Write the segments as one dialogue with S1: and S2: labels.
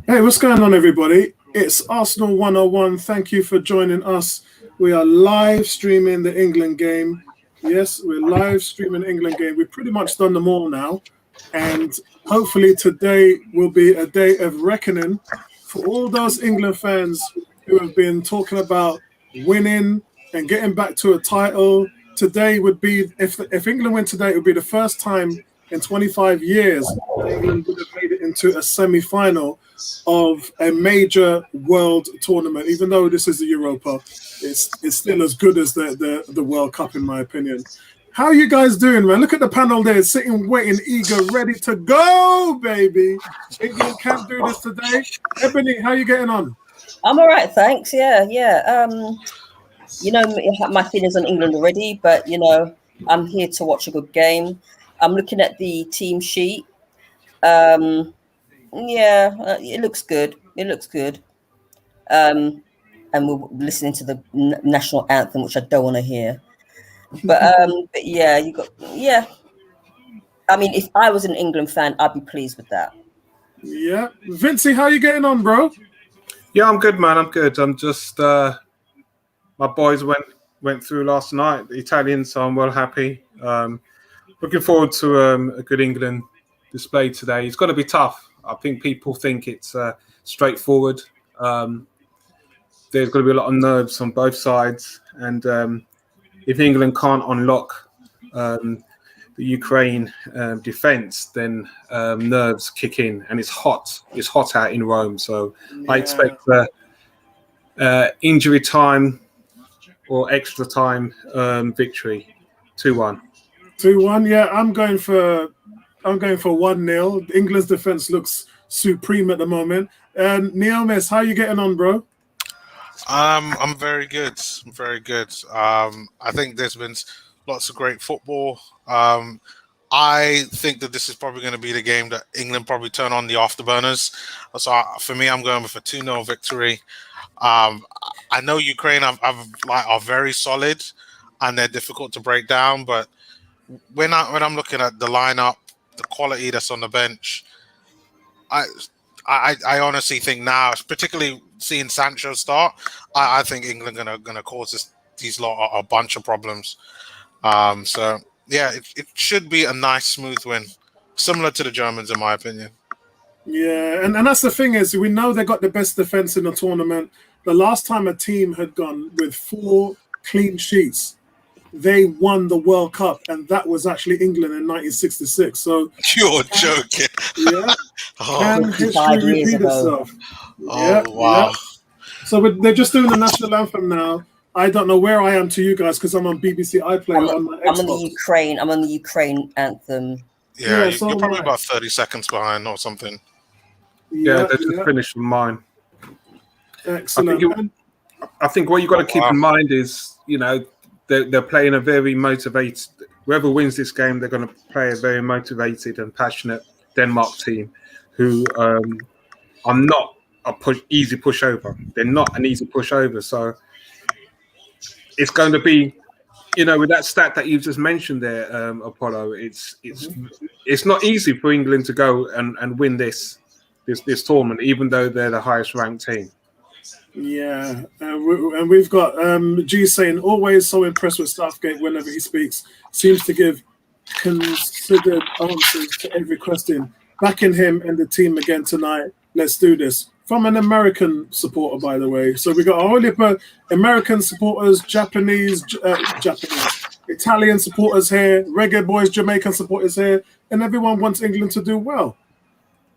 S1: Hey, what's going on, everybody? It's Arsenal 101. Thank you for joining us. We are live streaming the England game. Yes, we're live streaming the England game. We've pretty much done them all now. And hopefully today will be a day of reckoning for all those England fans who have been talking about winning and getting back to a title. Today would be, if England win today, it would be the first time in 25 years that England would have made it into a semi-final of a major world tournament. Even though this is the Europa, it's still as good as the World Cup, in my opinion. How are you guys doing, man? Look at the panel there, sitting, waiting, eager, ready to go, baby. England can't do this today. Ebony, how are you getting on?
S2: I'm all right, thanks. Yeah. You know my feelings on England already, but I'm here to watch a good game. I'm looking at the team sheet. It looks good. And we're listening to the national anthem, which I don't want to hear. But yeah, I mean, if I was an England fan, I'd be pleased with that.
S1: Yeah, Vincey, how are you getting on, bro?
S3: Yeah, I'm good, man. I'm good. I'm just my boys went through last night, the Italians, so I'm well happy. Looking forward to a good England display today. It's got to be tough. I think people think it's straightforward. There's going to be a lot of nerves on both sides, and if England can't unlock the Ukraine defence, then nerves kick in, and it's hot. It's hot out in Rome, so I expect injury time or extra time victory, 2-1.
S1: 2-1. Yeah, I'm going for 1-0. England's defense looks supreme at the moment. And Neomis, how are you getting on, bro?
S4: I'm very good. I think there's been lots of great football. I think that this is probably going to be the game that England probably turn on the afterburners. So for me, I'm going with a 2-0 victory. I know Ukraine are very solid and they're difficult to break down, but when I'm looking at the lineup, the quality that's on the bench, I honestly think now, particularly seeing Sancho start, I think England gonna cause these lot a bunch of problems. So yeah, it should be a nice smooth win, similar to the Germans in my opinion.
S1: Yeah, and that's the thing is we know they got the best defense in the tournament. The last time a team had gone with 4 clean sheets, they won the World Cup, and that was actually England in 1966. So
S4: you're joking.
S1: Yeah. And history repeat itself.
S4: Wow.
S1: Yeah. So they're just doing the national anthem now. I don't know where I am to you guys because I'm on BBC iPlayer on my Xbox.
S2: I'm on the Ukraine anthem.
S4: Yeah, so you're probably about 30 seconds behind or something.
S3: Yeah, they just finished with mine.
S1: Excellent.
S3: I think what you've got to keep in mind is, they're playing a very motivated. Whoever wins this game, they're going to play a very motivated and passionate Denmark team, who are not easy pushover. They're not an easy pushover. So it's going to be, with that stat that you just mentioned there, Apollo. It's not easy for England to go and win this tournament, even though they're the highest ranked team.
S1: Yeah, and we've got G saying always so impressed with Southgate whenever he speaks. Seems to give considered answers to every question. Backing him and the team again tonight. Let's do this. From an American supporter, by the way. So we got a whole heap of American supporters, Japanese, Italian supporters here, Reggae Boys, Jamaican supporters here, and everyone wants England to do well.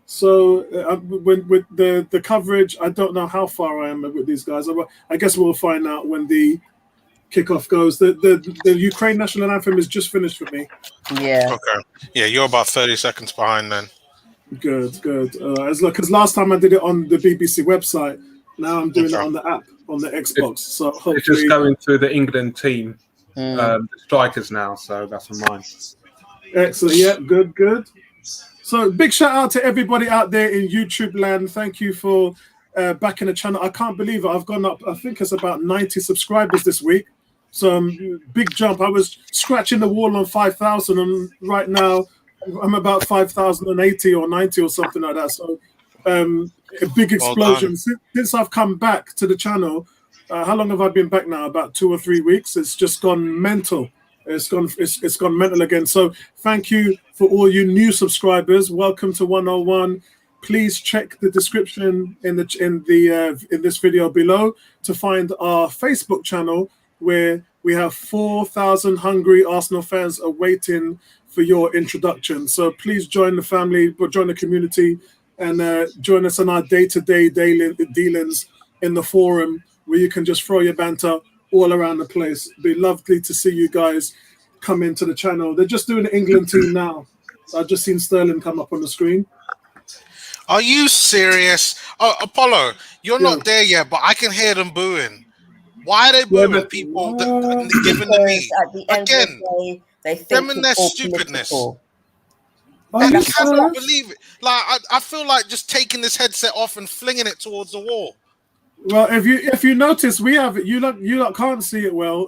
S1: So with the coverage, I don't know how far I am with these guys. I guess we'll find out when the kickoff goes. The Ukraine national anthem is just finished for me.
S2: Yeah.
S4: Okay. Yeah, you're about 30 seconds behind then.
S1: Good. Because last time I did it on the BBC website, now I'm doing it on the app on the Xbox. So hopefully,
S3: it's just going through the England team, the strikers now. So that's on mine.
S1: Excellent. Yeah. Good. So big shout out to everybody out there in YouTube land. Thank you for backing the channel. I can't believe it. I've gone up, I think it's about 90 subscribers this week. So big jump. I was scratching the wall on 5,000 and right now I'm about 5,080 or 90 or something like that. So a big explosion. Since I've come back to the channel, how long have I been back now? About 2 or 3 weeks. It's just gone mental. It's gone mental again. So thank you for all you new subscribers. Welcome to 101. Please check the description in this video below to find our Facebook channel, where we have 4,000 hungry Arsenal fans awaiting for your introduction. So please join the family, join the community, and join us on our day-to-day dealings in the forum, where you can just throw your banter all around the place. It'd be lovely to see you guys come into the channel. They're just doing the England team now. I've just seen Sterling come up on the screen.
S4: Are you serious? Oh, Apollo, you're not there yet, but I can hear them booing. Why are they booing people giving the knee?
S2: At the end
S4: Again,
S2: of the day, they think
S4: them and their
S2: it's all
S4: stupidness.
S2: political.
S4: I cannot believe it. Like I feel like just taking this headset off and flinging it towards the wall.
S1: Well, if you notice, we have you lot can't see it well.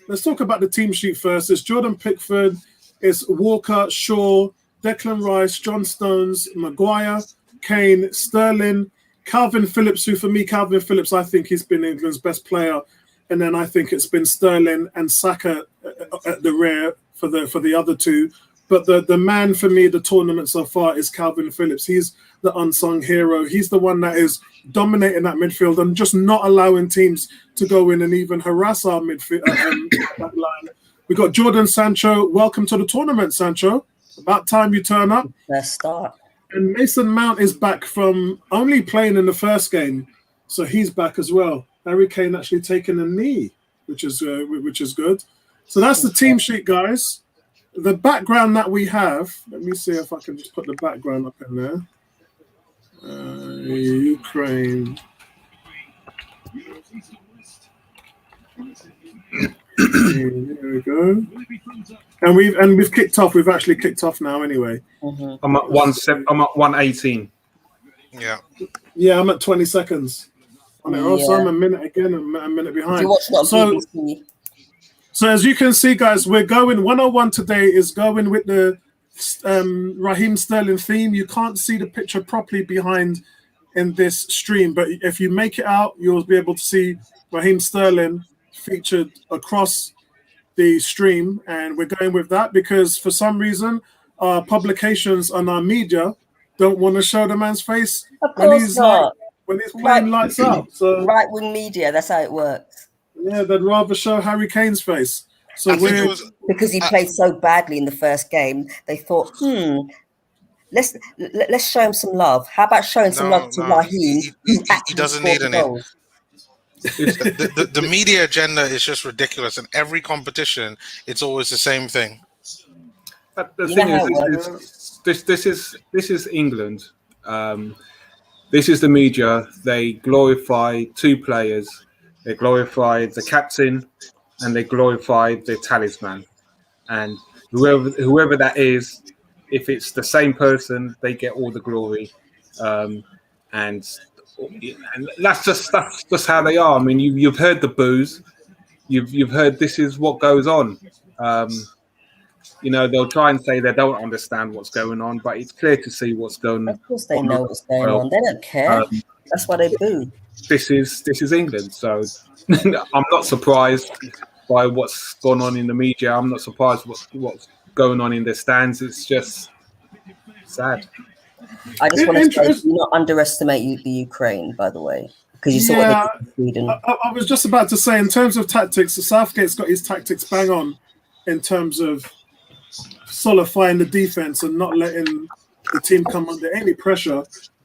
S1: Let's talk about the team sheet first. It's Jordan Pickford, it's Walker, Shaw, Declan Rice, John Stones, Maguire, Kane, Sterling, Calvin Phillips, who for me, Calvin Phillips, I think he's been England's best player. And then I think it's been Sterling and Saka at the rear for the other two. But the man for me, the tournament so far, is Calvin Phillips. He's the unsung hero. He's the one that is dominating that midfield and just not allowing teams to go in and even harass our midfield back line. We got Jadon Sancho. Welcome to the tournament, Sancho. About time you turn up.
S2: Let's start.
S1: And Mason Mount is back from only playing in the first game, so he's back as well. Harry Kane actually taking a knee, which is good. So that's the team sheet, guys. The background that we have. Let me see if I can just put the background up in there. Ukraine. There we go. And we've kicked off. We've actually kicked off now. Anyway,
S3: I'm at 118.
S1: Yeah, I'm at 20 seconds. Also, I'm a minute again. I'm a minute behind. So as you can see, guys, we're going 101 today. Is going with the Raheem Sterling theme. You can't see the picture properly behind in this stream, but if you make it out, you'll be able to see Raheem Sterling featured across the stream, and we're going with that because for some reason our publications and our media don't want to show the man's face when he's playing lights up. So
S2: right-wing media, that's how it works.
S1: Yeah, they'd rather show Harry Kane's face. So
S2: because he played so badly in the first game, they thought, let's show him some love. How about showing some love to Raheem?
S4: He doesn't need any. The media agenda is just ridiculous. In every competition, it's always the same thing.
S3: But the thing is, this is England. This is the media. They glorify two players. They glorify the captain, and they glorify the talisman. And whoever that is, if it's the same person, they get all the glory. And that's just how they are. I mean, you've heard the boos. You've heard this is what goes on. They'll try and say they don't understand what's going on, but it's clear to see what's going on.
S2: Of course they know what's going on. They don't care. That's why they boo.
S3: This is England, so I'm not surprised by what's gone on in the media. I'm not surprised what's going on in the stands. It's just sad.
S2: I just want to say, do not underestimate the Ukraine, by the way, because you saw what they did in Sweden.
S1: I was just about to say, in terms of tactics, Southgate's got his tactics bang on in terms of solidifying the defense and not letting the team come under any pressure.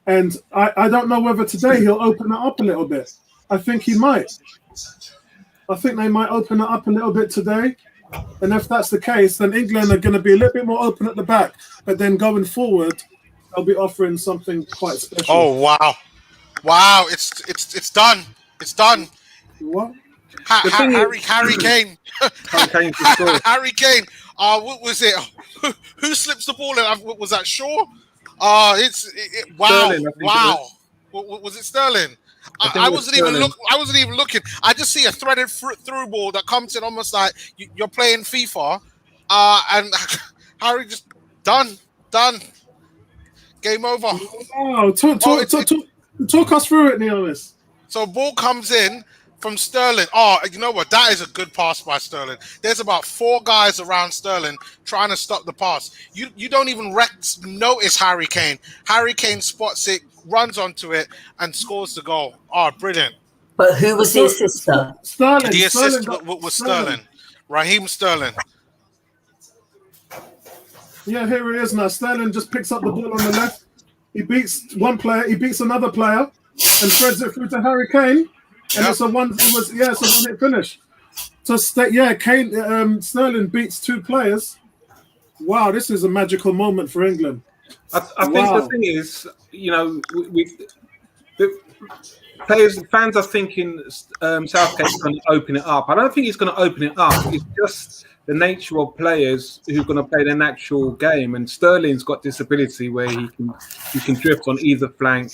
S1: And I don't know whether today he'll open it up a little bit. I think he might. I think they might open it up a little bit today. And if that's the case, then England are going to be a little bit more open at the back. But then going forward, they'll be offering something quite special.
S4: Oh, wow. It's done. It's done.
S1: What?
S4: Harry Kane. Harry Kane. What was it? Who slips the ball in? Was that Shaw? Wow.
S3: Sterling,
S4: wow. Was it Sterling? I wasn't even looking. I just see a threaded through ball that comes in almost like you're playing FIFA, and Harry just done. Game over.
S1: Oh, talk us through it, Neolis.
S4: So ball comes in from Sterling. Oh, you know what? That is a good pass by Sterling. There's about 4 guys around Sterling trying to stop the pass. You don't even notice Harry Kane. Harry Kane spots it, runs onto it, and scores the goal. Oh, brilliant.
S2: But who was the assister?
S1: Sterling.
S4: The assist
S1: Sterling
S4: was Sterling. Raheem Sterling.
S1: Yeah, here it is now. Sterling just picks up the ball on the left. He beats one player. He beats another player, and threads it through to Harry Kane. And it's a one-hit finish. So Kane, Sterling beats 2 players. Wow, this is a magical moment for England.
S3: I think the thing is, the fans are thinking Southgate's going to open it up. I don't think he's going to open it up. It's just the nature of players who are going to play their natural game. And Sterling's got this ability where he can drift on either flank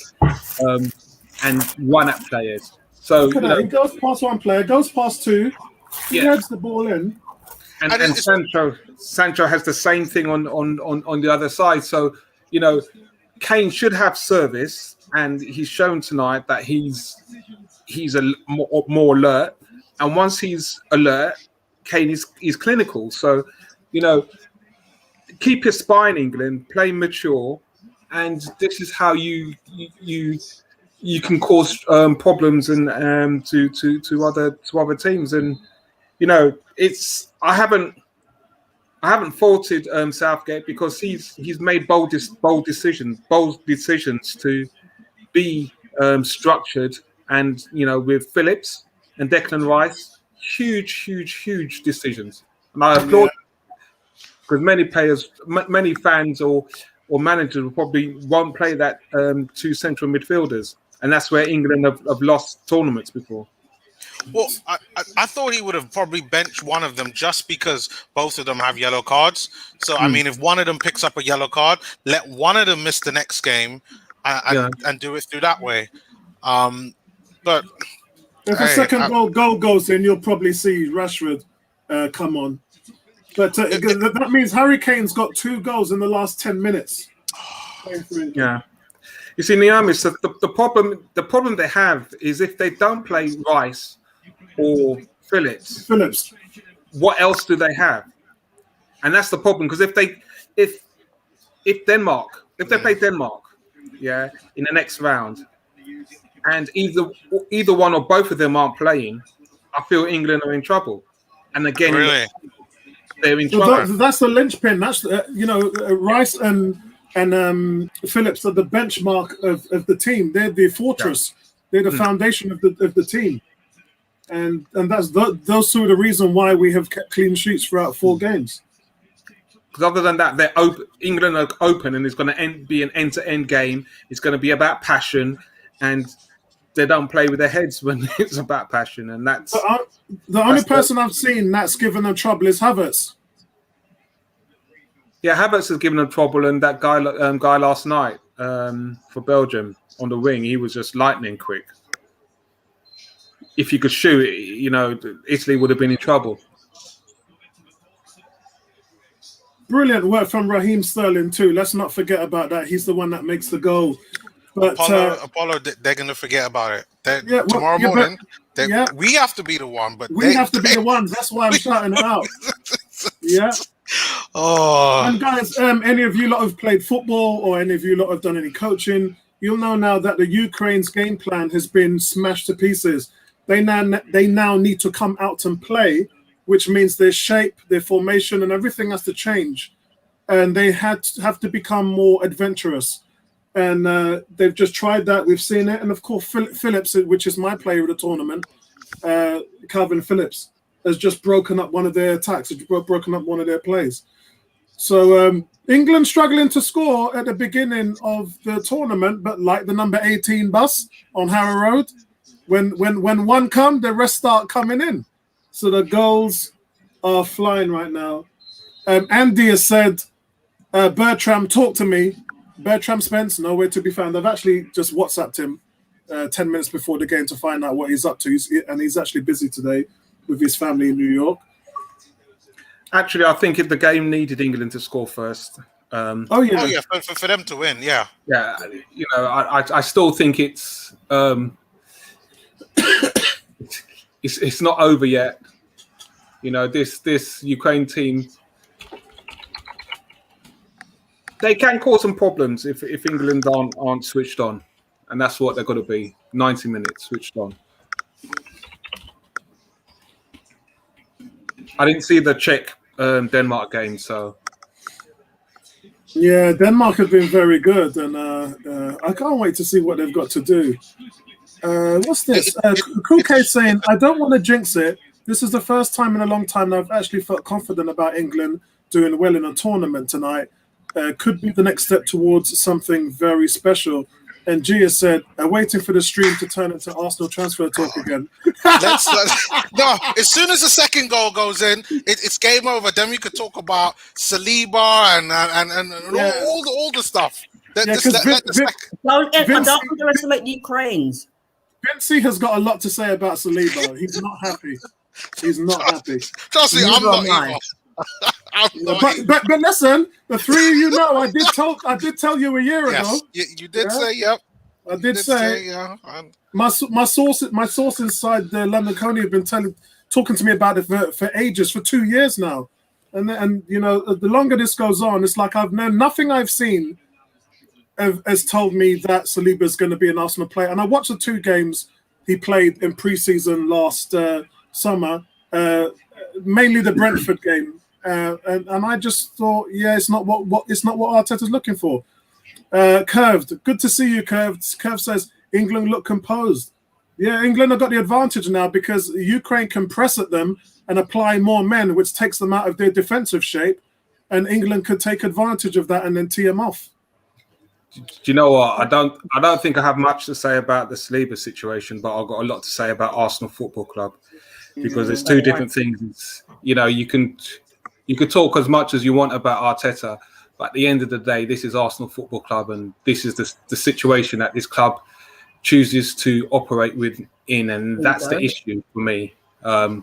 S3: and run at players. So
S1: he goes past one player, goes past 2, he heads the ball in.
S3: And Sancho has the same thing on the other side. So, Kane should have service, and he's shown tonight that he's a more alert. And once he's alert, Kane is clinical. So, keep your spine, England, play mature, and this is how you can cause problems and to other teams. And I haven't faulted Southgate because he's made bold decisions to be structured, and with Phillips and Declan Rice, huge decisions. And I applaud because many players, many fans or managers probably won't play that 2 central midfielders, and that's where England have lost tournaments before.
S4: Well, I thought he would have probably benched one of them just because both of them have yellow cards. So, I mean, if one of them picks up a yellow card, let one of them miss the next game and do it through that way. But
S1: if a second goal goes in, you'll probably see Rashford come on. But that means Harry Kane's got 2 goals in the last 10 minutes.
S3: Yeah. You see, Niamis, the problem they have is if they don't play Rice or Phillips, what else do they have? And that's the problem, because if they play Denmark, in the next round, and either one or both of them aren't playing, I feel England are in trouble. And again, they're in trouble.
S1: That's the linchpin. That's Rice and Phillips are the benchmark of the team. They're the fortress. They're the foundation of the team. And that's those 2 are the reason why we have kept clean sheets throughout 4 games.
S3: Because other than that, they're open. England are open, and it's going to be an end-to-end game. It's going to be about passion, and they don't play with their heads when it's about passion. And that's
S1: the only person I've seen that's given them trouble is Havertz.
S3: Yeah, Havertz has given them trouble, and that guy last night for Belgium on the wing, he was just lightning quick. If you could shoot, Italy would have been in trouble.
S1: Brilliant work from Raheem Sterling too. Let's not forget about that. He's the one that makes the goal. But
S4: Apollo, they're going to forget about it. Tomorrow morning, we have to be the one. But
S1: we have to be the ones. That's why I'm shouting it out. Yeah.
S4: Oh.
S1: And guys, any of you lot have played football or any of you lot have done any coaching, you'll know now that the Ukraine's game plan has been smashed to pieces. They now need to come out and play, which means their shape, their formation, and everything has to change. And they have to become more adventurous. And they've just tried that. We've seen it. And of course, Phillips, which is my player of the tournament, Calvin Phillips, has just broken up one of their attacks, has broken up one of their plays. So England struggling to score at the beginning of the tournament, but like the number 18 bus on Harrow Road, when one comes, the rest start coming in. So the goals are flying right now. Andy has said, Bertram, talk to me. Bertram Spence, nowhere to be found. I've actually just WhatsApped him 10 minutes before the game to find out what he's up to. He's actually busy today with his family in New York.
S3: Actually, I think if the game needed England to score first,
S1: Oh yeah,
S4: for them to win, yeah.
S3: I still think it's it's not over yet. This Ukraine team, they can cause some problems if England aren't switched on, and that's what they're going to be. 90 minutes switched on. I didn't see the Czech Denmark game, so.
S1: Yeah, Denmark have been very good, and I can't wait to see what they've got to do. What's this? Kuke saying, I don't want to jinx it. This is the first time in a long time that I've actually felt confident about England doing well in a tournament tonight. Could be the next step towards something very special. And Gia said, waiting for the stream to turn into Arsenal transfer talk again.
S4: No, as soon as the second goal goes in, it's game over. Then we could talk about Saliba and all the stuff.
S2: Don't underestimate the Ukrainians.
S1: Vincey has got a lot to say about Saliba. He's not happy. He's not happy.
S4: Trust me, I'm not either.
S1: But listen, the three of you know, I did tell you a year ago.
S4: You did say, yep.
S1: I did say, yeah. My source inside the London Coney have been talking to me about it for ages, for 2 years now, and the longer this goes on, it's like I've known nothing I've seen has told me that Saliba is going to be an Arsenal player. And I watched the 2 games he played in pre-season last summer, mainly the Brentford game. And I just thought, it's not what Arteta's looking for. Curved, good to see you, Curved. Curved says England look composed. Yeah, England have got the advantage now because Ukraine can press at them and apply more men, which takes them out of their defensive shape, and England could take advantage of that and then tee them off.
S3: Do you know what? I don't think I have much to say about the Saliba situation, but I've got a lot to say about Arsenal Football Club because it's 2 different things. You could talk as much as you want about Arteta, but at the end of the day, this is Arsenal Football Club, and this is the situation that this club chooses to operate within, and that's the issue for me. I'm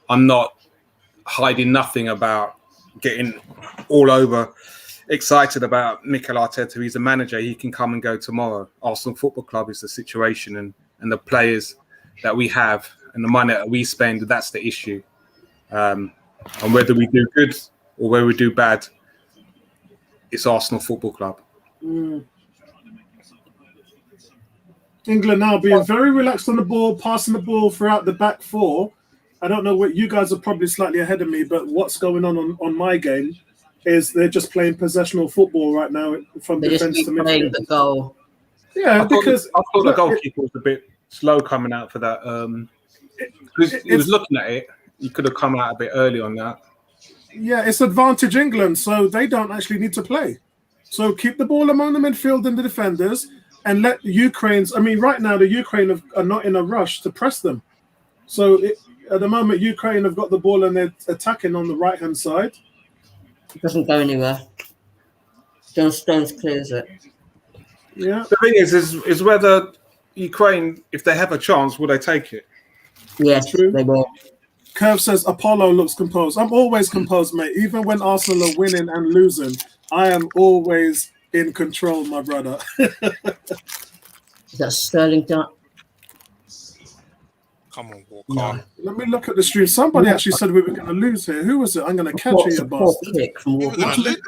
S3: not hiding nothing about getting all over excited about Mikel Arteta. He's a manager. He can come and go tomorrow. Arsenal Football Club is the situation, and the players that we have and the money that we spend, that's the issue. And whether we do good or whether we do bad, it's Arsenal Football Club.
S1: England now being very relaxed on the ball, passing the ball throughout the back 4. I don't know what you guys are probably slightly ahead of me, but what's going on my game is they're just playing possessional football right now from defense to midfield.
S2: The goal.
S1: Yeah,
S3: I thought the goalkeeper was a bit slow coming out for that. Because he was looking at it, he could have come out a bit early on that.
S1: Yeah, it's advantage England, so they don't actually need to play. So keep the ball among the midfield and the defenders, and let Ukraine's. I mean, right now the Ukraine are not in a rush to press them. So at the moment, Ukraine have got the ball and they're attacking on the right hand side.
S2: It doesn't go anywhere. John Stones clears it.
S1: Yeah.
S3: The thing is whether Ukraine, if they have a chance, will they take it?
S2: Yes,
S1: true.
S2: They will.
S1: Curve says Apollo looks composed. I'm always composed, mate. Even when Arsenal are winning and losing, I am always in control, my brother.
S2: Is that Sterling Dart?
S4: Come on, Walker.
S1: Let me look at the stream. Somebody actually said we were going to lose here. Who was it? I'm going to catch you, bastard.
S4: No. England.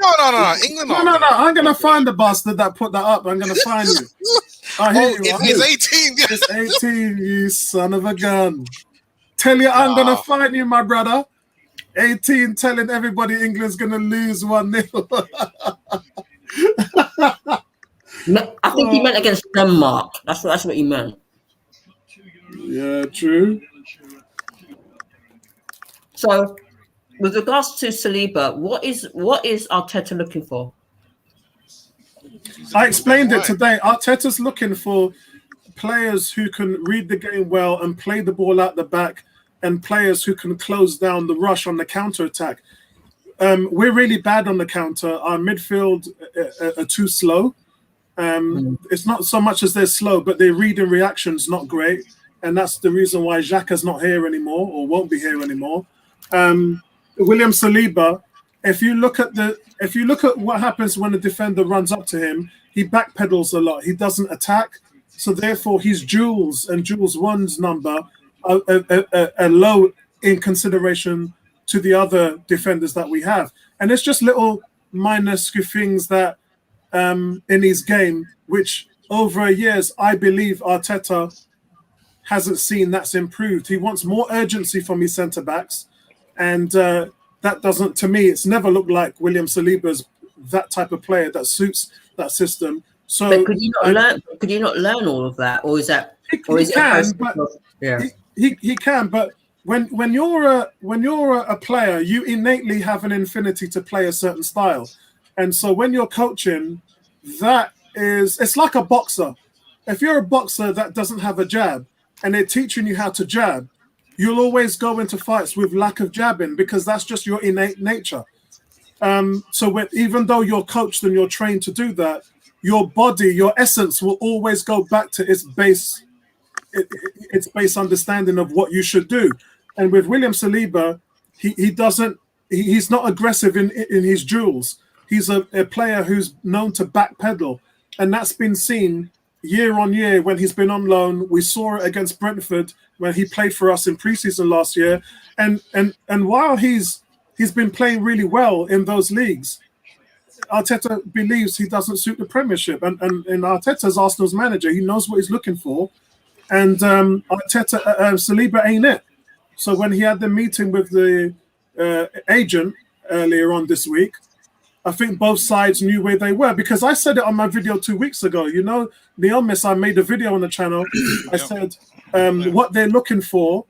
S1: No. I'm going to find the bastard that put that up. I'm going to find you.
S4: It's 18.
S1: It's 18, you son of a gun. Tell you I'm going to find you, my brother. 18 telling everybody England's going to lose 1-0.
S2: I think he meant against Denmark. That's what he meant.
S1: Yeah, true.
S2: So, with regards to Saliba, what is Arteta looking for?
S1: I explained it today. Arteta's looking for players who can read the game well and play the ball out the back, and players who can close down the rush on the counter-attack. We're really bad on the counter. Our midfield are too slow. It's not so much as they're slow, but their reading reaction's not great. And that's the reason why Xhaka's not here anymore or won't be here anymore. William Saliba, if you look at what happens when a defender runs up to him, he backpedals a lot. He doesn't attack, so therefore his duels and duels one's number are low in consideration to the other defenders that we have. And it's just little minor things that in his game, which over years I believe Arteta hasn't seen that's improved. He wants more urgency from his centre backs, and that doesn't, to me, it's never looked like William Saliba's that type of player that suits that system. So,
S5: but could you not learn all of that, or is that?
S1: He can, but when you're a player, you innately have an affinity to play a certain style, and so when you're coaching, it's like a boxer. If you're a boxer that doesn't have a jab, and they're teaching you how to jab, you'll always go into fights with lack of jabbing because that's just your innate nature. So even though you're coached and you're trained to do that, your body, your essence will always go back to its base understanding of what you should do. And with William Saliba, he's not aggressive in his duels. He's a player who's known to backpedal, and that's been seen year on year when he's been on loan. We saw it against Brentford when he played for us in preseason last year, and while he's been playing really well in those leagues, Arteta believes he doesn't suit the Premiership, and Arteta's Arsenal's manager. He knows what he's looking for, and Saliba ain't it. So when he had the meeting with the agent earlier on this week, I think both sides knew where they were, because I said it on my video 2 weeks ago. You know, Neomis, I made a video on the channel. I said what they're looking for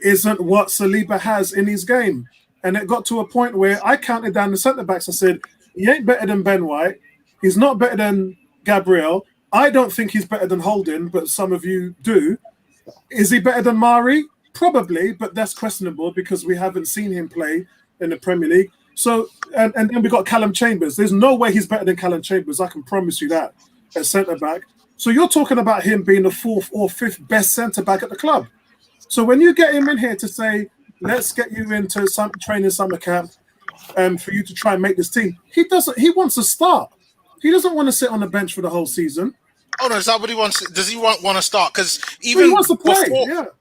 S1: isn't what Saliba has in his game. And it got to a point where I counted down the centre-backs. I said, he ain't better than Ben White. He's not better than Gabriel. I don't think he's better than Holding, but some of you do. Is he better than Mari? Probably, but that's questionable because we haven't seen him play in the Premier League. So, and then we got Callum Chambers. There's no way he's better than Callum Chambers. I can promise you that at centre-back. So you're talking about him being the 4th or 5th best centre-back at the club. So when you get him in here to say, let's get you into some training summer camp for you to try and make this team, he wants to start. He doesn't want to sit on the bench for the whole season.
S4: Oh, no, is that what he wants? Does he want to start? Because even
S1: he wants to play,
S4: before,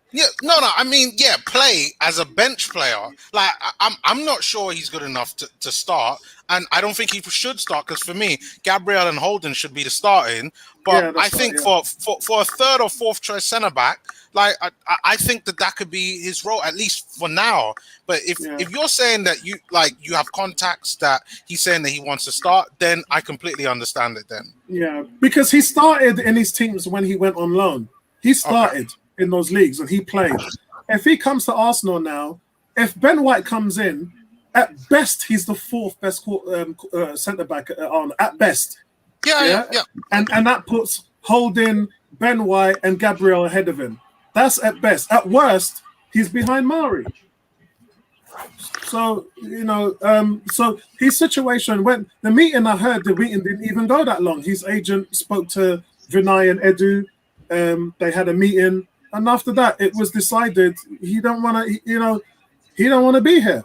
S4: no. I mean, play as a bench player. Like, I'm not sure he's good enough to start, and I don't think he should start. Because for me, Gabriel and Holden should be the starting. But I think for a 3rd or 4th choice centre back, like I think that could be his role, at least for now. But if you're saying that you have contacts that he's saying that he wants to start, then I completely understand it. Then
S1: because he started in his teams when he went on loan. He started in those leagues and he played. If he comes to Arsenal now, if Ben White comes in, at best he's the 4th best centre back at best. And that puts Holding, Ben White, and Gabriel ahead of him. That's at best. At worst, he's behind Mari. So, so his situation, when the meeting didn't even go that long. His agent spoke to Vinay and Edu. They had a meeting, and after that, it was decided he don't want to be here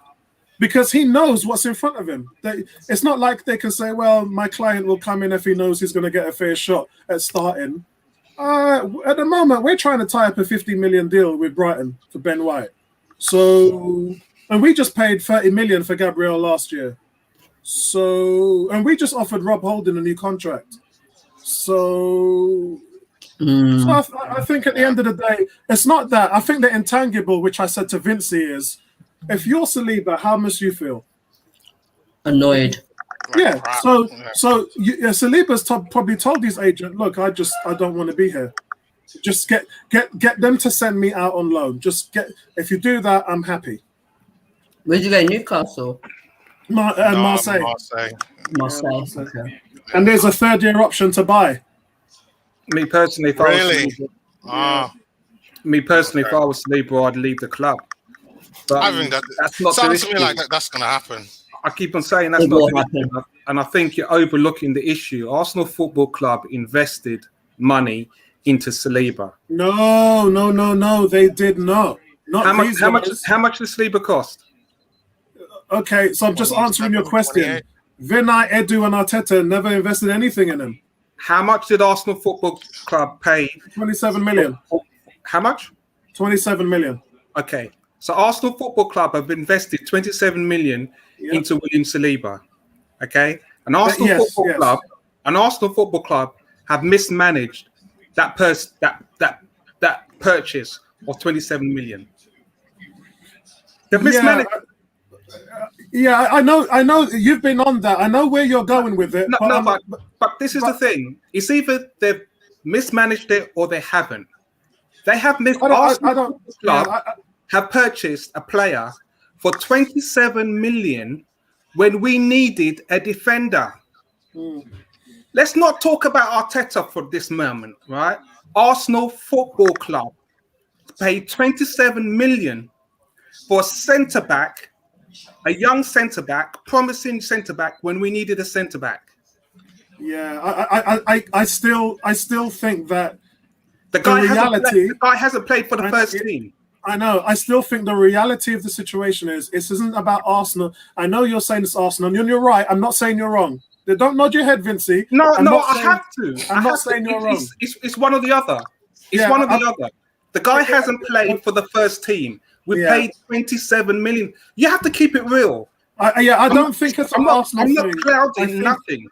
S1: because he knows what's in front of him. It's not like they can say, well, my client will come in if he knows he's going to get a fair shot at starting. At the moment, we're trying to tie up a 50 million deal with Brighton for Ben White. So, and we just paid 30 million for Gabriel last year. So, and we just offered Rob Holding a new contract. So I think at the end of the day, it's not that. I think the intangible, which I said to Vincey, is if you're Saliba, how must you feel?
S5: Annoyed.
S1: Yeah. So Saliba's probably told his agent, look, I don't want to be here. Just get them to send me out on loan. If you do that, I'm happy.
S5: Where'd you go? Newcastle?
S1: Marseille.
S5: Marseille. Okay.
S1: And there's a 3rd-year option to buy.
S3: Me personally, if I was Saliba, I'd leave the club. But
S4: I think
S3: that's not
S4: sounds to me like that's going to happen.
S3: I keep on saying that's not the issue, and I think you're overlooking the issue. Arsenal Football Club invested money into Saliba.
S1: No, they did not.
S3: How much does Saliba cost?
S1: Okay, so I'm just answering your
S4: 27,
S1: question.
S4: 28.
S1: Vinay, Edu, and Arteta never invested anything in him.
S3: How much did Arsenal Football Club pay?
S1: 27 million.
S3: How much?
S1: 27 million.
S3: Okay. So Arsenal Football Club have invested 27 million into William Saliba. Okay. An Arsenal Football Club have mismanaged that purchase of 27 million. They've mismanaged.
S1: Yeah, I know you've been on that. I know where you're going with it.
S3: But this is the thing. It's either they've mismanaged it or they haven't. They have Arsenal Club have purchased a player for 27 million when we needed a defender. Let's not talk about Arteta for this moment, right? Arsenal Football Club paid 27 million for a centre-back, a young centre-back, promising centre-back when we needed a centre-back.
S1: Yeah, I still think that
S3: the guy hasn't played for the first team.
S1: I know. I still think the reality of the situation is this isn't about Arsenal. I know you're saying it's Arsenal, and you're right. I'm not saying you're wrong. Don't nod your head, Vincey.
S3: I have to.
S1: I'm not saying you're wrong.
S3: It's one or the other. One or the other. The guy hasn't played for the first team. We paid 27 million. You have to keep it real.
S1: I don't think it's an Arsenal thing.
S3: I'm not clouding nothing.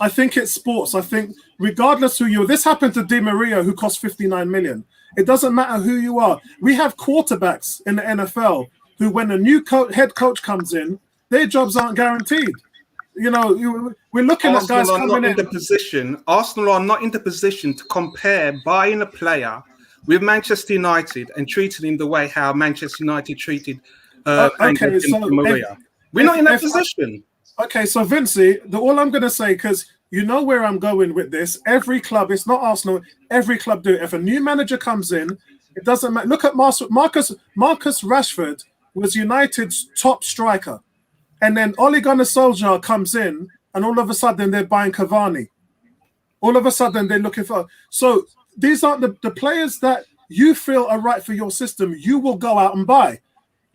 S1: I think it's sports. I think regardless who you are, this happened to Di Maria, who cost 59 million. It doesn't matter who you are. We have quarterbacks in the NFL who, when a new head coach comes in, their jobs aren't guaranteed. You know, we're looking at guys coming in.
S3: Arsenal are not in the position to compare buying a player with Manchester United and treating him the way how Manchester United treated Maria. We're not in that position.
S1: Okay, so Vincey, all I'm going to say, because you know where I'm going with this, every club, it's not Arsenal, every club do it. If a new manager comes in, it doesn't matter. Look at Marcus Rashford was United's top striker. And then Ole Gunnar Solskjaer comes in, and all of a sudden they're buying Cavani. All of a sudden they're looking for... So these aren't the players that you feel are right for your system, you will go out and buy.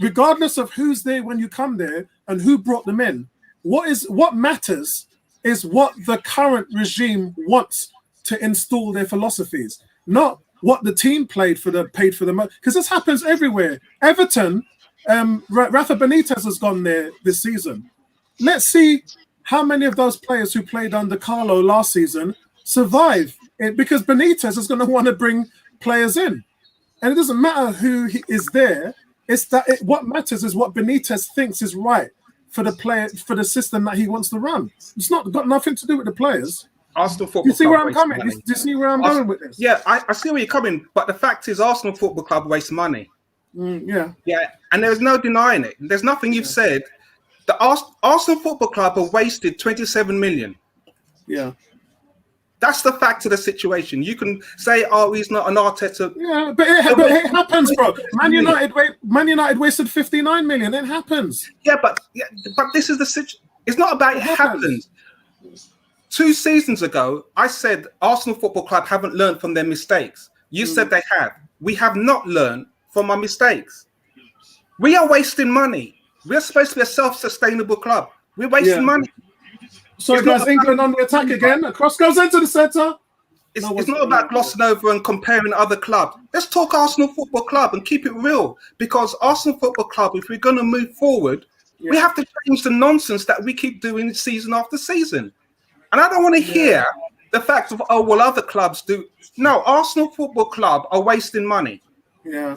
S1: Regardless of who's there when you come there and who brought them in. What matters is what the current regime wants to install their philosophies, not what the team paid for the because this happens everywhere. Everton, Rafa Benitez has gone there this season. Let's see how many of those players who played under Carlo last season survive it, because Benitez is going to want to bring players in, and it doesn't matter who is there. It's that what matters is what Benitez thinks is right for the player, for the system that he wants to run. It's not got nothing to do with the players.
S3: Arsenal Football
S1: Club. You see where I'm coming?
S3: Do
S1: you see where I'm going with this?
S3: Yeah, I see where you're coming. But the fact is, Arsenal Football Club wastes money.
S1: Yeah,
S3: and there's no denying it. There's nothing you've said. The Arsenal Football Club have wasted 27 million.
S1: Yeah.
S3: That's the fact of the situation. You can say, "Oh, he's not an Arteta."
S1: Yeah, but it happens, bro. Man United wasted 59 million. It happens.
S3: Yeah, but this is the situation. It's not about it happens. 2 seasons ago, I said Arsenal Football Club haven't learned from their mistakes. You said they have. We have not learned from our mistakes. We are wasting money. We're supposed to be a self-sustainable club. We're wasting money.
S1: So guys, England on the attack again. A cross goes into the centre.
S3: It's not about glossing over and comparing other clubs. Let's talk Arsenal Football Club and keep it real. Because Arsenal Football Club, if we're going to move forward, we have to change the nonsense that we keep doing season after season. And I don't want to hear the fact of, other clubs do. No, Arsenal Football Club are wasting money.
S1: Yeah.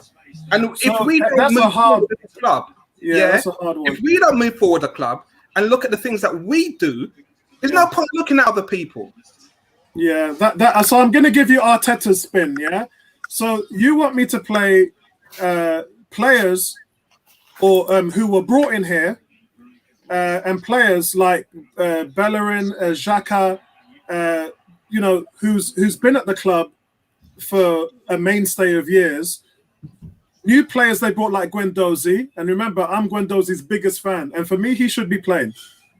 S3: And if we don't move forward with the club,
S1: that's a hard one.
S3: If we don't move forward the club and look at the things that we do, there's no point looking at other people.
S1: Yeah, so I'm going to give you Arteta's spin, yeah? So you want me to play players or who were brought in here and players like Bellerin, Xhaka, who's been at the club for a mainstay of years. New players they brought like Guendouzi. And remember, I'm Guendouzi's biggest fan. And for me, he should be playing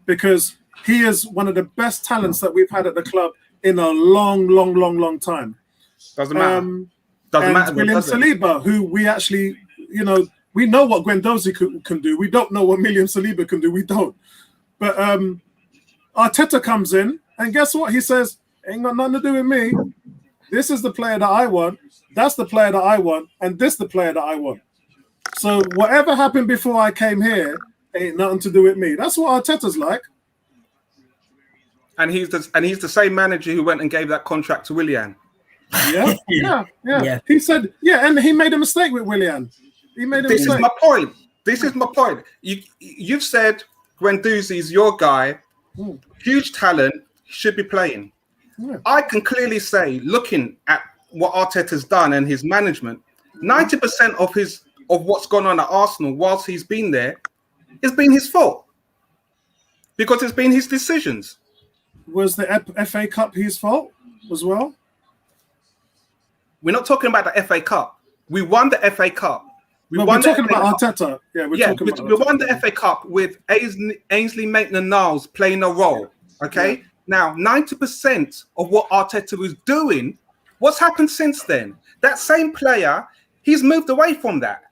S1: because he is one of the best talents that we've had at the club in a long time.
S3: Doesn't matter.
S1: William Saliba, who we actually, We know what Guendouzi can do. We don't know what William Saliba can do. We don't. But Arteta comes in, and guess what? He says, ain't got nothing to do with me. This is the player that I want. That's the player that I want. And this the player that I want. So whatever happened before I came here ain't nothing to do with me. That's what Arteta's like.
S3: And he's the same manager who went and gave that contract to Willian.
S1: Yeah. He said, and he made a mistake with Willian. He made a mistake.
S3: This is my point. You've said Guendouzi is your guy, huge talent, should be playing. Yeah. I can clearly say, looking at what Arteta's done and his management, 90% of what's gone on at Arsenal whilst he's been there has been his fault. Because it's been his decisions.
S1: Was the FA Cup his fault as well?
S3: We're not talking about the FA Cup. We won the FA Cup.
S1: We're talking about Arteta. We
S3: won the FA Cup with Ainsley Maitland-Niles playing a role. Okay? Yeah. Now, 90% of what Arteta was doing, what's happened since then? That same player, he's moved away from that.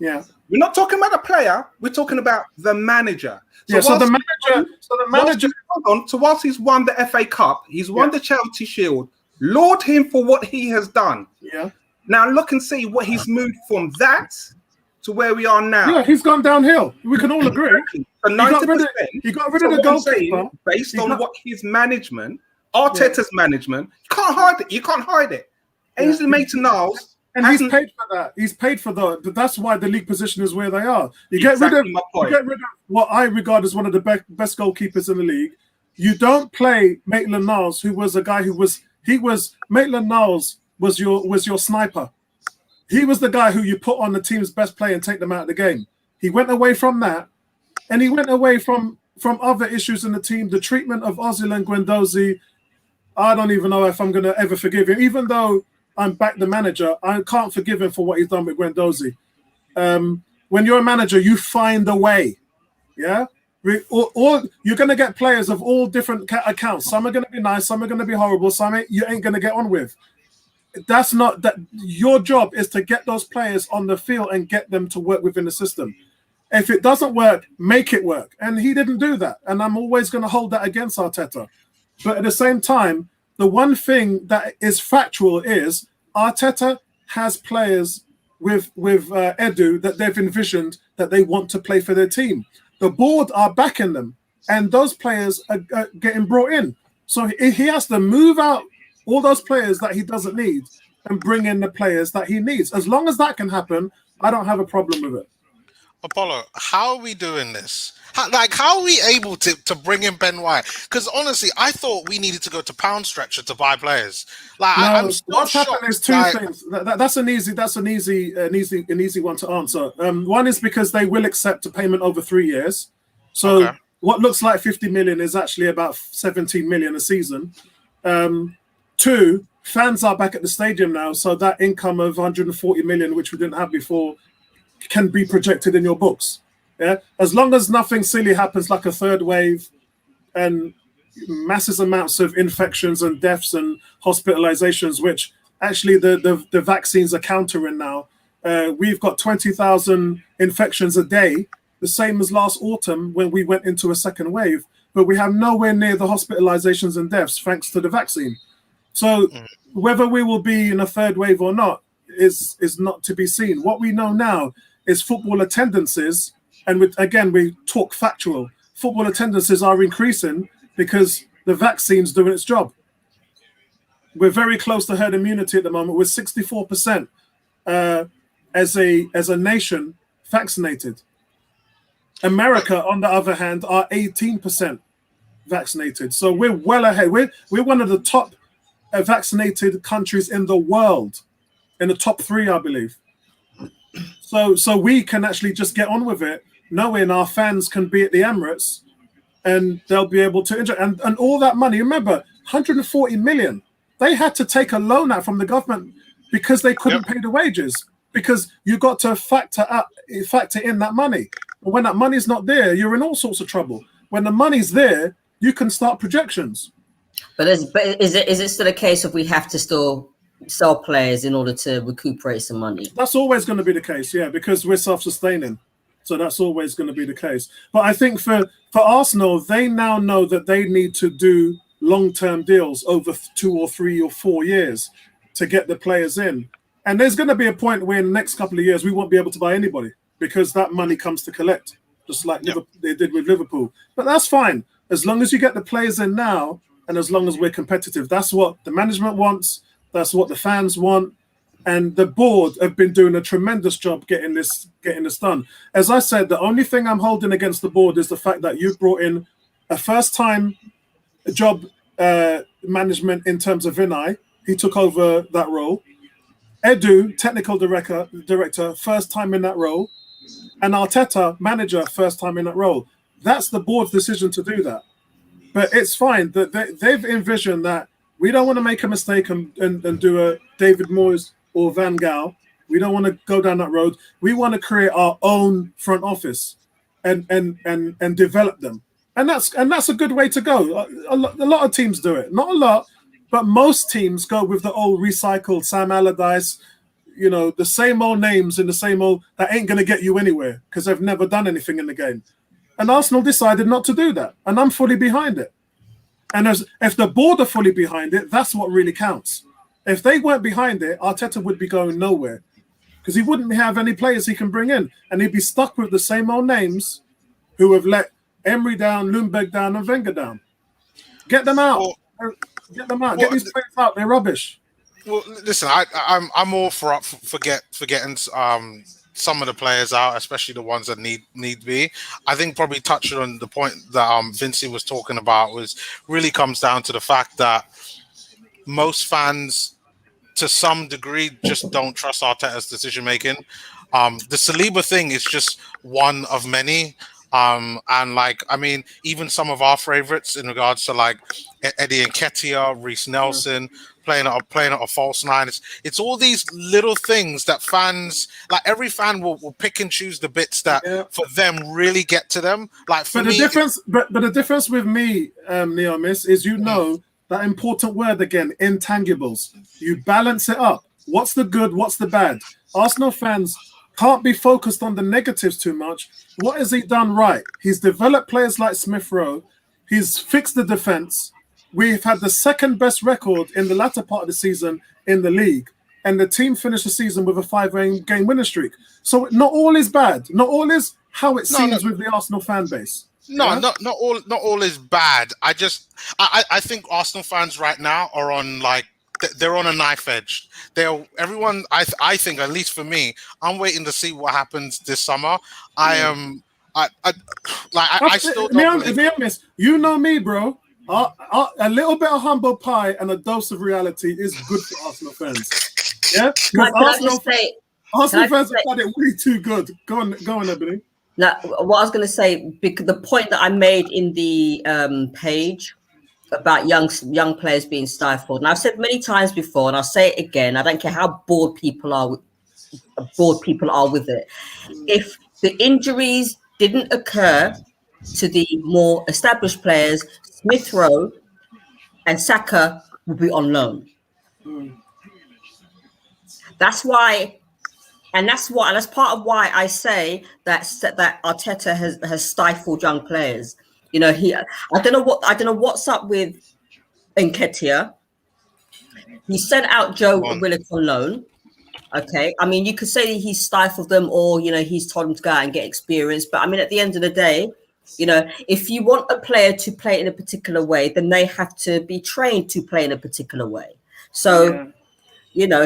S1: Yeah.
S3: We're not talking about the player. We're talking about the manager.
S1: So the manager.
S3: Whilst he's won the FA Cup, he's won the Charity Shield. Laud him for what he has done.
S1: Yeah.
S3: Now look and see what he's moved from that to where we are now.
S1: Yeah, he's gone downhill. We can all agree.
S3: For 90%,
S1: he got rid of the goalkeeper.
S3: Based on what his management, Arteta's management, you can't hide it. You can't hide it. Ainsley Maitland-Niles.
S1: And he's paid for that. He's paid for that's why the league position is where they are. You get rid of what I regard as one of the best goalkeepers in the league. You don't play Maitland-Niles, who was a guy Maitland-Niles was your sniper. He was the guy who you put on the team's best player and take them out of the game. He went away from that, and he went away from other issues in the team. The treatment of Ozil and Guendouzi, I don't even know if I'm going to ever forgive him. Even though I'm back the manager, I can't forgive him for what he's done with Guendouzi. When you're a manager, you find a way. Yeah? You're going to get players of all different accounts. Some are going to be nice, some are going to be horrible, some you ain't going to get on with. That's not that. Your job is to get those players on the field and get them to work within the system. If it doesn't work, make it work. And he didn't do that. And I'm always going to hold that against Arteta. But at the same time, the one thing that is factual is Arteta has players with Edu that they've envisioned that they want to play for their team. The board are backing them, and those players are getting brought in. So he has to move out all those players that he doesn't need and bring in the players that he needs. As long as that can happen, I don't have a problem with it.
S4: Apollo, how are we doing this? How are we able to bring in Ben White? Because honestly, I thought we needed to go to pound stretcher to buy players. I'm still
S1: what's happened is two things. That's an easy one to answer. One is because they will accept a payment over 3 years. So what looks like 50 million is actually about 17 million a season. Two, fans are back at the stadium now, so that income of 140 million, which we didn't have before, can be projected in your books. Yeah, as long as nothing silly happens like a third wave and massive amounts of infections and deaths and hospitalizations, which actually the vaccines are countering now. We've got 20,000 infections a day, the same as last autumn when we went into a second wave, but we have nowhere near the hospitalizations and deaths thanks to the vaccine. So whether we will be in a third wave or not is not to be seen. What we know now is football attendances. And we talk factual. Football attendances are increasing because the vaccine's doing its job. We're very close to herd immunity at the moment. We're 64% as a nation vaccinated. America, on the other hand, are 18% vaccinated. So we're well ahead. We're one of the top vaccinated countries in the world, in the top 3, I believe. So we can actually just get on with it, knowing our fans can be at the Emirates and they'll be able to enjoy. And all that money, remember, 140 million. They had to take a loan out from the government because they couldn't pay the wages, because you got to factor in that money. And when that money's not there, you're in all sorts of trouble. When the money's there, you can start projections.
S5: But is it still a case of we have to still sell players in order to recuperate some money.
S1: That's always going to be the case, yeah, because we're self-sustaining. So that's always going to be the case. But I think for Arsenal, they now know that they need to do long-term deals over 2 or 3 or 4 years to get the players in. And there's going to be a point where in the next couple of years, we won't be able to buy anybody because that money comes to collect, just like they did with Liverpool. But that's fine. As long as you get the players in now and as long as we're competitive, that's what the management wants. That's what the fans want. And the board have been doing a tremendous job getting this done. As I said, the only thing I'm holding against the board is the fact that you've brought in a first-time job management in terms of Vinay. He took over that role. Edu, technical director, first time in that role. And Arteta, manager, first time in that role. That's the board's decision to do that. But it's fine. They've envisioned that we don't want to make a mistake and do a David Moyes or Van Gaal. We don't want to go down that road. We want to create our own front office and develop them. And that's a good way to go. A lot of teams do it. Not a lot, but most teams go with the old recycled Sam Allardyce, the same old names in the same old, that ain't going to get you anywhere because they've never done anything in the game. And Arsenal decided not to do that. And I'm fully behind it. And if the board are fully behind it, that's what really counts. If they weren't behind it, Arteta would be going nowhere because he wouldn't have any players he can bring in. And he'd be stuck with the same old names who have let Emery down, Lundberg down, and Wenger down. Get them out. Get them out. Get these players out. They're rubbish.
S4: Well, listen, I'm all for getting some of the players out, especially the ones that need be. I think probably touching on the point that Vincey was talking about really comes down to the fact that most fans, to some degree, just don't trust Arteta's decision making. The Saliba thing is just one of many. And even some of our favorites in regards to Eddie Nketiah, Reece Nelson, playing at a false nine. It's all these little things that fans, every fan will pick and choose the bits that for them really get to them. But the difference with me, Neomis, is that important word again, intangibles. You balance it up. What's the good? What's the bad? Arsenal fans can't be focused on the negatives too much. What has he done right? He's developed players like Smith Rowe. He's fixed the defense. We've had the second best record in the latter part of the season in the league. And the team finished the season with a 5-game winning streak. So not all is bad. Not all is how it seems with the Arsenal fan base. No, not all is bad. I think Arsenal fans right now are on they're on a knife edge. Everyone. I think, at least for me, I'm waiting to see what happens this summer. I still don't.
S1: Be honest, you know me, bro. A little bit of humble pie and a dose of reality is good for Arsenal fans. Yeah, because Arsenal fans have had it way too good. Go on, Ebony.
S5: Now, what I was going to say, because the point that I made in the page about young players being stifled, and I've said many times before, and I'll say it again. I don't care how bored people are with it. If the injuries didn't occur to the more established players, Smith Rowe and Saka would be on loan. That's why. And that's part of why I say that Arteta has stifled young players. I don't know what's up with Nketiah. He sent out Joe Willock on loan. Okay, I mean, you could say he's stifled them, or he's told them to go out and get experience. But I mean, at the end of the day, if you want a player to play in a particular way, then they have to be trained to play in a particular way. So,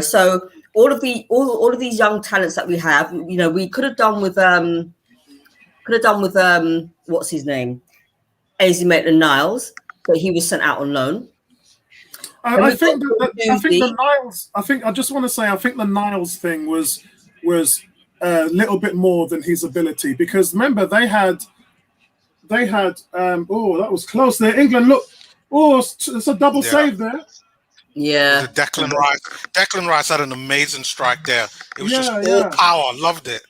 S5: so. All of these young talents that we have, we could have done with what's his name, Ainsley Maitland-Niles, but he was sent out on loan.
S1: I think the Niles. I just want to say I think the Niles thing was a little bit more than his ability, because remember they had that was close there. England, look, it's a double save there.
S5: Yeah,
S4: Declan Rice had an amazing strike there. It was just all power. Loved it.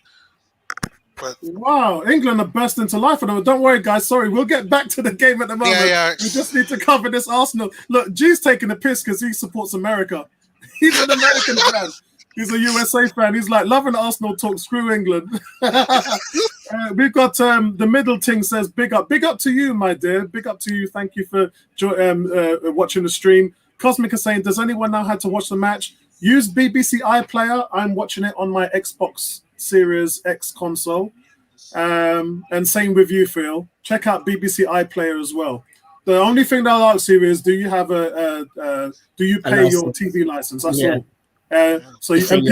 S4: But
S1: wow, England are burst into life. And don't worry, guys. Sorry, we'll get back to the game at the moment. We just need to cover this Arsenal. Look, G's taking a piss because he supports America. He's an American fan. He's a USA fan. He's like loving Arsenal talk. Screw England. We've got the middle ting says big up to you, my dear. Big up to you. Thank you for watching the stream. Cosmic is saying, does anyone know how to watch the match? Use BBC iPlayer. I'm watching it on my Xbox Series X console. And same with you, Phil. Check out BBC iPlayer as well. The only thing that I'll ask you is, do you have do you pay your TV license? That's all. So you can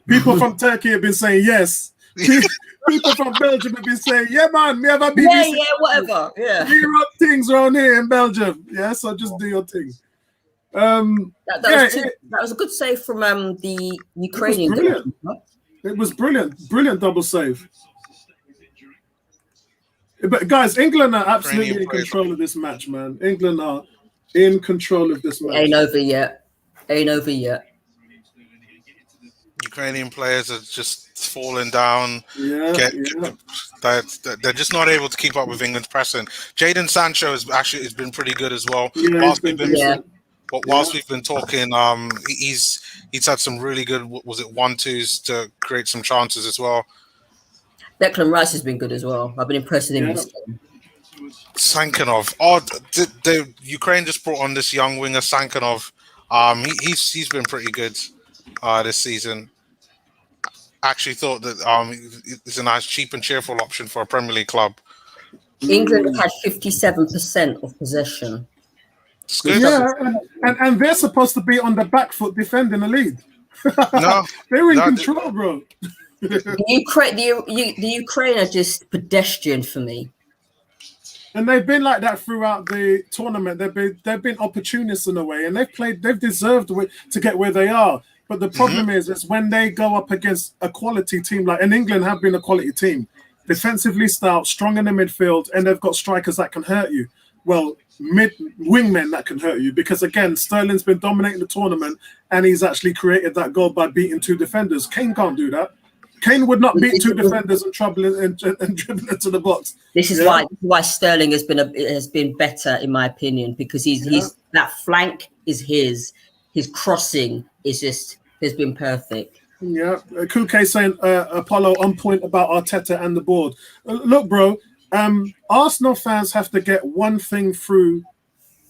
S1: people from Turkey have been saying yes. People from Belgium have been saying, yeah, man, we have a BBC.
S5: Yeah, whatever. Yeah.
S1: Europe things around here in Belgium. Yeah, so just do your thing.
S5: That was a good save from the Ukrainian.
S1: It was brilliant. Brilliant double save. But guys, England are absolutely in control of this match, man. England are in control of this match.
S5: Ain't over yet.
S4: Ukrainian players are just falling down.
S1: They're
S4: just not able to keep up with England's pressing. Jadon Sancho has been pretty good as well. Whilst we've been talking, he's had some really good 1-2s to create some chances as well.
S5: Declan Rice has been good as well. I've been impressed with him.
S4: Sankanov. The Ukraine just brought on this young winger, Sankanov. He's been pretty good this season. I actually thought that it's a nice, cheap and cheerful option for a Premier League club.
S5: England had 57% of possession.
S4: It's good.
S1: Yeah, and they're supposed to be on the back foot defending the lead.
S4: No,
S1: they're in control, bro.
S5: The Ukraine are just pedestrian for me.
S1: And they've been like that throughout the tournament. They've been opportunists in a way, and they've deserved to get where they are. But the problem is when they go up against a quality team, and England have been a quality team, defensively stout, strong in the midfield, and they've got strikers that can hurt you. Well, wingmen that can hurt you, because again, Sterling's been dominating the tournament, and he's actually created that goal by beating 2 defenders. Kane can't do that. Kane would not beat 2 defenders and dribble into the box.
S5: This is why Sterling has been better, in my opinion, because he's that flank is his. His crossing has been perfect.
S1: Yeah, Kuke saying Apollo on point about Arteta and the board. Look, bro, Arsenal fans have to get one thing through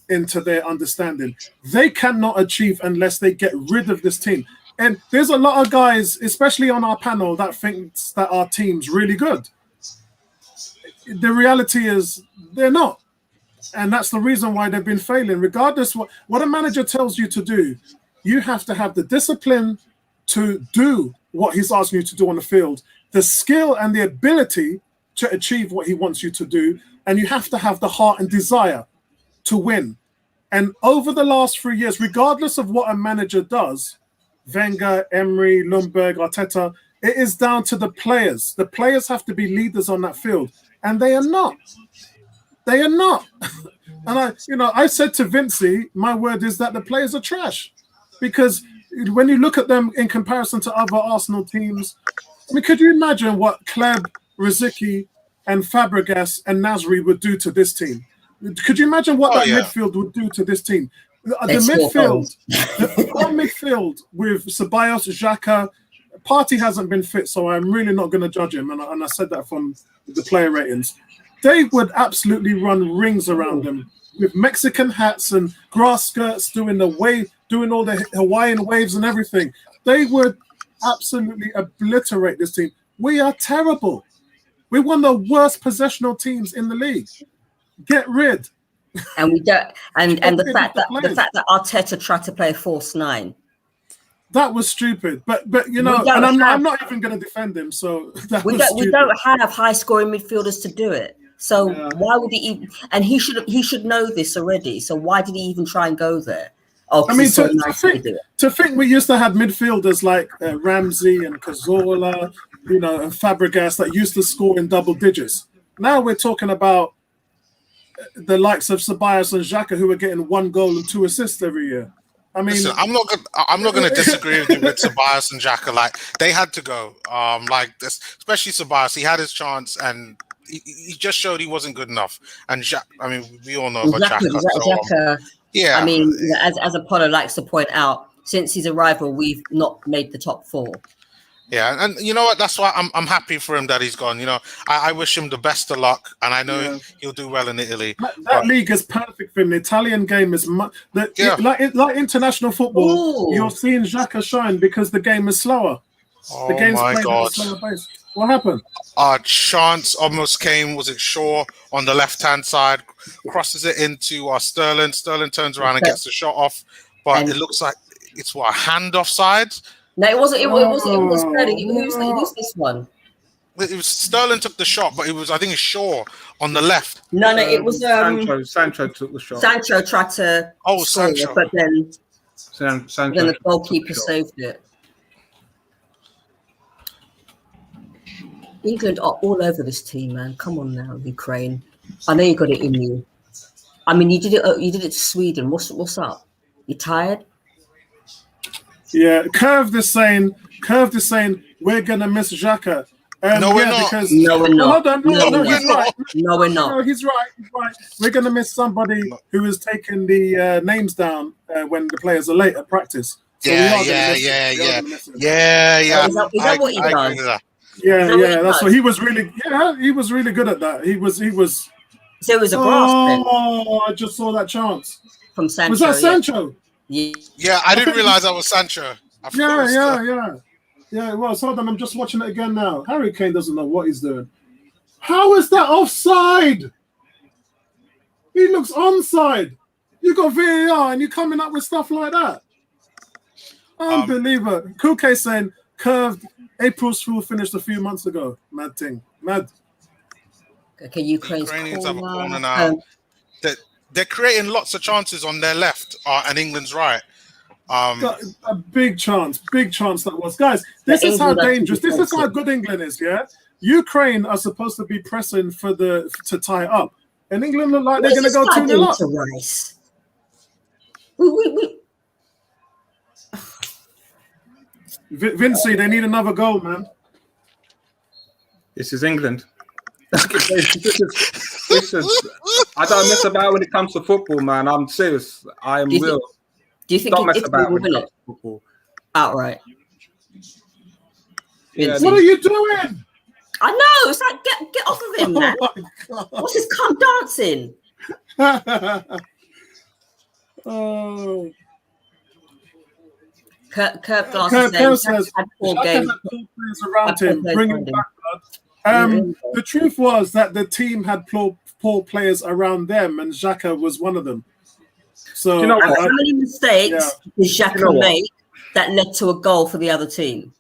S1: into their understanding. They cannot achieve unless they get rid of this team. And there's a lot of guys, especially on our panel, that thinks that our team's really good. The reality is they're not. And that's the reason why they've been failing. Regardless what a manager tells you to do, you have to have the discipline to do what he's asking you to do on the field, the skill and the ability to achieve what he wants you to do, and you have to have the heart and desire to win. And over the last 3 years, regardless of what a manager does, Wenger, Emery, Lundberg, Arteta, it is down to the players. The players have to be leaders on that field, and they are not. They are not. And I said to Vincey, my word is that the players are trash, because when you look at them in comparison to other Arsenal teams, I mean, could you imagine what Kleb, Rosicky, and Fabregas and Nasri would do to this team? Could you imagine what midfield would do to this team? The midfield with Ceballos, Xhaka, Partey hasn't been fit, so I'm really not going to judge him. And I said that from the player ratings. They would absolutely run rings around them with Mexican hats and grass skirts, doing all the Hawaiian waves and everything. They would absolutely obliterate this team. We are terrible. We're one of the worst possessional teams in the league. Get rid.
S5: And we don't. And the fact that Arteta tried to play a false 9.
S1: That was stupid. But I'm not even going to defend him. So we
S5: don't have high scoring midfielders to do it. So why would he even? And he should know this already. So why did he even try and go there? Oh, I mean,
S1: to think we used to have midfielders like Ramsey and Cazorla, and Fabregas that used to score in double digits. Now we're talking about the likes of Ceballos and Xhaka, who are getting 1 goal and 2 assists every year. I mean,
S4: listen, I'm not going to disagree with you with Ceballos and Xhaka. Like, they had to go. Especially Ceballos, he had his chance and he just showed he wasn't good enough. And we all know about Xhaka.
S5: Yeah, I mean, as Apollo likes to point out, since his arrival, we've not made the top 4.
S4: Yeah, and you know what? That's why I'm happy for him that he's gone. You know, I wish him the best of luck, and I know he'll do well in Italy.
S1: That league is perfect for him. The Italian game is like international football.
S5: Ooh.
S1: You're seeing Xhaka shine because the game is slower. The
S4: Oh
S1: game's
S4: my
S1: played at a
S4: God!
S1: slower pace. What happened?
S4: Our chance almost came. Was it Shaw on the left-hand side? Crosses it into Sterling. Sterling turns around and gets the shot off, but it looks like it's a hand offside.
S5: No, it wasn't. It was Sterling. Who's this one?
S4: It was Sterling took the shot, but I think it's Shaw on the left.
S5: No, it was
S3: Sancho took the shot.
S5: Sancho tried to score,
S4: Sancho.
S5: but then
S3: Sancho
S5: the goalkeeper saved it. England are all over this team, man. Come on now, Ukraine. I know you got it in you. I mean, you did it. You did it to Sweden. What's up? You tired?
S1: Yeah, Curved is saying we're gonna miss Xhaka.
S4: No, we're not.
S1: Because,
S5: No, we're not.
S1: Hold on, no, he's right.
S5: No, we're not.
S1: No, he's right. We're gonna miss somebody who is taking the names down when the players are late at practice. So
S4: Yeah.
S1: Is
S5: Is that what he does?
S1: Yeah. That's what he was really. Yeah, he was really good at that. He was.
S5: So it was a grasp
S1: I just saw that chance.
S5: from Sancho.
S1: Was that Sancho?
S4: Yeah, I didn't realize that was Sancho.
S1: Yeah, it was. Hold on, I'm just watching it again now. Harry Kane doesn't know what he's doing. How is that offside? He looks onside. You got VAR and you're coming up with stuff like that. Unbelievable. Kuke saying Curved April's Fool finished a few months ago. Mad thing. Mad.
S5: Okay, Ukrainians
S4: have a corner now. They're creating lots of chances on their left and England's right.
S1: A big chance that was. Guys, this is how dangerous, this is how good England is, yeah? Ukraine are supposed to be pressing to tie up. And England look like they're going to go 2-0 up.
S5: Rice?
S1: Vincey, they need another goal, man.
S3: This is England. Listen, I don't mess about when it comes to football, man. I'm serious. I am real.
S5: Do you think
S3: Don't mess
S5: Italy
S3: about
S5: will
S3: when it
S5: win
S3: comes
S5: it
S3: to football.
S5: outright?
S3: Yeah,
S1: What are you doing?
S5: I know. It's like get off of him, man.
S1: Oh my God.
S5: What's this come dancing?
S1: Oh.
S5: Kirk Glass
S1: Kirk
S5: is saying
S1: says,
S5: had 4
S1: Xhaka
S5: games.
S1: had 4 players around him, bring him back, blood. The truth was that the team had poor players around them, and Xhaka was one of them. So,
S3: You know what?
S5: How many mistakes did Xhaka make that led to a goal for the other team?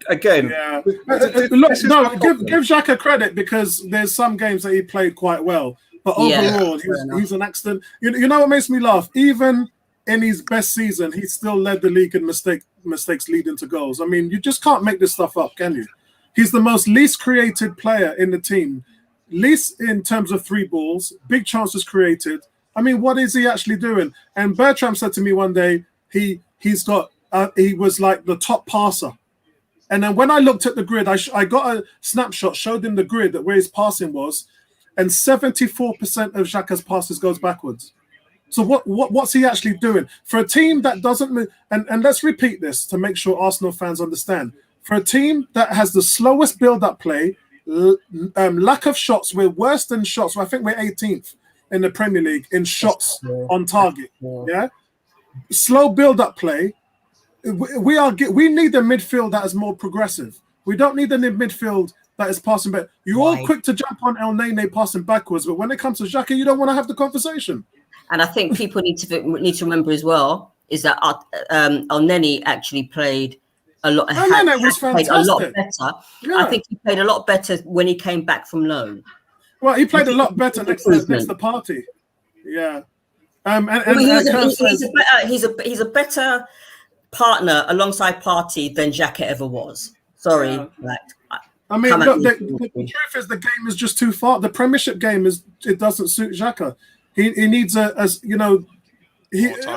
S3: Again,
S1: yeah.
S3: this
S1: Look,
S3: is
S1: no,
S3: my
S1: give
S3: problem.
S1: Xhaka credit because there's some games that he played quite well, but overall, he's an accident. You know what makes me laugh? Even in his best season, he still led the league in mistakes leading to goals. I mean, you just can't make this stuff up, can you? He's the most least created player in the team, least in terms of 3 balls, big chances created. I mean, what is he actually doing? And Bertram said to me one day, he was like the top passer. And then when I looked at the grid, I got a snapshot, showed him the grid where his passing was, and 74% of Xhaka's passes goes backwards. So what's he actually doing? For a team that doesn't move, and let's repeat this to make sure Arsenal fans understand. For a team that has the slowest build-up play, lack of shots, we're worse than shots. I think we're 18th in the Premier League in shots on target. Yeah, slow build-up play. We need a midfield that is more progressive. We don't need a midfield that is passing back. You're all quick to jump on El Nene passing backwards, but when it comes to Xhaka, you don't want to have the conversation. And
S5: I think people need to remember as well is that El Nene actually played a lot. Played a lot better. Yeah. I think he played a lot better when he came back from loan.
S1: Well, he played a lot better next to the party. Yeah.
S5: He's a better partner alongside Party than Xhaka ever was. Sorry,
S1: I mean, look, the truth is the game is just too far. The Premiership game it doesn't suit Xhaka. He needs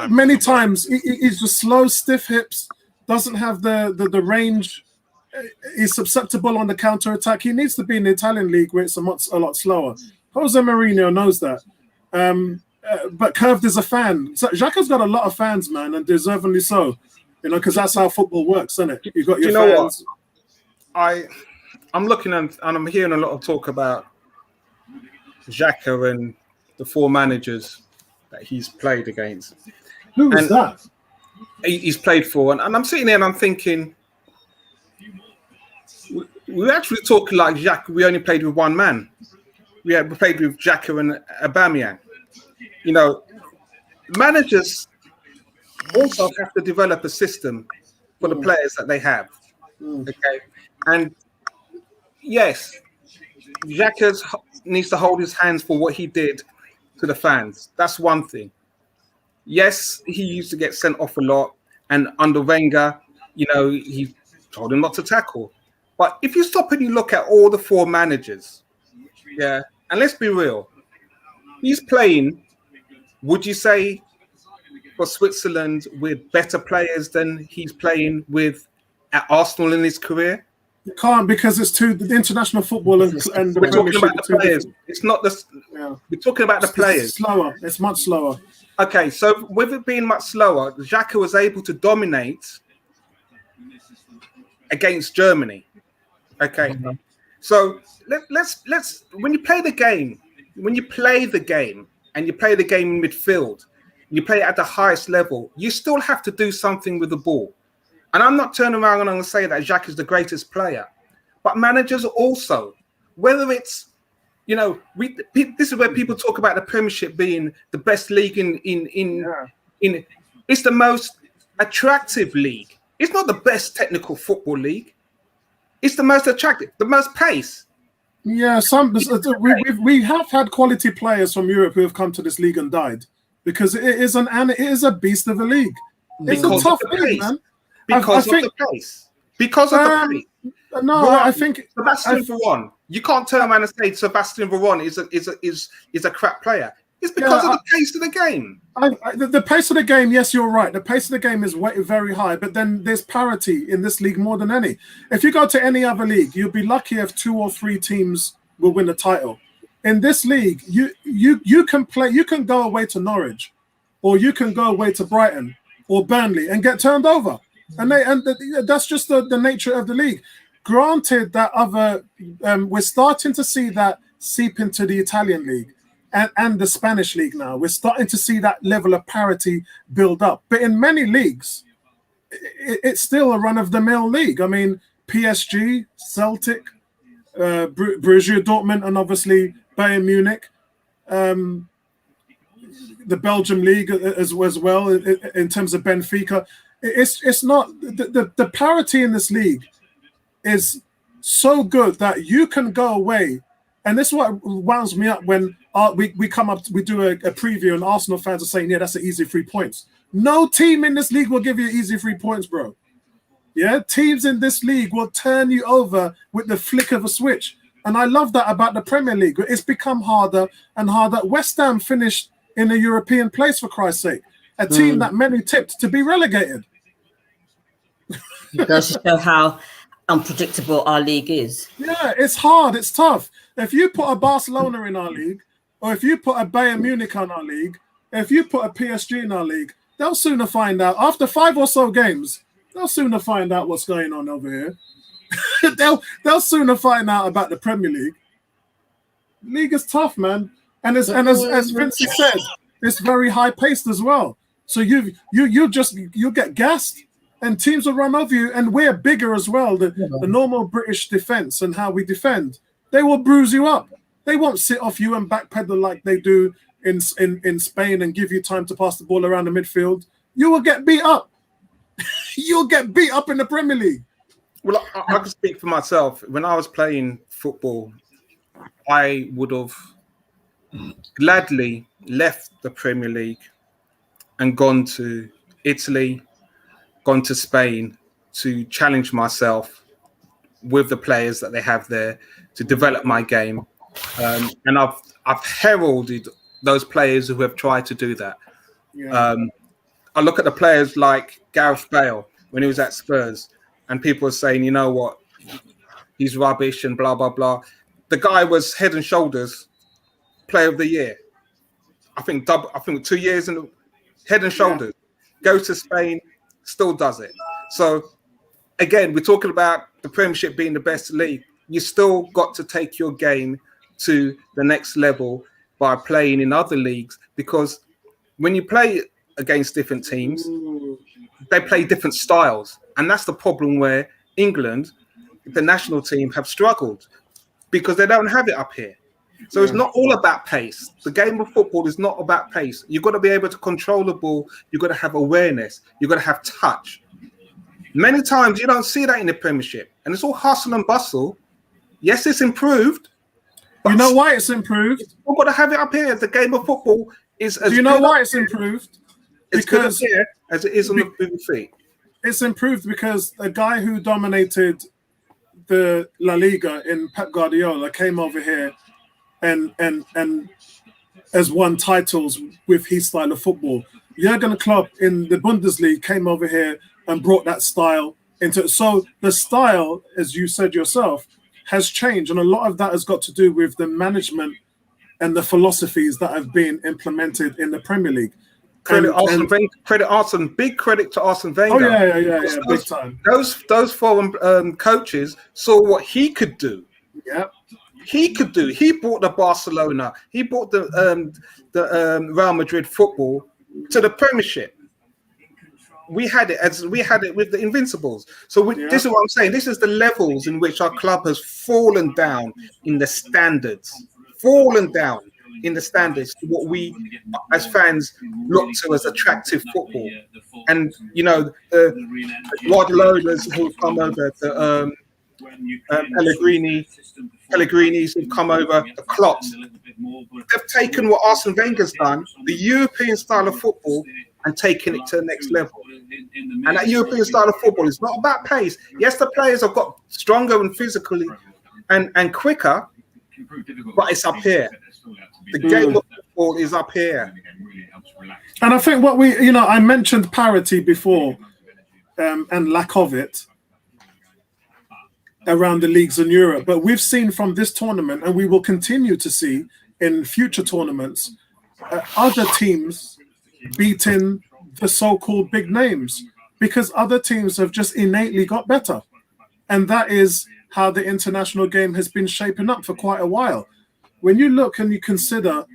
S1: many times he's just slow, stiff hips, doesn't have the range. He's susceptible on the counter attack. He needs to be in the Italian league where it's a lot slower. Jose Mourinho knows that. but Curved is a fan. So Xhaka's got a lot of fans, man, and deservedly so. You know, because that's how football works, isn't it? You got your fans.
S3: I'm looking and I'm hearing a lot of talk about Xhaka and the 4 managers that he's played against.
S1: Who is that?
S3: He's played for, and I'm sitting there and I'm thinking, we're actually talking like Xhaka. We only played with one man. We played with Xhaka and Aubameyang. You know, managers also have to develop a system for the players that they have. Okay, and yes, Xhaka needs to hold his hands for what he did to the fans. That's one thing. Yes, he used to get sent off a lot, and under Wenger, you know, he told him not to tackle. But if you stop and you look at all the 4 managers, yeah, and let's be real, he's playing, would you say, for Switzerland with better players than he's playing with at Arsenal in his career?
S1: You can't, because it's the international football and the
S3: we're talking about the players. It's not the.
S1: Yeah.
S3: We're talking about the players.
S1: It's slower. It's much slower.
S3: Okay, so with it being much slower, Xhaka was able to dominate against Germany. Okay, so let's when you play the game, and you play the game in midfield, you play it at the highest level, you still have to do something with the ball. And I'm not turning around and I'm going to say that Xhaka is the greatest player, but managers also, whether it's, you know, this is where people talk about the Premiership being the best league in it's the most attractive league. It's not the best technical football league. It's the most attractive, the most pace.
S1: Yeah, we have had quality players from Europe who have come to this league and died because it is a beast of a league. It's a tough league, man.
S3: Because of the pace. Because of the pace.
S1: No,
S3: Veron,
S1: I think
S3: Sebastian Veron. You can't turn around and say Sebastian Veron is a crap player. It's because of the pace of the game.
S1: The pace of the game, yes, you're right. The pace of the game is very high, but then there's parity in this league more than any. If you go to any other league, you'll be lucky if 2 or 3 teams will win the title. In this league, you can go away to Norwich, or you can go away to Brighton or Burnley and get turned over. And that's just the nature of the league. Granted that we're starting to see that seep into the Italian league and the Spanish league now. We're starting to see that level of parity build up. But in many leagues, it's still a run-of-the-mill league. I mean, PSG, Celtic, Borussia Dortmund, and obviously Bayern Munich. The Belgium league as well in terms of Benfica. It's not the parity in this league is so good that you can go away, and this is what wounds me up when we come up, we do a preview, and Arsenal fans are saying, "Yeah, that's an easy 3 points." No team in this league will give you easy 3 points, bro. Yeah, teams in this league will turn you over with the flick of a switch, and I love that about the Premier League. It's become harder and harder. West Ham finished in a European place, for Christ's sake, a team that many tipped to be relegated.
S5: It goes to show how unpredictable our league is.
S1: Yeah, it's hard. It's tough. If you put a Barcelona in our league, or if you put a Bayern Munich in our league, if you put a PSG in our league, they'll sooner find out. After 5 or so games, they'll sooner find out what's going on over here. they'll sooner find out about the Premier League. The league is tough, man. And as Vincent said, it's very high paced as well. So you'll get gassed. And teams will run over you, and we're bigger as well. The normal British defense and how we defend, they will bruise you up. They won't sit off you and backpedal like they do in Spain and give you time to pass the ball around the midfield. You will get beat up. You'll get beat up in the Premier League.
S3: Well, I can speak for myself. When I was playing football, I would have gladly left the Premier League and gone to Italy, gone to Spain to challenge myself with the players that they have there to develop my game. And I've heralded those players who have tried to do that. Yeah. I look at the players like Gareth Bale when he was at Spurs, and people are saying, you know what, he's rubbish and blah, blah, blah. The guy was head and shoulders player of the year. I think 2 years in the head and shoulders. Go to Spain, still does it. So again, we're talking about the Premiership being the best league. You still got to take your game to the next level by playing in other leagues, because when you play against different teams, they play different styles. And that's the problem where England, the national team, have struggled because they don't have it up here. So it's not all about pace. The game of football is not about pace. You've got to be able to control the ball. You've got to have awareness. You've got to have touch. Many times you don't see that in the Premiership. And it's all hustle and bustle. Yes, it's improved.
S1: You know why it's improved?
S3: We've got to have it up here. The game of football is as
S1: Do you know why it's improved?
S3: Because here as it is on the BBC.
S1: It's improved because the guy who dominated the La Liga in Pep Guardiola came over here and has won titles with his style of football. Jurgen Klopp in the Bundesliga came over here and brought that style into it. So the style, as you said yourself, has changed, and a lot of that has got to do with the management and the philosophies that have been implemented in the Premier League.
S3: Credit Arsene, big credit to Arsene Wenger.
S1: Oh yeah, big time.
S3: Those foreign coaches saw what he could do.
S1: Yeah,
S3: he could do. He brought the Barcelona. He brought the Real Madrid football to the Premiership. We had it with the Invincibles. So this is what I'm saying. This is the levels in which our club has fallen down in the standards. To what we as fans look to as attractive football. And you know, the Guardiola's who've come over, the Pellegrini's who've come over, the Klopps, they've taken what Arsene Wenger's done, the European style of football, and taken it to the next level. And that European style of football is not about pace. Yes, the players have got stronger and physically and quicker, but it's up here. The game of football is up here.
S1: And I think what I mentioned parity before and lack of it around the leagues in Europe. But we've seen from this tournament, and we will continue to see in future tournaments, other teams beating the so-called big names because other teams have just innately got better. And that is how the international game has been shaping up for quite a while. When you look and you consider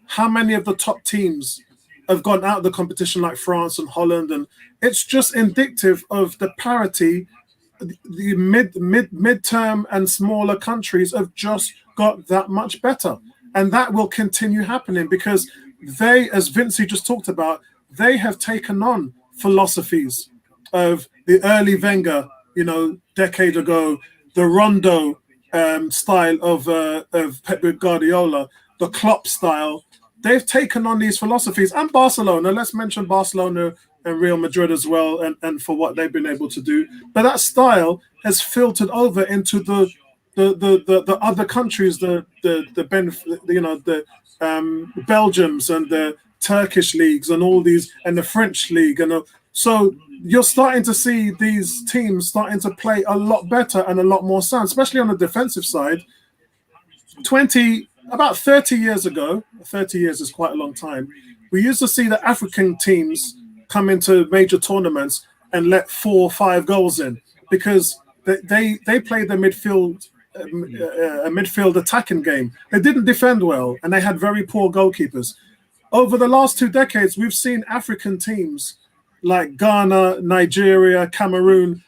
S1: how many of the top teams have gone out of the competition, like France and Holland, and it's just indicative of the parity. The mid-term and smaller countries have just got that much better. And that will continue happening because they, as Vincey just talked about, they have taken on philosophies of the early Wenger, decade ago, the Rondo style of Pep Guardiola, the Klopp style. They've taken on these philosophies, and Barcelona. Let's mention Barcelona and Real Madrid as well, and for what they've been able to do. But that style has filtered over into the other countries, the Belgiums and the Turkish leagues and all these, and the French league, and so you're starting to see these teams starting to play a lot better and a lot more sound, especially on the defensive side. About 30 years ago, 30 years is quite a long time, we used to see the African teams come into major tournaments and let 4 or 5 goals in because they played the midfield a midfield attacking game. They didn't defend well and they had very poor goalkeepers. Over the last 2 decades, we've seen African teams like Ghana, Nigeria, Cameroon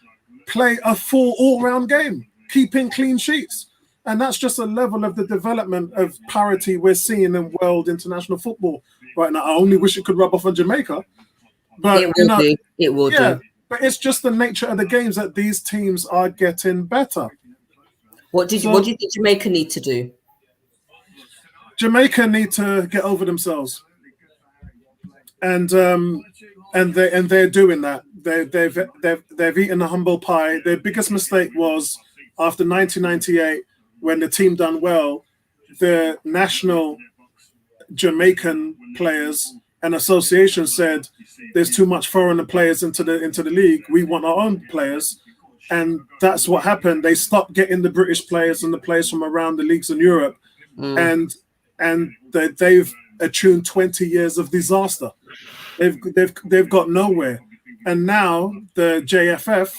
S1: play a full all-round game, keeping clean sheets. And that's just a level of the development of parity we're seeing in world international football right now. I only wish it could rub off on Jamaica. But
S5: it will do.
S1: But it's just the nature of the games that these teams are getting better.
S5: What do you think Jamaica need to do?
S1: Jamaica need to get over themselves. And they're doing that. They've eaten a humble pie. Their biggest mistake was after 1998, when the team done well, the national Jamaican players and association said, "There's too much foreign players into the league. We want our own players," and that's what happened. They stopped getting the British players and the players from around the leagues in Europe, and they've attuned 20 years of disaster. They've got nowhere. And now the JFF,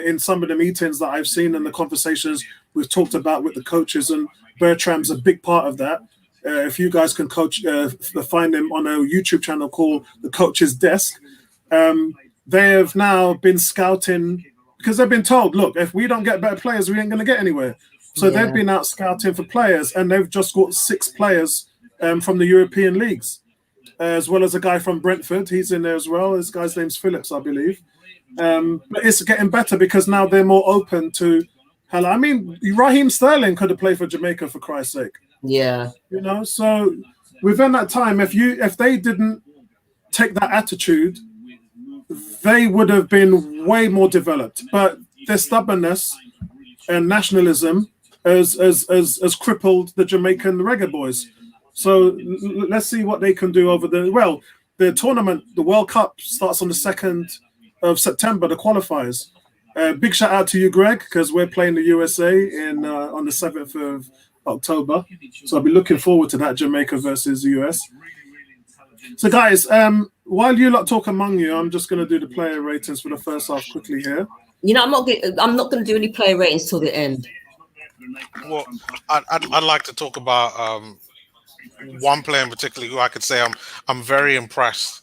S1: in some of the meetings that I've seen and the conversations we've talked about with the coaches, and Bertram's a big part of that. If you guys can find him on a YouTube channel called The Coach's Desk, they have now been scouting because they've been told, look, if we don't get better players, we ain't going to get anywhere. So they've been out scouting for players, and they've just got 6 players from the European leagues, as well as a guy from Brentford. He's in there as well. This guy's name's Phillips, I believe. But it's getting better because now they're more open to. I mean, Raheem Sterling could have played for Jamaica, for Christ's sake.
S5: Yeah.
S1: You know, so within that time, if they didn't take that attitude, they would have been way more developed. But their stubbornness and nationalism has crippled the Jamaican reggae boys. So let's see what they can do over the tournament. The World Cup starts on the 2nd of September, the qualifiers. Big shout out to you, Greg, because we're playing the USA on the 7th of October. So I'll be looking forward to that, Jamaica versus the US. So guys, while you lot talk among you, I'm just going to do the player ratings for the first half quickly here.
S5: You know, I'm not going to do any player ratings till the end.
S4: Well, I'd like to talk about one player in particular who I could say I'm very impressed,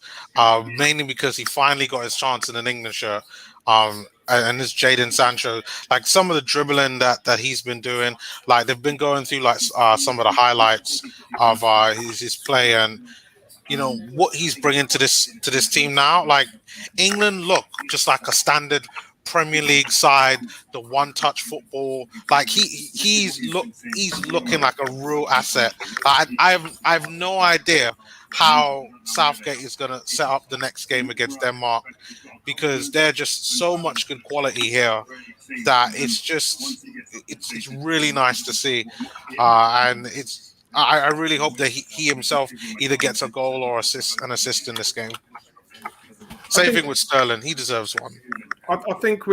S4: mainly because he finally got his chance in an England shirt. And this Jadon Sancho, like some of the dribbling that he's been doing, like they've been going through like some of the highlights of his play, and you know what he's bringing to this team now. Like England look just like a standard Premier League side, the one-touch football. Like he's looking like a real asset. I have no idea how Southgate is going to set up the next game against Denmark, because they're just so much good quality here that it's really nice to see, and I really hope that he himself either gets a goal or an assist in this game. Same thing with Sterling; he deserves one.
S3: I think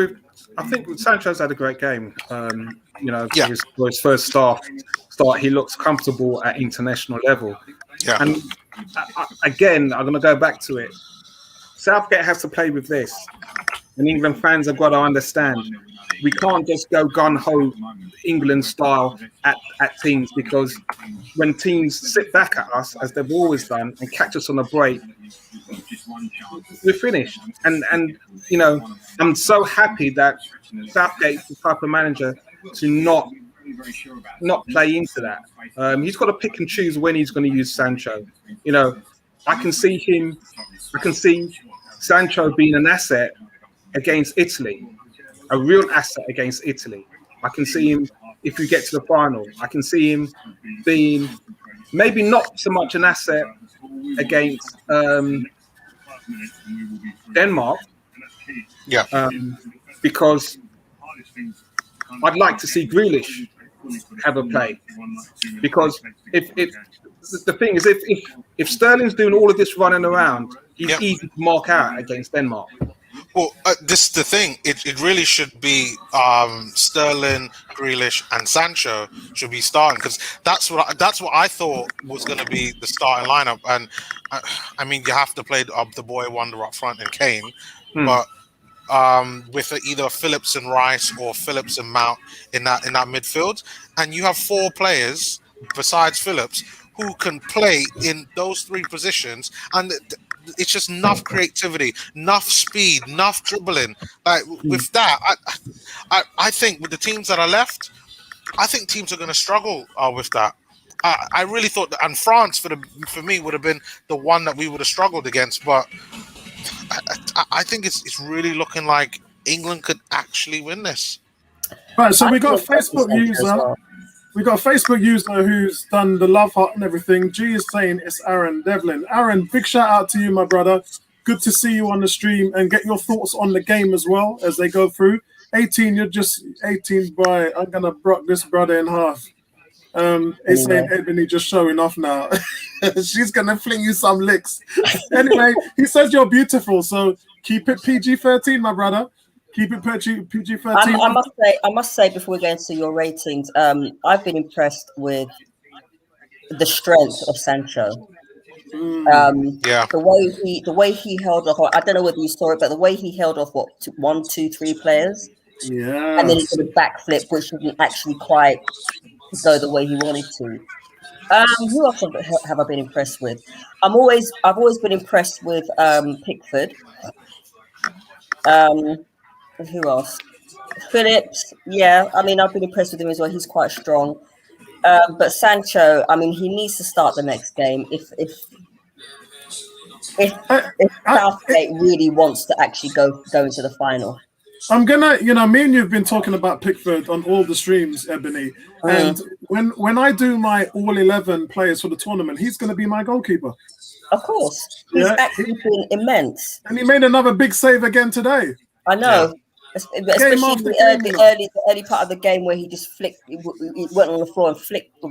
S3: Sancho's had a great game. You know, for his first start, he looks comfortable at international level. Yeah. And again, I'm going to go back to it. Southgate has to play with this, and England fans have got to understand we can't just go gun-ho England style at teams, because when teams sit back at us, as they've always done, and catch us on a break, we're finished. And you know, I'm so happy that Southgate's the type of manager to not play into that. He's got to pick and choose when he's going to use Sancho. You know, I can see Sancho being an asset against Italy, a real asset against Italy. I can see him, if you get to the final, I can see him being maybe not so much an asset against Denmark.
S4: Yeah.
S3: Because I'd like to see Grealish have a play, because if the thing is, if Sterling's doing all of this running around, he's easy to mark out against Denmark.
S4: Well, this is the thing. It really should be Sterling, Grealish, and Sancho should be starting, because that's what I thought was going to be the starting lineup. And I mean, you have to play the boy wonder up front in Kane, but with either Phillips and Rice or Phillips and Mount in that midfield, and you have 4 players besides Phillips who can play in those 3 positions, and it's just enough creativity, enough speed, enough dribbling. Like with that, I think with the teams that are left, I think teams are going to struggle with that. I really thought that, and France for me would have been the one that we would have struggled against, but I think it's really looking like England could actually win this.
S1: Right, so we got a Facebook user. We got a Facebook user who's done the love heart and everything. G is saying it's Aaron Devlin. Aaron, big shout out to you, my brother. Good to see you on the stream and get your thoughts on the game as well as they go through. 18, you're just 18, boy. I'm gonna brock this brother in half. It's saying Ebony just showing off now. She's gonna fling you some licks. Anyway, he says you're beautiful, so keep it PG-13, my brother. Keep it PG-13.
S2: I must say before we go into your ratings, I've been impressed with the strength of Sancho.
S4: Yeah.
S2: The way he held off. I don't know whether you saw it, but the way he held off 1, 2, 3 players, and then he
S1: Yes.
S2: did a backflip, which didn't actually quite go the way he wanted to. Who else have I been impressed with? I've always been impressed with Pickford. Who else? Phillips. Yeah, I mean, I've been impressed with him as well. He's quite strong. But Sancho, I mean, he needs to start the next game if Southgate really wants to actually go into the final.
S1: I'm gonna, me and you've been talking about Pickford on all the streams, Ebony. And when I do my all 11 players for the tournament, he's gonna be my goalkeeper.
S2: Of course, he's actually been immense,
S1: and he made another big save again today.
S2: I know, especially the early part of the game where he just flicked, he went on the floor and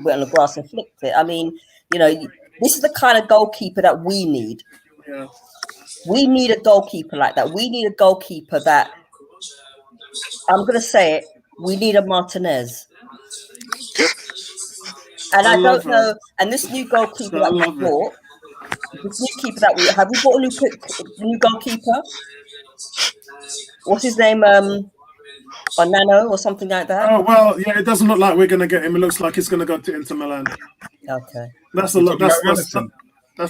S2: went on the grass and flicked it. I mean, this is the kind of goalkeeper that we need.
S1: Yeah.
S2: We need a goalkeeper like that. We need a goalkeeper that, I'm going to say it, we need a Martinez. And I don't know, and this new goalkeeper that we bought, this new keeper that we have, we bought a new goalkeeper? What's his name? Nano or something like that?
S1: Oh, well, yeah, it doesn't look like we're going to get him. It looks like he's going to go to Inter Milan.
S2: Okay.
S1: That's the look. That's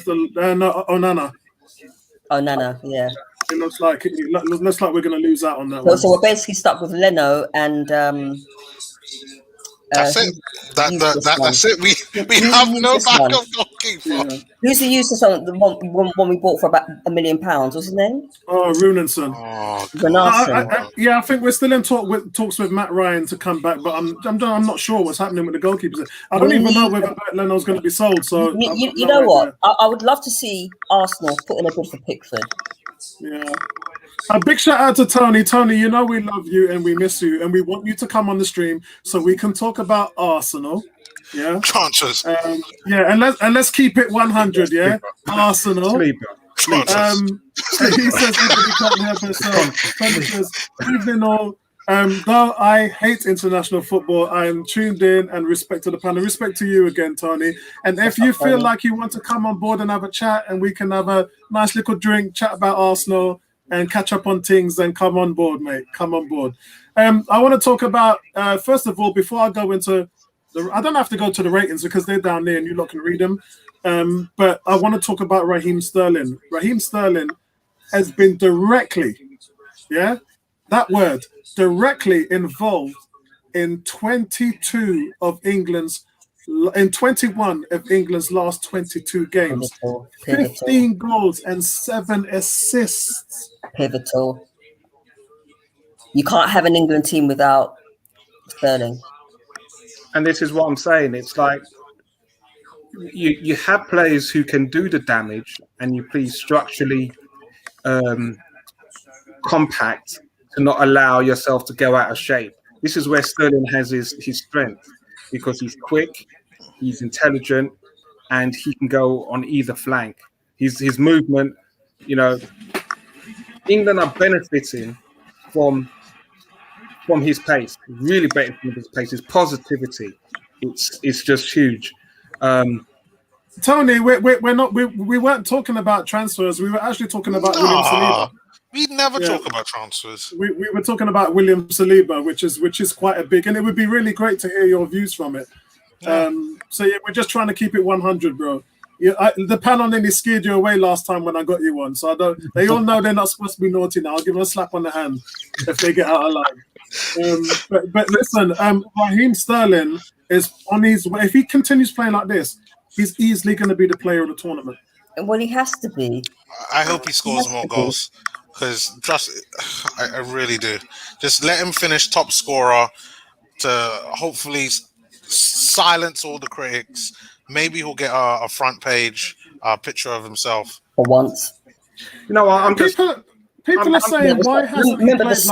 S1: Onana.
S2: Oh, Nana, yeah.
S1: It looks like we're going to lose out on that one.
S2: So we're basically stuck with Leno and
S4: that's it. That's it. We have no backup goalkeeper.
S2: Yeah. Who's the useless one? The one we bought for about £1 million. What's his name?
S1: Oh, Runarsson.
S2: Oh,
S1: I think we're still in talks with Matt Ryan to come back, but I'm not sure what's happening with the goalkeepers. I don't even know whether Leno's going to be sold. So
S2: you know what? I would love to see Arsenal put in a bid for Pickford.
S1: Yeah. A big shout out to Tony. Tony, we love you and we miss you, and we want you to come on the stream so we can talk about Arsenal. Yeah.
S4: Transfers.
S1: And let's keep it 100. Yeah. Arsenal.
S3: Saliba.
S1: He says everybody can't help himself. Tony says, evening all. Though I hate international football, I am tuned in and respect to the panel. Respect to you again, Tony. And if you feel like you want to come on board and have a chat and we can have a nice little drink, chat about Arsenal and catch up on things, then come on board, mate. Come on board. I want to talk about, first of all, before I go into I don't have to go to the ratings because they're down there and you lot can read them. But I want to talk about Raheem Sterling. Raheem Sterling has been directly involved in 21 of England's last 22 games.
S2: Pivotal.
S1: 15 goals and 7 assists.
S2: Pivotal. You can't have an England team without Sterling.
S3: And this is what I'm saying. It's like you have players who can do the damage, and you please structurally compact to not allow yourself to go out of shape. This is where Sterling has his strength, because he's quick, he's intelligent, and he can go on either flank. His movement, England are benefiting from his pace, really benefiting from his pace, his positivity. It's just huge.
S1: Tony, we weren't talking about transfers. We were actually talking about William Saliba.
S4: We never talk about transfers.
S1: We were talking about William Saliba, which is quite a big, and it would be really great to hear your views from it. We're just trying to keep it 100, bro. The panel nearly scared you away last time when I got you one, so they all know they're not supposed to be naughty now. I'll give them a slap on the hand if they get out of line. But listen, Raheem Sterling is on his way. If he continues playing like this, he's easily going to be the player of the tournament.
S2: Well, he has to be.
S4: I hope he scores more goals, because I really do. Just let him finish top scorer to hopefully silence all the critics. Maybe he'll get a front page picture of himself
S2: for once.
S1: People are saying, why hasn't he played like this?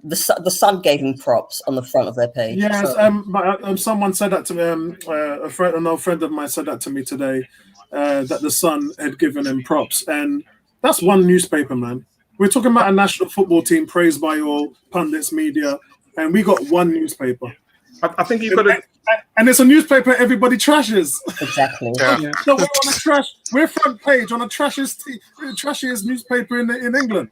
S2: The Sun gave him props on the front of their page.
S1: Yes, someone said that to me. An old friend of mine said that to me today. That the Sun had given him props, and that's one newspaper, man. We're talking about a national football team praised by all pundits, media, and we got one newspaper.
S3: I think you've got to.
S1: And it's a newspaper everybody trashes.
S2: Exactly.
S4: Yeah.
S1: So we're on a trash. We're front page on a trashiest newspaper in England.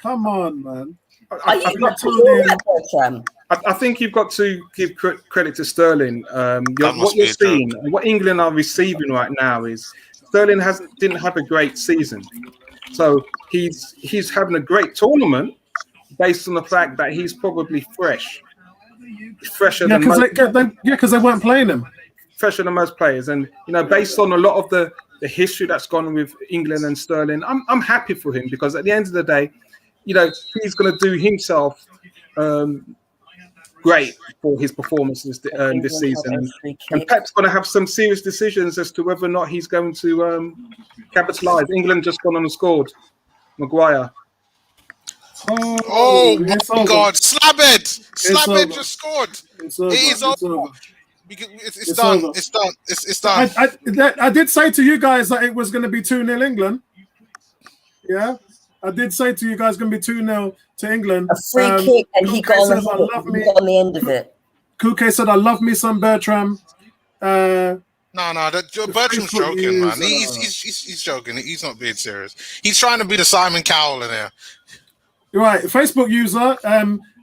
S1: Come on, man.
S2: Are you not right, Bertram?
S3: I think you've got to give credit to Sterling. What you're seeing, and what England are receiving right now is Sterling didn't have a great season, so he's having a great tournament based on the fact that he's probably fresher than
S1: because they weren't playing him.
S3: Fresher than most players, and based on a lot of the history that's gone with England and Sterling, I'm happy for him because at the end of the day, he's going to do himself great for his performances this season. And Pep's going to have some serious decisions as to whether or not he's going to capitalise. England just gone on and scored. Maguire.
S4: Oh my God! Slabhead just scored. It's over. It's done.
S1: Over.
S4: It's done.
S1: I did say to you guys that it was going to be 2-0 England. Yeah, I did say to you guys going to be 2-0 to England.
S2: A free kick, and he got on the end of it.
S1: Kuke said, "I love me some Bertram."
S4: No, Bertram's joking, man. He's joking. He's not being serious. He's trying to be the Simon Cowell in there.
S1: Right, Facebook user.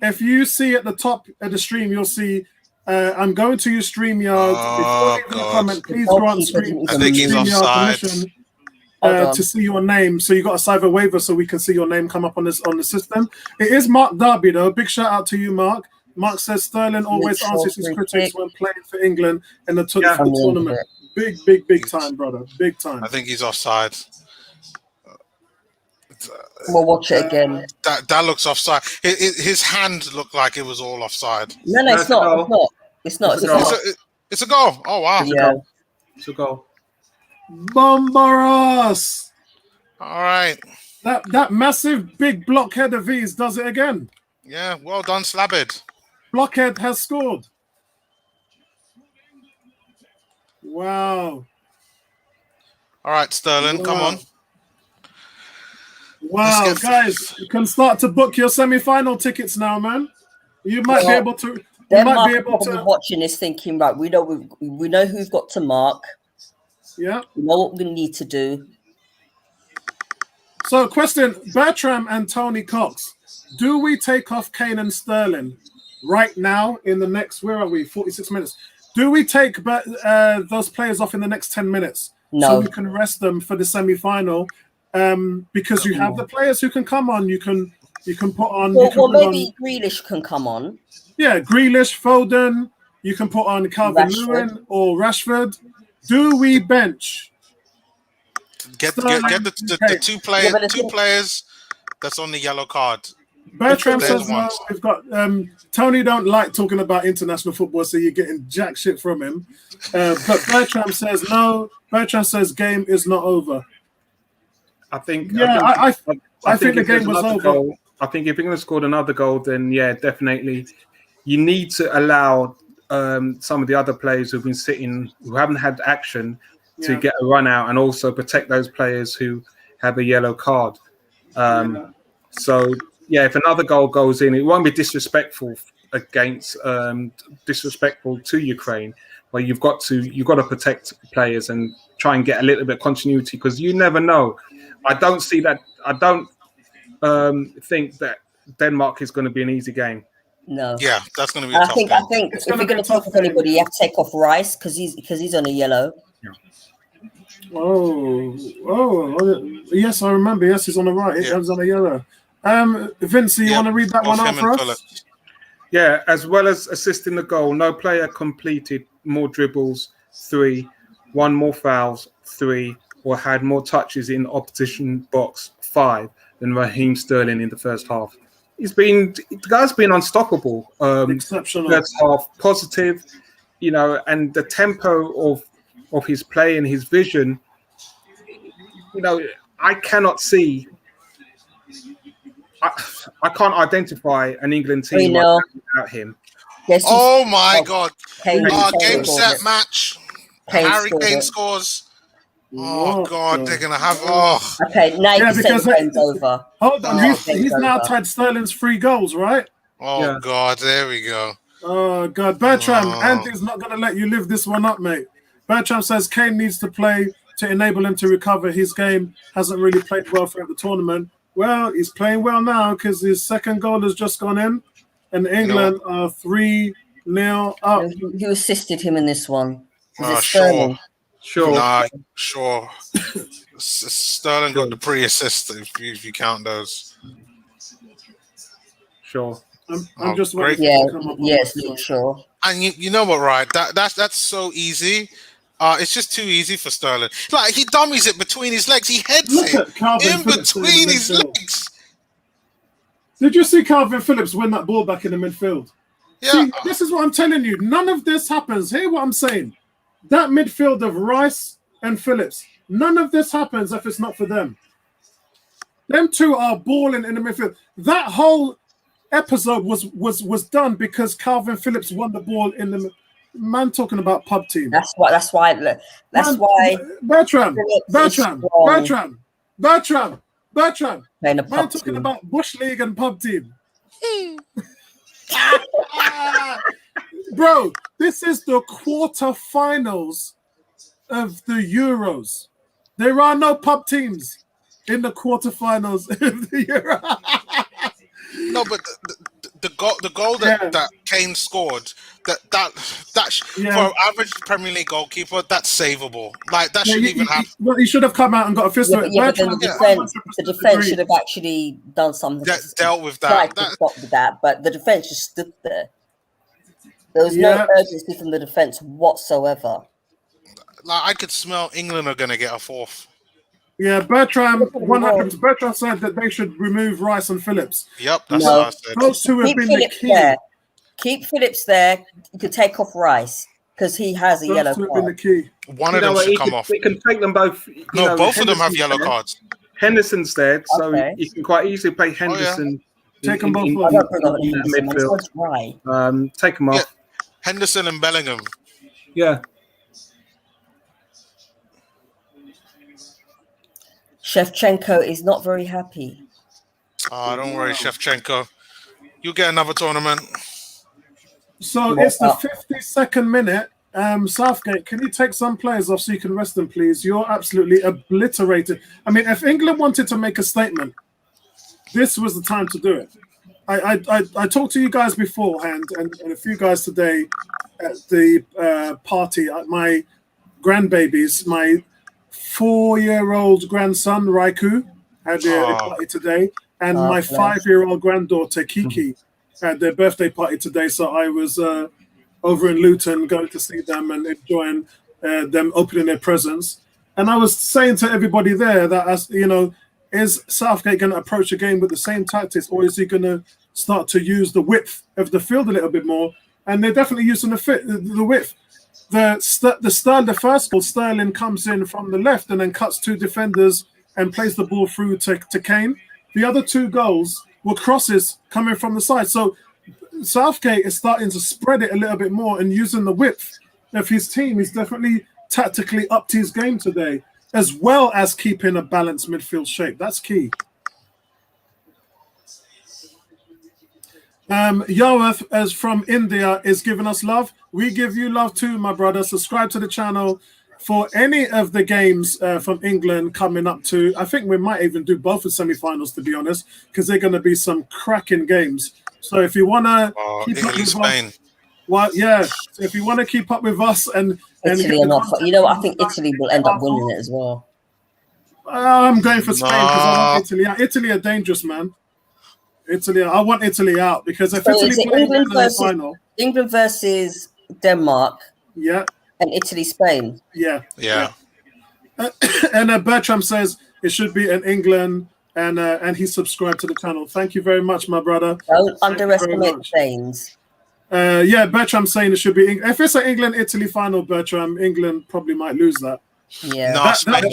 S1: If you see at the top of the stream, you'll see. I'm going to use StreamYard.
S4: Oh,
S1: Before you comment, please grant
S4: I think he's offside.
S1: permission to see your name. So you got to sign a waiver so we can see your name come up on the system. It is Mark Darby though. Big shout out to you, Mark. Mark says Sterling always answers his critics when playing for England in the tournament. Big time, brother. Big time.
S4: I think he's offside.
S2: We'll watch it again.
S4: That looks offside. His hand looked like it was all offside.
S2: No, it's not. It's not.
S4: It's a goal. Oh wow!
S2: Yeah.
S3: It's a goal.
S1: Bombaros.
S4: All right.
S1: That massive big blockhead of his does it again.
S4: Yeah. Well done, Slabhead.
S1: Blockhead has scored. Wow.
S4: All right, Sterling. Come on.
S1: Wow, guys, you can start to book your semi-final tickets now, man. You might be able to.
S2: Watching this, thinking, right, we know who we've got to mark.
S1: Yeah,
S2: we know what we need to do.
S1: So, question: Bertram and Tony Cox, do we take off Kane and Sterling right now in the next? Where are we? 46 minutes. Do we take those players off in the next 10 minutes so we can rest them for the semi-final? Because you have the players who can come on. You can put on.
S2: Maybe Grealish can come on.
S1: Yeah, Grealish, Foden. You can put on Calvert-Lewin or Rashford. Do we bench?
S4: Get the two players that's on the yellow card.
S1: Bertram says no. We've got Tony. Don't like talking about international football, so you're getting jack shit from him. But Bertram says no. Bertram says game is not over.
S3: I think
S1: the game was over.
S3: Goal, I think if England scored another goal, then yeah, definitely. You need to allow some of the other players who haven't had action to get a run out, and also protect those players who have a yellow card. So yeah, if another goal goes in, it won't be disrespectful to Ukraine. But you've got to protect players and try and get a little bit of continuity, because you never know. I don't see that. I don't think that Denmark is going to be an easy game.
S2: No.
S4: Yeah, that's going to be. I think
S2: if you're going to take off anybody, you have to take off Rice because he's on a yellow.
S3: Yeah.
S1: Oh, yes, I remember. Yes, he's on the right. He's on a yellow. Vince, you want to read that one out for us?
S3: Yeah, as well as assisting the goal, no player completed more dribbles, 3, won more fouls, 3, or had more touches in opposition box, 5, than Raheem Sterling in the first half. The guy's been unstoppable.
S1: Exceptional.
S3: First half, positive, and the tempo of his play and his vision. I cannot see. I can't identify an England team without him.
S2: Yes,
S4: oh my God!
S2: Game
S4: set match. Harry Kane scores. Oh God, they're gonna have. Oh,
S2: okay. 90% game's over.
S1: Hold on, he's now tied Sterling's 3 goals, right?
S4: Oh God, there we go.
S1: Oh, God. Bertram, Andy's not going to let you live this one up, mate. Bertram says Kane needs to play to enable him to recover. His game hasn't really played well throughout the tournament. Well, he's playing well now because his second goal has just gone in. And England are 3-0 up.
S2: Who assisted him in this one?
S4: Sure.
S3: Sure.
S4: Sure. Sterling got the pre-assist if you count those.
S3: Sure.
S1: I'm just waiting.
S2: Yes, sure.
S4: And you know what, right? That's so easy. It's just too easy for Sterling. Like he dummies it between his legs. He heads it in between his legs.
S1: Did you see Calvin Phillips win that ball back in the midfield?
S4: Yeah.
S1: See, this is what I'm telling you. None of this happens. Hear what I'm saying. That midfield of Rice and Phillips, none of this happens if it's not for them. Them two are balling in the midfield. That whole episode was done because Calvin Phillips won the ball in the man talking about pub team.
S2: That's why
S1: Bertram
S2: playing a
S1: man
S2: pub
S1: talking
S2: team.
S1: about Bush League and pub team. Bro, this is the quarterfinals of the Euros. There are no pub teams in the quarterfinals of the Euro.
S4: No, but the goal that Kane scored, for an average Premier League goalkeeper, that's savable. Like that shouldn't even happen.
S1: Well, he should have come out and got a fist on it.
S2: But then the defense should have actually done something.
S4: Dealt with that.
S2: To stop with that, but the defense just stood there. There was no urgency from the defense whatsoever.
S4: Like I could smell England are going to get a fourth.
S1: Yeah, Bertram said that they should remove Rice and Phillips.
S4: Yep, that's what I said.
S1: Those two have been the key.
S2: There. Keep Phillips there. You could take off Rice because he has a yellow
S1: Those two have
S2: card.
S1: been the key.
S4: One of them should come off.
S3: We can take them both.
S4: Both of them have yellow cards.
S3: Henderson's dead, so you can quite easily play Henderson.
S1: Take them both
S2: off.
S3: Midfield. Take them off.
S4: Henderson and Bellingham.
S3: Yeah.
S2: Shevchenko is not very happy.
S4: Oh, don't worry, Shevchenko. You'll get another tournament.
S1: So it's the 52nd minute. Southgate, can you take some players off so you can rest them, please? You're absolutely obliterated. I mean, if England wanted to make a statement, this was the time to do it. I talked to you guys beforehand and a few guys today at the party. My grandbabies, my 4-year-old grandson, Raiku, had a party today. And my 5-year-old granddaughter, Kiki, had their birthday party today. So I was over in Luton going to see them and enjoying them opening their presents. And I was saying to everybody there that, is Southgate going to approach the game with the same tactics, or is he going to start to use the width of the field a little bit more? And they're definitely using the width. The first goal, Sterling comes in from the left and then cuts 2 defenders and plays the ball through to Kane. The other 2 goals were crosses coming from the side. So Southgate is starting to spread it a little bit more and using the width of his team. He's definitely tactically upped his game today, as well as keeping a balanced midfield shape. That's key. Yawath, as from India, is giving us love. We give you love too, my brother. Subscribe to the channel for any of the games from England coming up to. I think we might even do both the semi-finals, to be honest, because they're going to be some cracking games. So if you want to keep up with
S4: Spain.
S1: us, so if you want to keep up with us and
S2: Italy are not. I think Italy will end up winning it as well.
S1: I'm going for Spain because I want Italy out. Italy are dangerous, man. I want Italy out because if Italy plays in the final,
S2: England versus Denmark, and Italy, Spain,
S1: and Bertram says it should be in England, and he subscribed to the channel. Thank you very much, my brother.
S2: Don't underestimate Spain's.
S1: Bertram's saying it should be. If it's an England-Italy final, Bertram, England probably might lose that.
S2: Yeah.
S4: No, Spain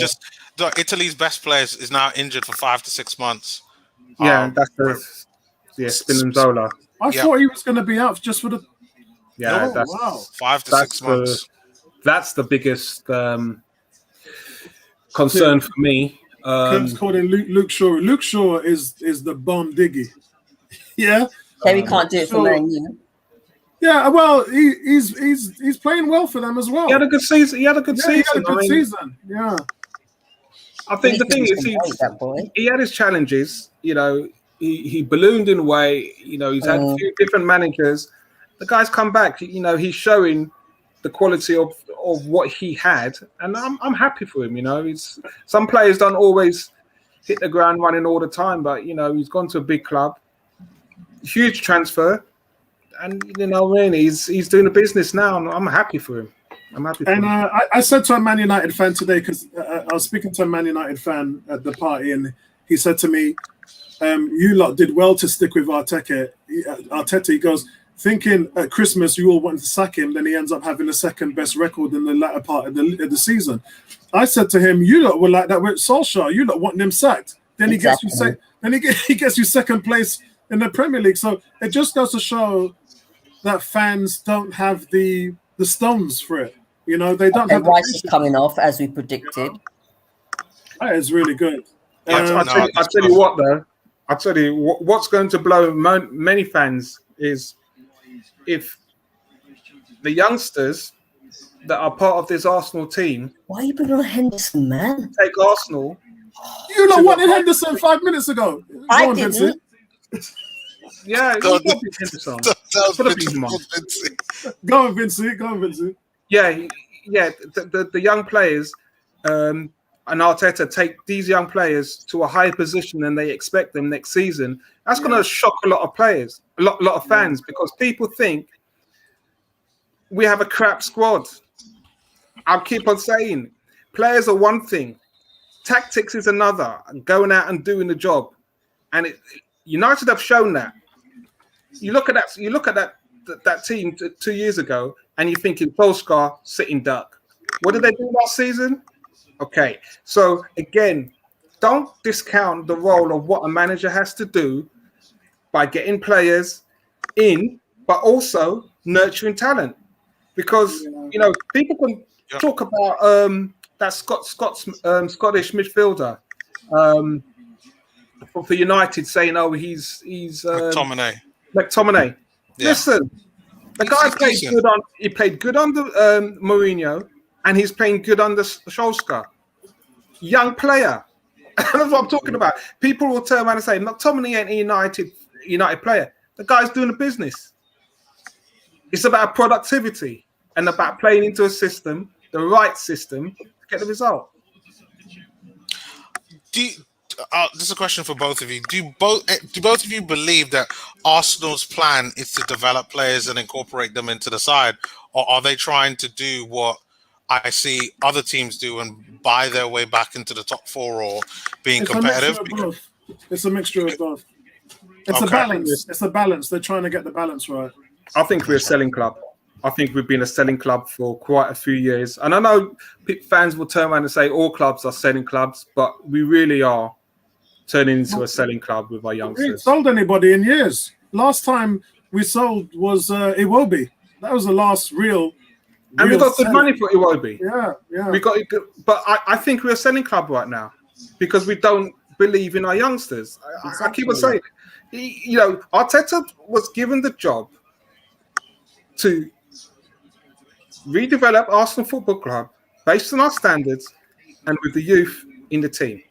S4: Italy's best player is now injured for 5 to 6 months.
S3: Yeah, that's Spinazzola.
S1: I thought he was going to be out just for the.
S3: Yeah,
S1: that's
S4: 5 to 6 months.
S3: That's the biggest concern for me.
S1: Kirk's called in Luke Shaw. Luke Shaw is the bomb diggy. Yeah.
S2: Terry can't do it for Man U.
S1: Yeah, well, he's playing well for them as well.
S3: He had a good season. He had a good
S1: Yeah,
S3: season.
S1: he had a good season. Yeah.
S3: I think the thing is,
S2: that boy.
S3: he had his challenges. You know, he ballooned in a way. You know, he's had a few different managers. The guy's come back. You know, he's showing the quality of what he had, and I'm happy for him. You know, some players don't always hit the ground running all the time, but you know, he's gone to a big club, huge transfer, and you know, really, he's doing a business now, and I'm happy for him. I'm happy for him.
S1: I said to a Man United fan today, because I was speaking to a Man United fan at the party, and he said to me, you lot did well to stick with Arteta. He goes, thinking at Christmas you all wanted to sack him, then he ends up having the second best record in the latter part of the season. I said to him, you lot were like that with Solskjaer. You lot wanting him sacked. Then he gets you second place in the Premier League. So it just goes to show that fans don't have the stones for it. You know, they don't have.
S2: Rice is coming off as we predicted.
S1: That is really good.
S3: I'll tell you what, though. I'll tell you what's going to blow many fans is if the youngsters that are part of this Arsenal team.
S2: Why are you bringing on Henderson, man?
S3: Take Arsenal.
S1: You lot wanted Henderson 5 minutes ago.
S2: I didn't.
S3: Yeah,
S1: Go on, Vincent. Yeah,
S3: the young players and Arteta take these young players to a higher position than they expect them next season. That's going to shock a lot of players, a lot of fans, because people think we have a crap squad. I'll keep on saying, players are one thing, tactics is another, and going out and doing the job. And United have shown that. You look at that team 2 years ago, and you're thinking Solskjaer sitting duck. What did they do last season? Okay, so again, don't discount the role of what a manager has to do by getting players in, but also nurturing talent. Because you know, people can talk about that Scottish midfielder for United, saying, "Oh, he's McTominay." Yeah. Listen, the guy played good on. He played good under Mourinho, and he's playing good under Solskjaer. Young player. That's what I'm talking about. People will turn around and say, McTominay ain't a United player. The guy's doing a business. It's about productivity and about playing into a system, the right system, to get the result.
S4: This is a question for both of you. Do both of you believe that Arsenal's plan is to develop players and incorporate them into the side, or are they trying to do what I see other teams do and buy their way back into the top four or being competitive?
S1: It's a mixture of both. It's a balance. It's a balance. They're trying to get the balance right.
S3: I think we're a selling club. I think we've been a selling club for quite a few years. And I know fans will turn around and say all clubs are selling clubs, but we really are turning into a selling club with our youngsters.
S1: We ain't sold anybody in years. Last time we sold was Iwobi. That was the last real.
S3: And we got good money for Iwobi.
S1: Yeah.
S3: We got it good, but I think we're a selling club right now because we don't believe in our youngsters. I keep on saying, you know, Arteta was given the job to redevelop Arsenal Football Club based on our standards and with the youth in the team.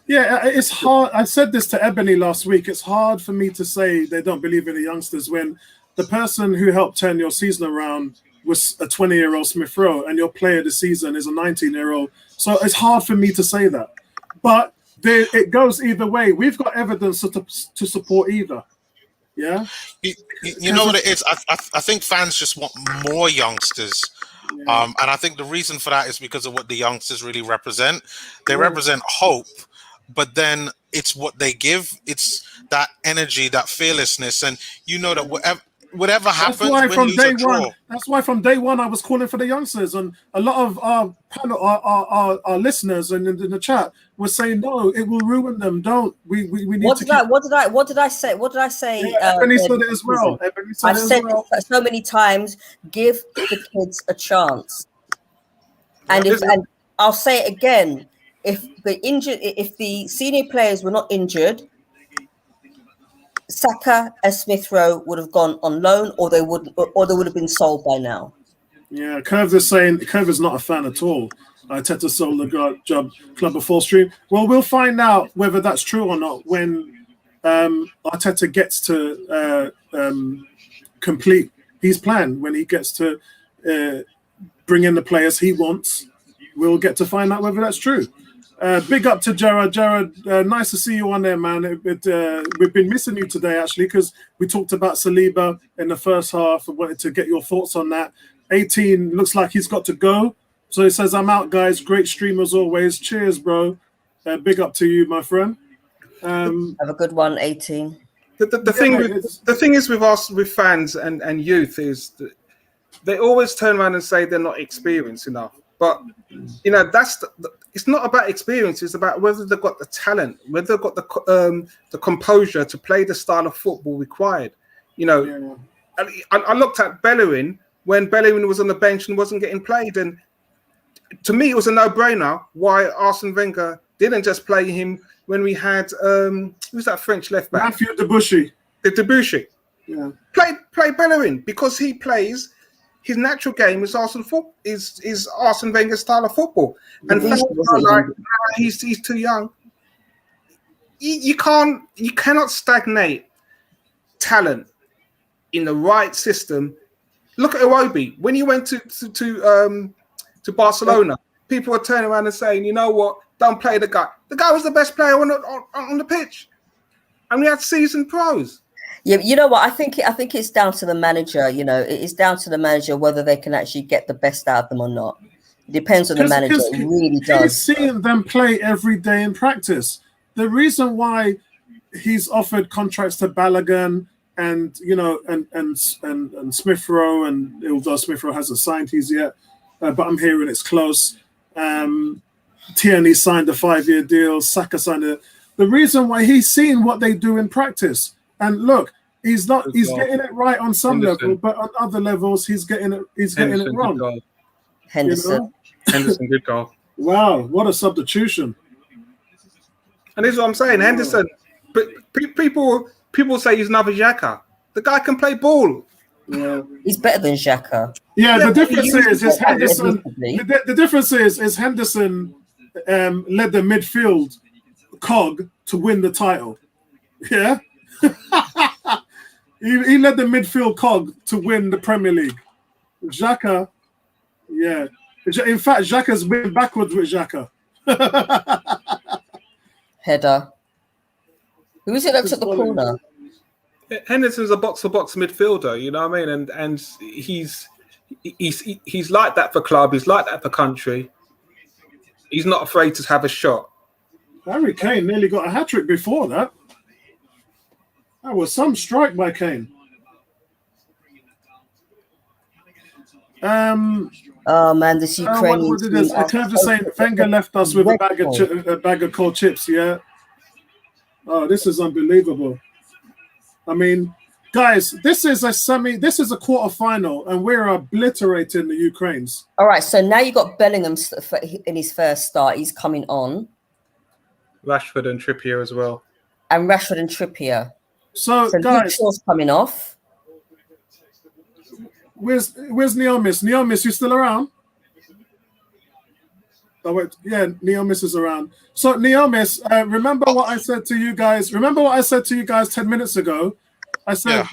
S1: Yeah, it's hard. I said this to Ebony last week. It's hard for me to say they don't believe in the youngsters when the person who helped turn your season around was a 20-year-old Smith Rowe and your player of the season is a 19-year-old. So it's hard for me to say that. But it goes either way. We've got evidence to support either. Yeah?
S4: You know what it is? I think fans just want more youngsters. Yeah. And I think the reason for that is because of what the youngsters really represent. They represent hope, but then it's what they give. It's that energy, that fearlessness. And you know that whatever happens,
S1: that's why from day one I was calling for the youngsters, and a lot of our panel, our listeners and in the chat were saying no, it will ruin them. Don't we need
S2: what
S1: to.
S2: What did I say? What did I say?
S1: Yeah, Ebony said it as well.
S2: I've said it so many times. Give the kids a chance, and I'll say it again. If the senior players were not injured, Saka and Smith Rowe would have gone on loan, or they would have been sold by now.
S1: Yeah, Curve is saying Curve is not a fan at all. Arteta sold the job club before stream. Well, we'll find out whether that's true or not when Arteta gets to complete his plan. When he gets to bring in the players he wants, we'll get to find out whether that's true. Big up to Jared. Jared, nice to see you on there, man. We've been missing you today, actually, because we talked about Saliba in the first half. I wanted to get your thoughts on that. 18 looks like he's got to go. So he says, I'm out, guys. Great stream as always. Cheers, bro. Big up to you, my friend.
S2: Have a good one, 18.
S3: The thing is with us, with fans and youth, is that they always turn around and say they're not experienced enough. But, you know, it's not about experience. It's about whether they've got the talent, whether they've got the composure to play the style of football required. You know, I looked at Bellerin when Bellerin was on the bench and wasn't getting played. And to me, it was a no-brainer why Arsene Wenger didn't just play him when we had, who's that French left-back?
S1: Matthew Debussy.
S3: Debussy.
S1: Yeah.
S3: Play Bellerin because he plays... His natural game is Arsene Wenger's style of football, and he's too young. You cannot stagnate talent in the right system. Look at Iwobi when he went to Barcelona. People were turning around and saying, "You know what? Don't play the guy. The guy was the best player on the pitch, and we had seasoned pros."
S2: Yeah, you know what? I think it's down to the manager. You know, it's down to the manager whether they can actually get the best out of them or not. It depends on the manager. It really does.
S1: He's seeing them play every day in practice. The reason why he's offered contracts to Balogun and and Smith Rowe, and although Smith Rowe hasn't signed his yet, but I'm hearing it's close. Tierney signed a 5-year deal. Saka signed it. The reason why he's seeing what they do in practice. And look, he's getting it right on some level, but on other levels, he's getting it wrong.
S2: Henderson,
S3: good goal.
S1: Wow, what a substitution!
S3: And this is what I'm saying, Henderson. But people say he's another Xhaka. The guy can play ball.
S1: Yeah,
S2: he's better than Xhaka.
S1: Yeah, the difference is Henderson. The difference is Henderson led the midfield cog to win the title. Yeah. he led the midfield cog to win the Premier League. Xhaka, yeah. In fact, Xhaka's been backwards with Xhaka.
S2: Header. Who is it that took the corner?
S3: Henderson's a box-to-box midfielder, you know what I mean? And he's like that for club. He's like that for country. He's not afraid to have a shot.
S1: Harry Kane nearly got a hat-trick before that. That was some strike by Kane.
S2: Oh man, this Ukrainian.
S1: I can't just say Wenger left us with a bag of cold chips. Yeah. Oh, this is unbelievable. I mean, guys, this is a quarter-final, and we're obliterating the Ukrainians.
S2: All right, so now you got Bellingham in his first start. He's coming on.
S3: Rashford and Trippier as well.
S2: And Rashford and Trippier.
S1: So guys,
S2: Luke Shaw's coming off.
S1: Where's Neomis? Neomis, you still around? Oh wait, yeah, Neomis is around. So Neomis, remember what I said to you guys? Remember what I said to you guys 10 minutes ago? I said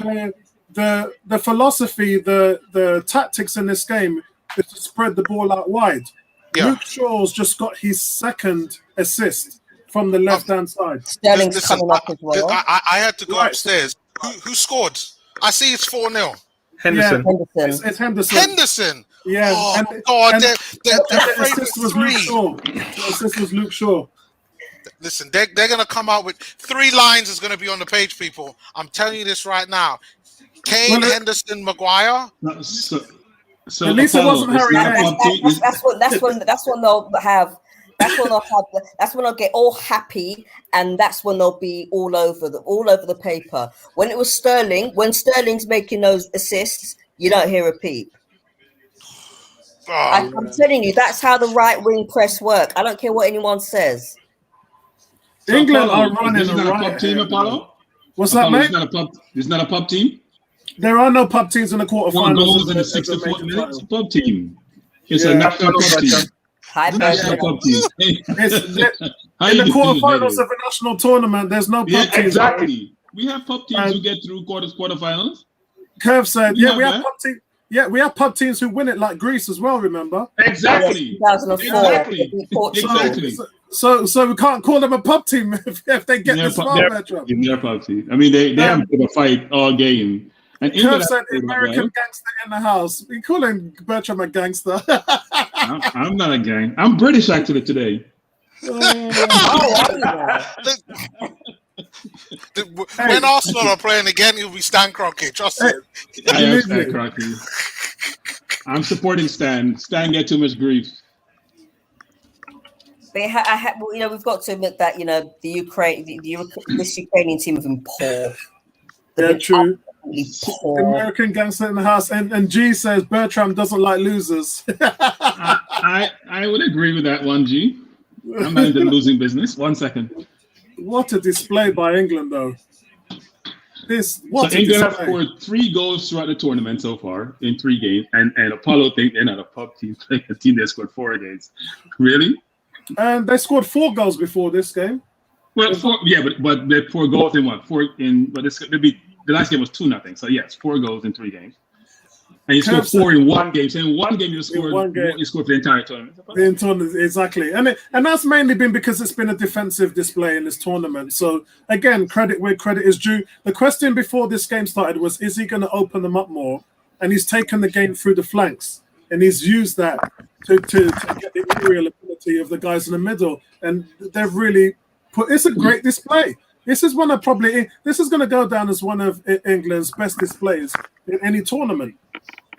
S1: the philosophy, the tactics in this game is to spread the ball out wide. Yeah. Luke Shaw's just got his second assist from the left-hand side.
S2: Sterling's coming up as well.
S4: I had to go upstairs. Who scored? I see it's 4-0.
S3: Henderson.
S2: Yeah,
S1: it's Henderson.
S4: Henderson.
S1: Yeah.
S4: Oh, God.
S1: The assist was Luke Shaw. The assist was Luke Shaw.
S4: Listen, they're going to come out with 3 lines is going to be on the page, people. I'm telling you this right now. Kane, Henderson, Maguire.
S1: So at least it wasn't Harry Kane.
S2: That's when they'll have. That's when they'll get all happy, and that's when they'll be all over the paper. When it was Sterling, when Sterling's making those assists, you don't hear a peep. I'm telling you, that's how the right wing press work. I don't care what anyone says.
S1: England are running a riot. What's that, mate?
S6: It's not a pub team.
S1: There are no pub teams in the
S6: Four
S1: quarterfinals.
S6: goals in the 64th minute. It's a pub team. It's a national pub team.
S2: Hi,
S6: National
S2: Bertram.
S6: pub team.
S1: In the quarterfinals of a national tournament, there's no pub teams.
S6: Exactly. We have pub teams who get through quarterfinals.
S1: Curve said, we have pub teams. Yeah, we have pub teams who win it like Greece as well, remember?
S6: Exactly.
S2: 2004.
S6: Exactly.
S1: So we can't call them a pub team if they get this far, Bertram.
S6: They're pub team. I mean, they have a bit of a fight all game. And
S1: Curve said American gangster in the house. We call him Bertram a gangster.
S6: I'm not a gang. I'm British actually today.
S4: When Arsenal are playing again, you'll be Stan Kroenke. Trust me.
S6: I am Stan Kroenke. I'm supporting Stan. Stan get too much grief.
S2: But we've got to admit that this Ukrainian team have been poor.
S1: Yeah, true.
S2: Poor.
S1: American gangster in the house, and G says Bertram doesn't like losers.
S6: I would agree with that one, G. I'm not in the losing business. 1 second.
S1: What a display by England, though.
S6: England have scored 3 goals throughout the tournament so far in 3 games, and Apollo think they're not a pub team, like a team that scored 4 against. Really?
S1: And they scored 4 goals before this game.
S6: Well, but they're 4 goals in what? 4 in, but the last game was 2-0. So yes, 4 goals in 3 games. And you scored 4 in 1 game. So in 1 game you scored for the entire tournament.
S1: Exactly. And that's mainly been because it's been a defensive display in this tournament. So again, credit where credit is due. The question before this game started was, is he going to open them up more? And he's taken the game through the flanks. And he's used that to get the aerial ability of the guys in the middle. And they've really it's a great display. This is going to go down as one of England's best displays in any tournament.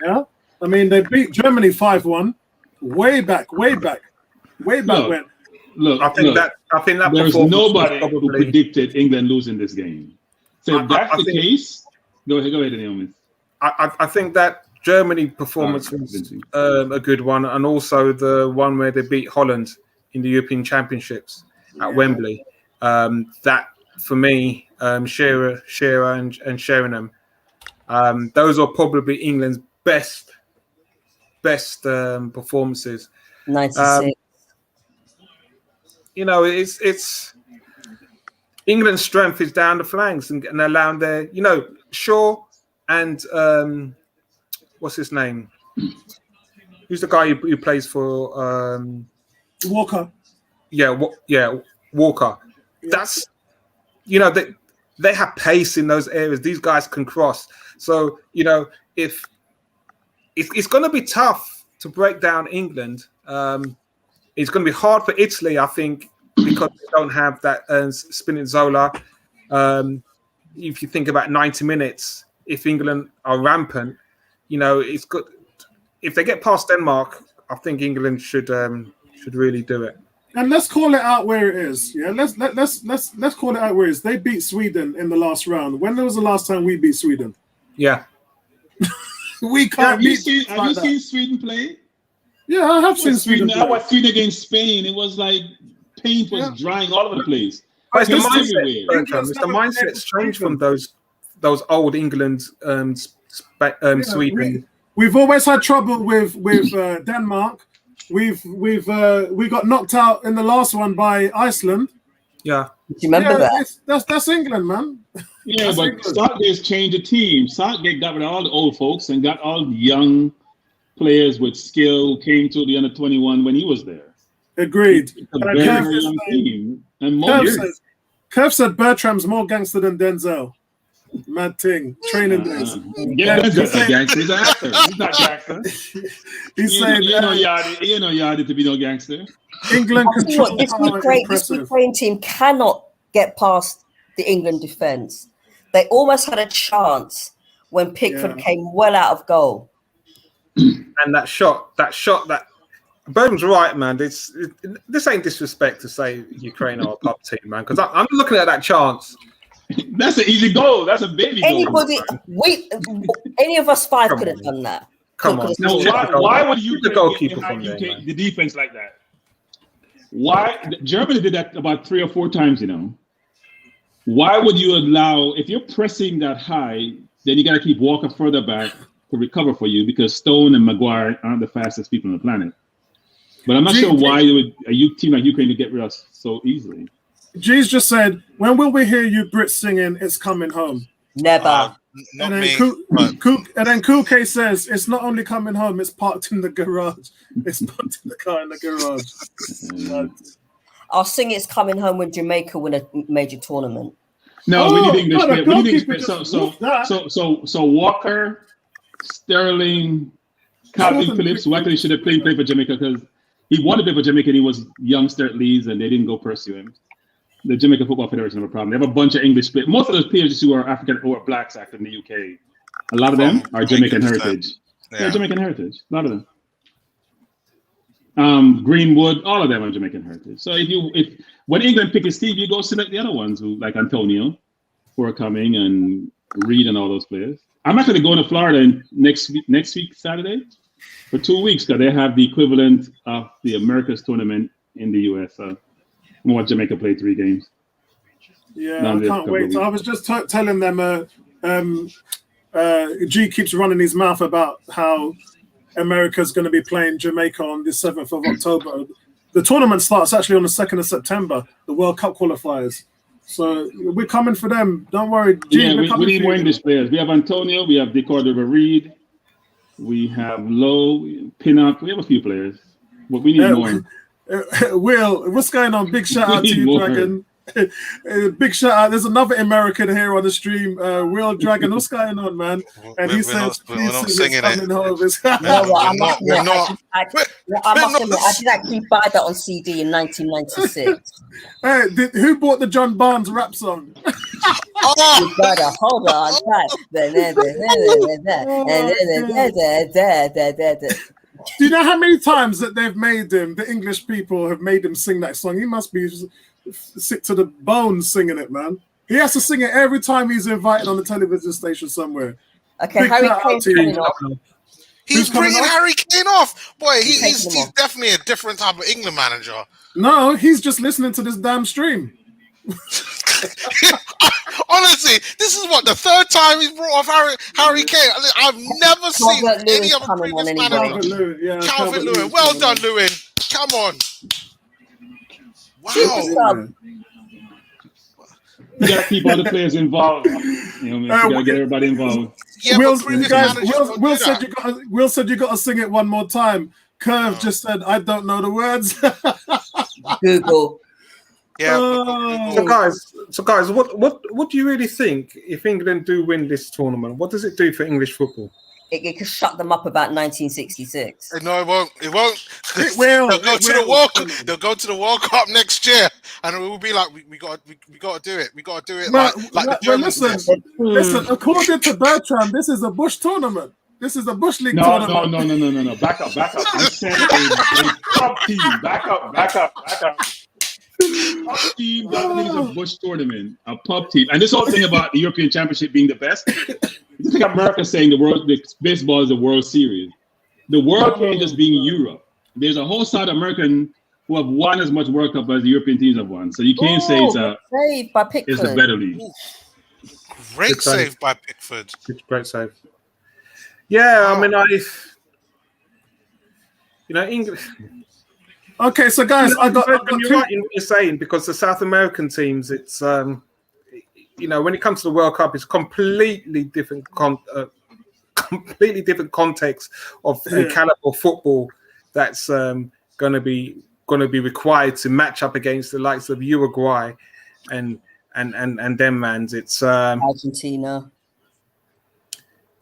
S1: Yeah, I mean they beat Germany 5-1, way back when.
S3: Look, I think that
S6: there's nobody who predicted England losing this game. So if that's the case, go ahead, Naomi.
S3: I think that Germany performance was a good one, and also the one where they beat Holland in the European Championships at Wembley. That for me, Shearer and Sheringham, those are probably England's best performances.
S2: 96.
S3: It's England's strength is down the flanks and allowing their, Shaw and what's his name? Who's the guy who plays for
S1: Walker?
S3: Yeah, Walker.
S1: Yeah.
S3: That's they have pace in those areas. These guys can cross. So if it's going to be tough to break down England, it's going to be hard for Italy, I think, because they don't have that Spinazzola. If you think about 90 minutes, if England are rampant, it's good. If they get past Denmark, I think England should really do it.
S1: And let's call it out where it is. Yeah, let's call it out where it is. They beat Sweden in the last round. When was the last time we beat Sweden?
S3: Yeah.
S1: We can't.
S6: Have you seen Sweden play?
S1: Yeah, I have seen Sweden.
S6: I was Sweden against Spain. It was like paint was drying all over the place.
S3: It's the mindset. It's the mindset's changed from those old England, Sweden.
S1: We've always had trouble with Denmark. We got knocked out in the last one by Iceland.
S3: Yeah.
S2: Do you remember that?
S1: That's England, man.
S6: Yeah, that's but Southgate's changed the team. Southgate got rid of all the old folks and got all the young players with skill who came to the under-21 when he was there.
S1: Agreed.
S6: It's a very young team. And
S1: Curve said Bertram's more gangster than Denzel. Mad thing. Training days.
S6: Yeah, Denzel's a gangster. He's an actor. He's not gangster.
S1: He's saying
S6: you know Yardie to be no gangster.
S1: England control
S2: this Ukraine team cannot get past the England defence. They almost had a chance when Pickford came well out of goal.
S3: And that shot that Bertram's right, man. This ain't disrespect to say Ukraine are a pub team, man. Because I'm looking at that chance.
S6: That's an easy goal. That's a baby goal.
S2: Any of us 5 could have done that.
S3: Come on.
S6: No, why would you
S3: the goalkeeper from there,
S6: take the defense like that? Why Germany did that about 3 or 4 times, why would you allow, if you're pressing that high, then you got to keep Walker further back to recover for you because Stone and Maguire aren't the fastest people on the planet. But I'm not sure why a team like Ukraine to get rid of us so easily.
S1: G's just said, when will we hear you Brits singing It's Coming Home?
S2: Never.
S4: Not
S1: And
S4: me.
S1: then Kuke says, it's not only coming home, it's parked in the garage. It's parked in the car in the garage.
S2: I'll sing It's Coming Home when Jamaica win a major tournament.
S6: No, we need English
S1: no,
S6: players.
S1: the
S6: We need English
S1: goalkeeper
S6: players. So Walker, Sterling, Calvin Phillips, who actually should have played for Jamaica because he wanted to play for Jamaica and he was young Sturt Leeds and they didn't go pursue him. The Jamaica Football Federation have a problem. They have a bunch of English players. Most of those players who are African or blacks active in the UK, a lot of them are Jamaican heritage. Yeah, Jamaican heritage. A lot of them. Greenwood, all of them are Jamaican heritage. So if when England pick his team, you go select the other ones who like Antonio, who are coming, and Reed and all those players. I'm actually going to Florida next week Saturday for 2 weeks because they have the equivalent of the Americas tournament in the US. So I'm going to watch Jamaica play 3 games.
S1: Yeah, I can't wait. I was just telling them G keeps running his mouth about how America's going to be playing Jamaica on the 7th of October. The tournament starts actually on the 2nd of September, the World Cup qualifiers. So we're coming for them. Don't worry. G,
S6: we need more English players. We have Antonio, we have Decordova Reed, we have Lowe, Pinnock. We have a few players, but we need more.
S1: Will, what's going on? Big shout out to you, Dragon. Big shout out. There's another American here on the stream, Will Dragon. What's going on, man? And he says,
S4: we're not singing it.
S2: You know what? I did actually buy that on CD in 1996.
S1: Hey, who bought the John Barnes rap song?
S2: You better hold on tight.
S1: Do you know how many times that they've made him, the English people have made him sing that song? He must be sick to the bone singing it, man. He has to sing it every time he's invited on the television station somewhere.
S2: Okay,
S1: Big
S2: Harry
S1: shout out
S2: Kane's
S1: to you.
S2: coming off.
S4: He's bringing
S1: off?
S4: Harry Kane off. Boy, he's
S2: taking him off.
S4: definitely a different type of England manager.
S1: No, he's just listening to this damn stream.
S4: Honestly, this is what the 3rd time he's brought off Harry Kane. I've never seen any other previous manager. Calvin Lewin. Well done, Lewin. Come on. Wow.
S6: You gotta keep all the players involved. You know, you gotta get everybody involed.
S4: Yeah,
S1: Will said you got to sing it one more time. Curve just said, I don't know the words.
S2: Google.
S4: Yeah.
S3: So guys, what do you really think if England do win this tournament? What does it do for English football?
S2: It could shut them up about 1966.
S4: No, it won't. It won't.
S1: It will.
S4: They'll go to the World Cup. They'll go to the World Cup next year, and it will be like, we got to do it. We got to do it. Like the Germans did.
S1: Listen. According to Bertrand, this is a Bush tournament. This is a Bush League tournament.
S6: No. Back up. I said a top team. Back up. Pub team doesn't mean it's a Bush tournament. A pub team, and this whole thing about the European Championship being the best. It's like America saying the baseball is the World Series. The world can't just be in Europe. There's a whole South American who have won as much World Cup as the European teams have won. So you can't say it's the better league.
S4: Great save by Pickford.
S3: Great save. Yeah, I mean, English.
S1: Okay, so guys, I got
S3: you're right in what you're saying because the South American teams, it's when it comes to the World Cup, it's completely different context of caliber of football that's going to be required to match up against the likes of Uruguay and them mans. It's
S2: Argentina.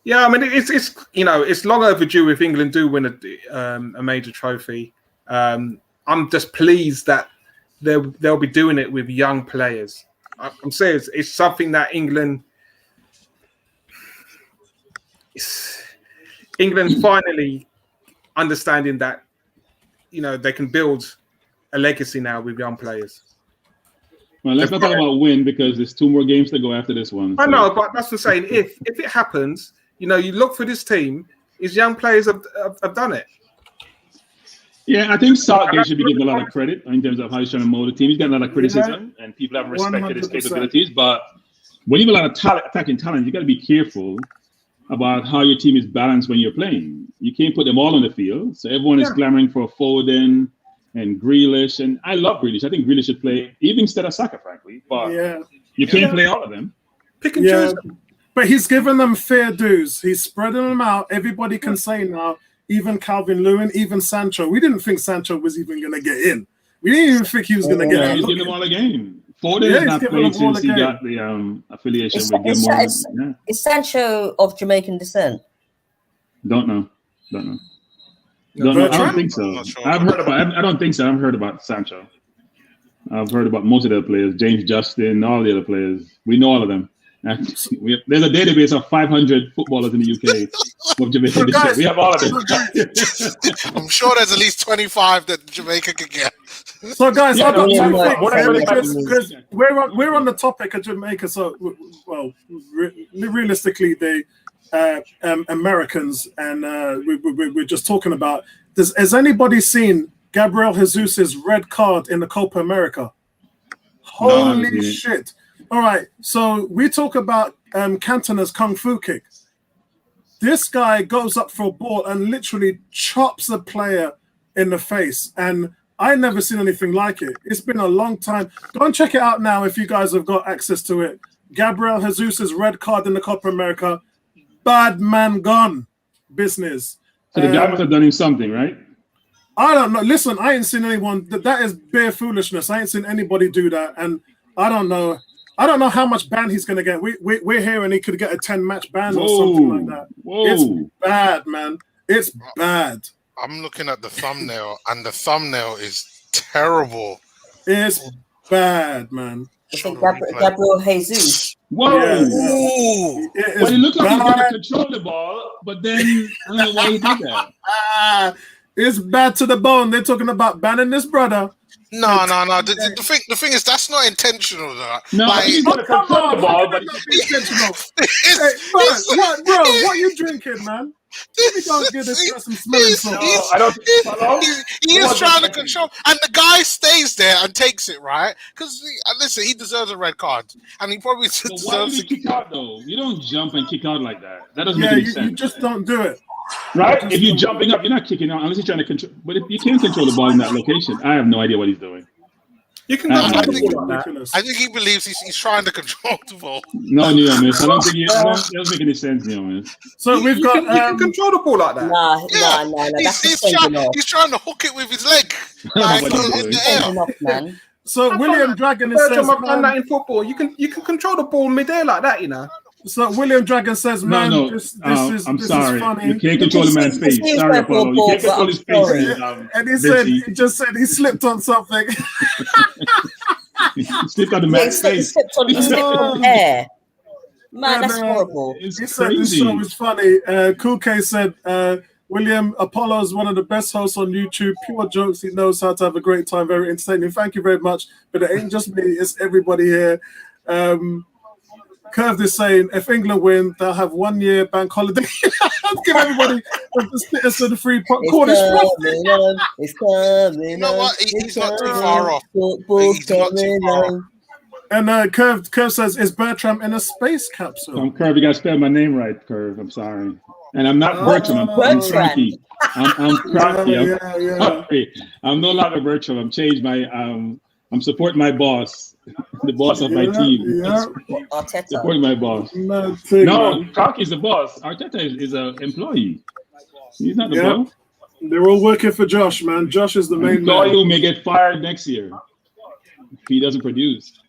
S3: Yeah, I mean it's long overdue if England do win a major trophy. I'm just pleased that they'll be doing it with young players. I'm saying it's something that England finally understanding that they can build a legacy now with young players.
S6: Well, let's not talk about win because there's 2 more games to go after this one.
S3: I know, but that's what I'm saying. If it happens, you look for this team. His young players have done it.
S6: Yeah, I think Southgate should be given a lot of credit in terms of how he's trying to mold the team. He's getting a lot of criticism, and people haven't respected his
S1: 100%.
S6: capabilities. But when you have a lot of attacking talent, you got to be careful about how your team is balanced when you're playing. You can't put them all on the field. So everyone is clamoring for Foden and Grealish, and I love Grealish. I think Grealish should play even instead of Saka, frankly. But you can't play all of them.
S3: Pick and choose.
S1: But he's given them fair dues. He's spreading them out. Everybody can say now, even Calvin Lewin, even Sancho. We didn't think Sancho was even going to get in. We didn't even think he was going to get in.
S6: He's giving them all a game. Foden has not played since he got the affiliation with Gilmore.
S2: Is Sancho of Jamaican descent?
S6: Don't know. I don't think so. I don't think so. I've heard about Sancho. I've heard about most of the players. James Justin, all the other players. We know all of them. There's a database of 500 footballers in the UK of Jamaican descent. We have all of them.
S4: I'm sure there's at least 25 that Jamaica could get.
S1: So, guys, I've got two things. We're on the topic of Jamaica. So, well, realistically, they Americans, and we're just talking about. Has anybody seen Gabriel Jesus's red card in the Copa America? Holy shit! All right, so we talk about Cantona's kung fu kick. This guy goes up for a ball and literally chops a player in the face, and I never seen anything like it. It's been a long time. Go and check it out now if you guys have got access to it. Gabriel Jesus's red card in the Copa America. Bad man gone business.
S6: So the guy must have done him something, right?
S1: I don't know. Listen, I ain't seen anyone. That is bare foolishness. I ain't seen anybody do that, and I don't know. I don't know how much ban he's going to get. We're hearing he could get a 10-match ban or something like that. It's bad, man. It's bad.
S4: I'm looking at the thumbnail, and the thumbnail is terrible.
S1: It's bad, man.
S2: Gabriel Jesus.
S6: Whoa!
S1: Yeah.
S6: Well, it looked like he was going to control the ball, but then I don't know why he did that.
S1: It's bad to the bone. They're talking about banning this brother.
S4: No. The thing is, that's not intentional.
S6: No, he's going to control the ball, but
S1: it's intentional. Hey, bro, what you drinking, man? Let me go get this some smelling salt.
S4: He is trying to control, and the guy stays there and takes it, right? Because listen, he deserves a red card, and he probably deserves.
S6: Why did he kick out though? You don't jump and kick out like that. That doesn't make any sense.
S1: You just don't do it.
S6: Right? If you're jumping up, you're not kicking out unless you're trying to control. But if you can't control the ball in that location, I have no idea what he's doing.
S3: You can.
S4: I think he believes he's trying to control the ball.
S6: No, Neomis. I don't think it doesn't make any sense, Neomis.
S1: So we've got.
S3: You can control the ball like that.
S2: Nah.
S4: He's trying to hook it with his leg. Like, in the air.
S2: Man.
S1: So William Dragon says,
S3: I've done that in football. You can control the ball mid-air like that, you know.
S1: So William Dragon says, "Man,
S6: no.
S1: this
S6: I'm
S1: is
S6: sorry.
S1: funny."
S6: You can't control the man's face. Sorry, Apollo. You can't control his face.
S1: And he said he slipped on something.
S6: He slipped on the man's face.
S2: He slipped on air. Man, that's horrible.
S6: It's
S1: He
S6: crazy.
S1: said this show is funny. Cool K said, "William, Apollo is one of the best hosts on YouTube. Pure jokes. He knows how to have a great time. Very entertaining. Thank you very much. But it ain't just me. It's everybody here." Curve is saying, if England win, they'll have 1 year bank holiday. Give everybody the free Cornish profit.
S2: It's coming.
S4: You know what? He's not too far off. He's not too far off.
S1: And Curve says, is Bertram in a space capsule?
S6: Curve, you got to spell my name right, Curve. I'm sorry. And I'm not Bertram. I'm Frankie. I'm Frankie. Sorry. I'm no longer Bertram. I'm changed my... I'm supporting my boss, the boss of my team.
S2: Arteta.
S6: Supporting my boss. No, Frankie's the boss. Arteta is an employee. He's not the boss.
S1: They're all working for Josh, man. Josh is the main man.
S6: Employee who may get fired next year if he doesn't produce.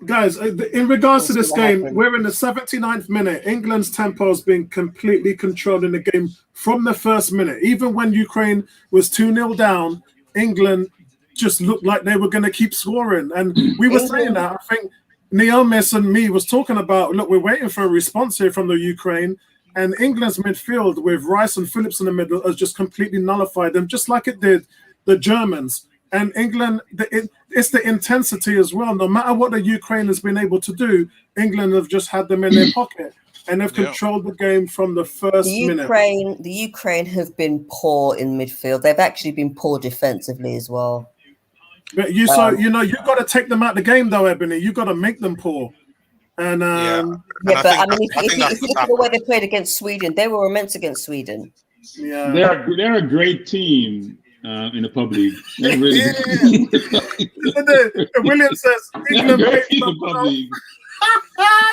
S1: Guys, in regards to this game, we're in the 79th minute. England's tempo has been completely controlling the game from the first minute. Even when Ukraine was 2-0 down, England just looked like they were going to keep scoring. And we were saying that. I think Neomis and me was talking about, look, we're waiting for a response here from the Ukraine. And England's midfield with Rice and Phillips in the middle has just completely nullified them, just like it did the Germans. And England, it's the intensity as well. No matter what the Ukraine has been able to do, England have just had them in their pocket. and they've controlled the game from the first minute.
S2: The Ukraine have been poor in midfield. They've actually been poor defensively as well.
S1: But you've got to take them out the game, though, Ebony. You've got to make them poor. And
S2: but I mean, if you look at the way they played against Sweden, they were immense against Sweden.
S1: Yeah,
S6: they're a great team in the pub league. They're really
S1: William says England paid some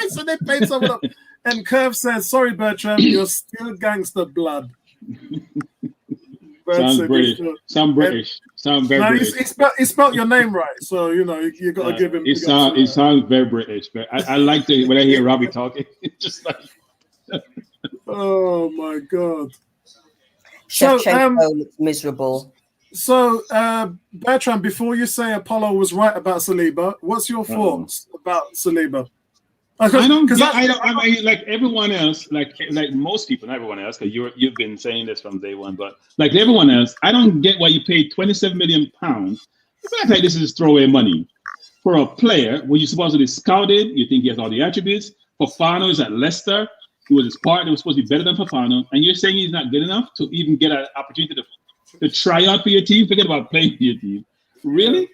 S1: so they paid someone up. And Curve says, "Sorry, Bertram, you're still gangster blood."
S6: Sound British. Sound very British.
S1: He spelled your name right, so you got to give him.
S6: It sounds very British, but I like to when I hear Robbie talking. It's just like,
S1: oh my god.
S2: Shevchenko looks miserable.
S1: So, Bertrand, before you say Apollo was right about Saliba, what's your thoughts about Saliba?
S6: I mean, like everyone else, like most people, not everyone else, because you've been saying this from day one, but like everyone else, I don't get why you paid £27 million. It's not like this is throwaway money for a player where you supposedly scouted. You think he has all the attributes. Fofana is at Leicester. He was his partner. He was supposed to be better than Fofana, and you're saying he's not good enough to even get an opportunity to try out for your team. Forget about playing for your team. Really?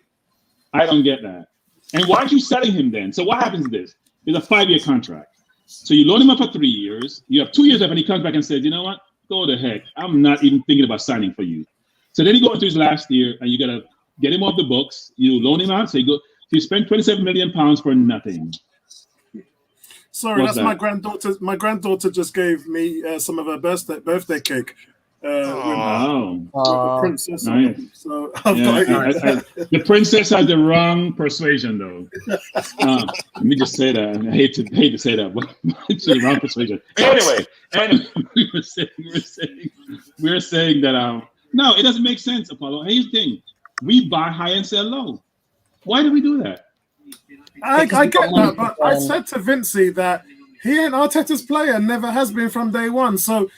S6: I don't get that. And why aren't you selling him then? So what happens to this? It's a 5-year contract. So you loan him up for 3 years. You have 2 years left, and he comes back and says, you know what? Go the heck. I'm not even thinking about signing for you. So then he goes to his last year, and you got to get him off the books. You loan him out. So you spend £27 million for nothing.
S1: Sorry, that's my granddaughter. My granddaughter just gave me some of her birthday cake. The princess.
S6: Nice.
S1: So
S6: the princess has the wrong persuasion, though. Let me just say that. I hate to say that, but it's the wrong persuasion. Anyway, we were saying that no, it doesn't make sense, Apollo. Here's the thing: we buy high and sell low. Why do we do that?
S1: I get that, but I said to Vincey that he ain't Arteta's player, never has been from day one. So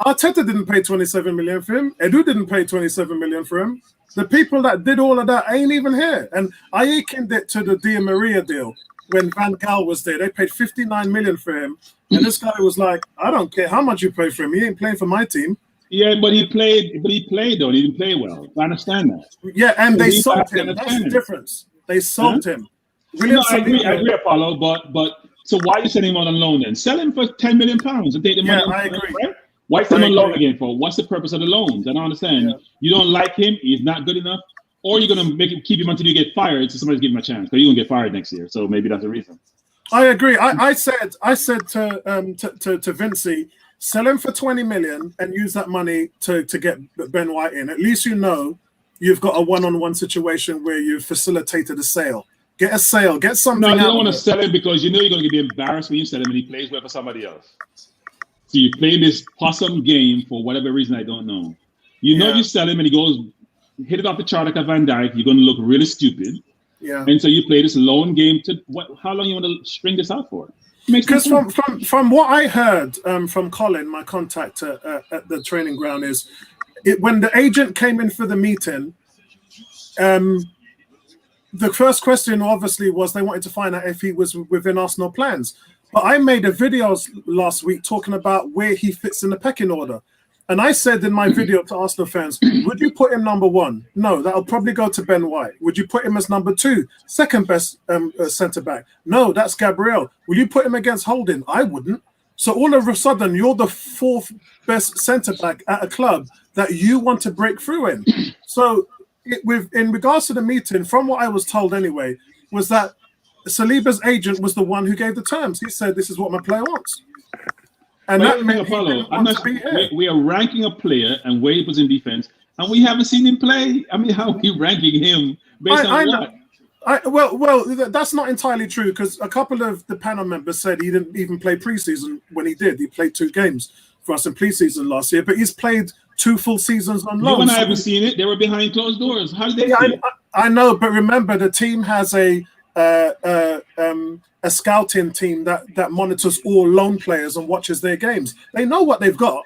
S1: Arteta didn't pay 27 million for him. Edu didn't pay 27 million for him. The people that did all of that ain't even here. And I likened it to the Di Maria deal when Van Gaal was there. They paid 59 million for him. And this guy was like, I don't care how much you pay for him. He ain't playing for my team.
S6: Yeah, but he played though. He didn't play well. I understand that.
S1: Yeah, and they sold him. That's the difference. They sold him.
S6: I agree, Apollo, but so why are you sending him on loan then? Sell him for £10 million and take the money.
S1: Yeah, I agree.
S6: Right? Why send him on loan again for? What's the purpose of the loans? I don't understand. Yeah. You don't like him, he's not good enough, or you're gonna keep him until you get fired so somebody's give him a chance. Because you're gonna get fired next year. So maybe that's the reason.
S1: I agree. I said to Vincey, sell him for 20 million and use that money to get Ben White in. At least you've got a one-on-one situation where you've facilitated a sale. Get a sale. Get something.
S6: No, you don't want to sell him because you know you're going to be embarrassed when you sell him and he plays well for somebody else. So you play this possum game for whatever reason I don't know. You know, if you sell him and he goes hit it off the chart like a Van Dijk, you're going to look really stupid. Yeah. And so you play this loan game to how long you want to string this out for?
S1: Because from what I heard from Colin, my contact at the training ground, is when the agent came in for the meeting, the first question obviously was they wanted to find out if he was within Arsenal plans. But I made a video last week talking about where he fits in the pecking order. And I said in my video to Arsenal fans, would you put him number one? No, that'll probably go to Ben White. Would you put him as number two, second best centre-back? No, that's Gabriel. Will you put him against Holding? I wouldn't. So all of a sudden, you're the fourth best centre-back at a club that you want to break through in. So in regards to the meeting, from what I was told anyway, was that Saliba's agent was the one who gave the terms. He said, this is what my player wants. And that meant
S6: we are ranking a player and where he was in defense, and we haven't seen him play. I mean, how are we ranking him based on what?
S1: Well, that's not entirely true, because a couple of the panel members said he didn't even play preseason when he did. He played 2 games for us in preseason last year, but he's played 2 full seasons on loan.
S6: You and I haven't seen it. They were behind closed doors. How did they see it?
S1: I know, but remember, the team has a scouting team that monitors all loan players and watches their games. They know what they've got.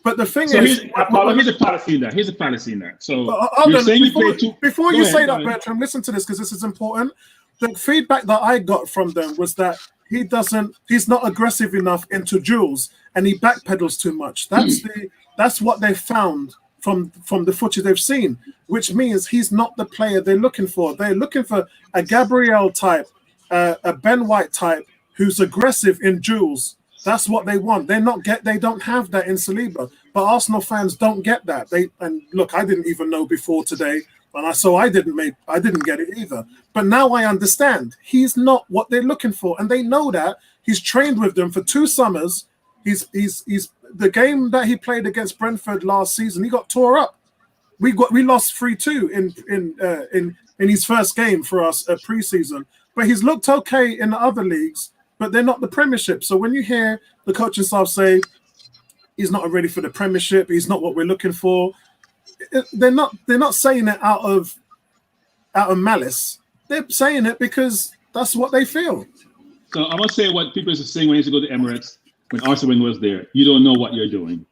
S1: But the thing is,
S6: here's a fallacy in that. So you're saying
S1: before you say that, Bertram, listen to this, because this is important. The feedback that I got from them was that he's not aggressive enough into duels, and he backpedals too much. That's what they found from the footage they've seen, which means he's not the player they're looking for. They're looking for a Gabriel type, a Ben White type who's aggressive in duels. That's what they want. They don't have that in Saliba. But Arsenal fans don't get that. And look, I didn't even know before today, and I didn't get it either. But now I understand. He's not what they're looking for, and they know that. He's trained with them for 2 summers. He's the game that he played against Brentford last season. He got tore up. We lost 3-2 in his first game for us pre-season. But he's looked okay in the other leagues, but they're not the Premiership. So when you hear the coaching staff say he's not ready for the Premiership, he's not what we're looking for, they're not saying it out of malice. They're saying it because that's what they feel.
S6: So I must say what people are saying when they used to go to Emirates, when Arsene Wenger was there. You don't know what you're doing.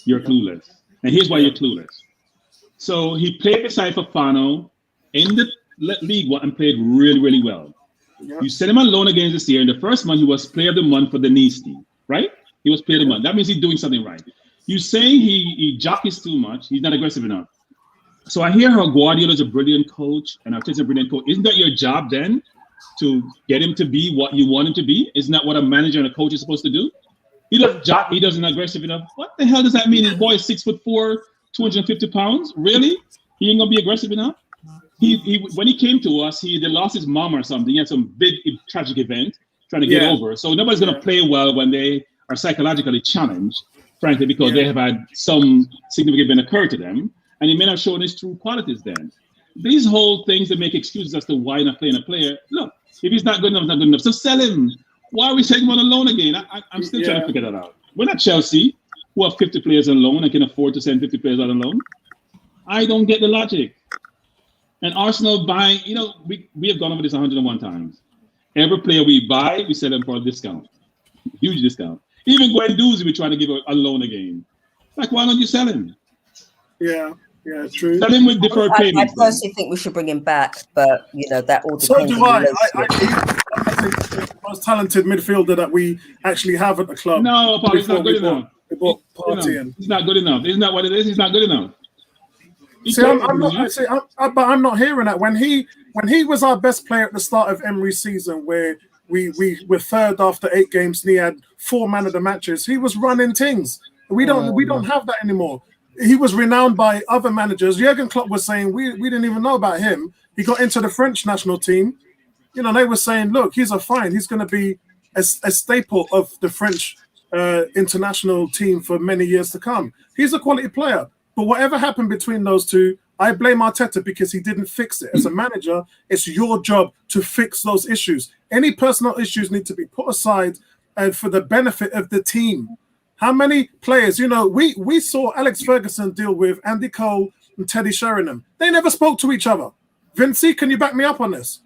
S6: You're clueless. And here's why you're clueless. So he played beside Fofana in the League One and played really, really well. Yep. You sent him on loan against this year. In the first month, he was player of the month for the Nice team, right? He was player of the month. That means he's doing something right. You saying he jockeys too much. He's not aggressive enough. So I hear how Guardiola's a brilliant coach and Arteta's a brilliant coach. Isn't that your job then, to get him to be what you want him to be? Isn't that what a manager and a coach is supposed to do? He doesn't aggressive enough. What the hell does that mean? His boy is 6'4", 250 pounds. Really? He ain't gonna be aggressive enough? He when he came to us, they lost his mom or something. He had some big tragic event trying to get over. So nobody's gonna play well when they are psychologically challenged, frankly, because they have had some significant event occur to them, and he may not show his true qualities then. These whole things that make excuses as to why not playing a player. Look, if he's not good enough, not good enough. So sell him. Why are we taking him on a loan again? I'm still trying to figure that out. We're not Chelsea, who have 50 players on loan and can afford to send 50 players out on loan. I don't get the logic. And Arsenal buying, we have gone over this 101 times. Every player we buy, we sell them for a discount. Huge discount. Even Guendouzi, we try to give a loan again. Like, why don't you sell him?
S1: Yeah, true.
S6: Sell him with deferred payments.
S2: I personally think we should bring him back, but, that all depends.
S1: So do I. I think the most talented midfielder that we actually have at the club.
S6: No, Paul, he's not good enough.
S1: He's
S6: not good enough. Isn't that what it is? He's not good enough.
S1: I'm not hearing that. When he was our best player at the start of Emery's season, where we were third after 8 games and he had 4 man of the matches, he was running things. We don't have that anymore. He was renowned by other managers. Jurgen Klopp was saying we didn't even know about him. He got into the French national team. They were saying, look, he's going to be a staple of the French international team for many years to come. He's a quality player. But whatever happened between those two, I blame Arteta because he didn't fix it. As a manager, it's your job to fix those issues. Any personal issues need to be put aside and for the benefit of the team. How many players, we saw Alex Ferguson deal with Andy Cole and Teddy Sheringham. They never spoke to each other. Vinci, can you back me up on this?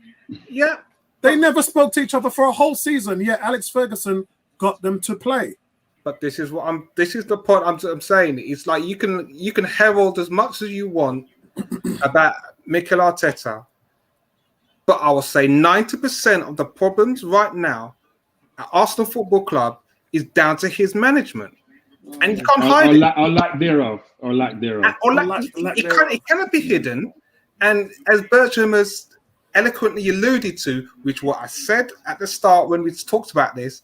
S3: Yeah.
S1: They never spoke to each other for a whole season, yet Alex Ferguson got them to play.
S3: But this is the point I'm saying. It's like you can herald as much as you want about Mikel Arteta, but I will say 90% of the problems right now at Arsenal Football Club is down to his management, and you can't hide it.
S6: Or lack thereof.
S3: It cannot be hidden. And as Bertram has eloquently alluded to, which what I said at the start when we talked about this,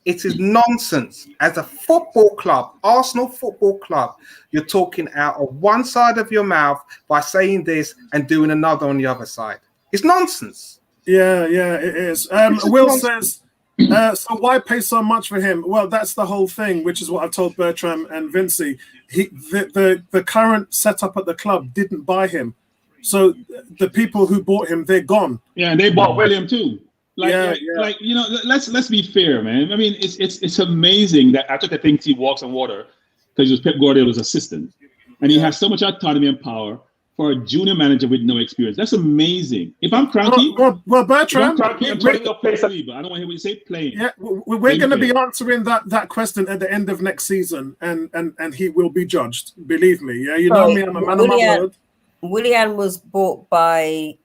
S3: it is nonsense. As a football club, Arsenal Football Club, you're talking out of one side of your mouth by saying this and doing another on the other side. It's nonsense.
S1: Yeah, it is. Will says, so why pay so much for him? Well, that's the whole thing, which is what I've told Bertram and Vinci. The current setup at the club didn't buy him. So the people who bought him, they're gone.
S6: Yeah, and they bought William too. Let's be fair, man. I mean, it's amazing that Arteta thinks he walks on water because he was Pep Guardiola's assistant, and he has so much autonomy and power for a junior manager with no experience. That's amazing. If I'm cranky,
S1: well, Bertram,
S6: I'm telling you, play Saliba. I don't want to hear what you say. Play.
S1: Yeah, we're going to be answering that question at the end of next season, and he will be judged. Believe me. Yeah, know me. I'm a man of my word.
S2: Willian was bought by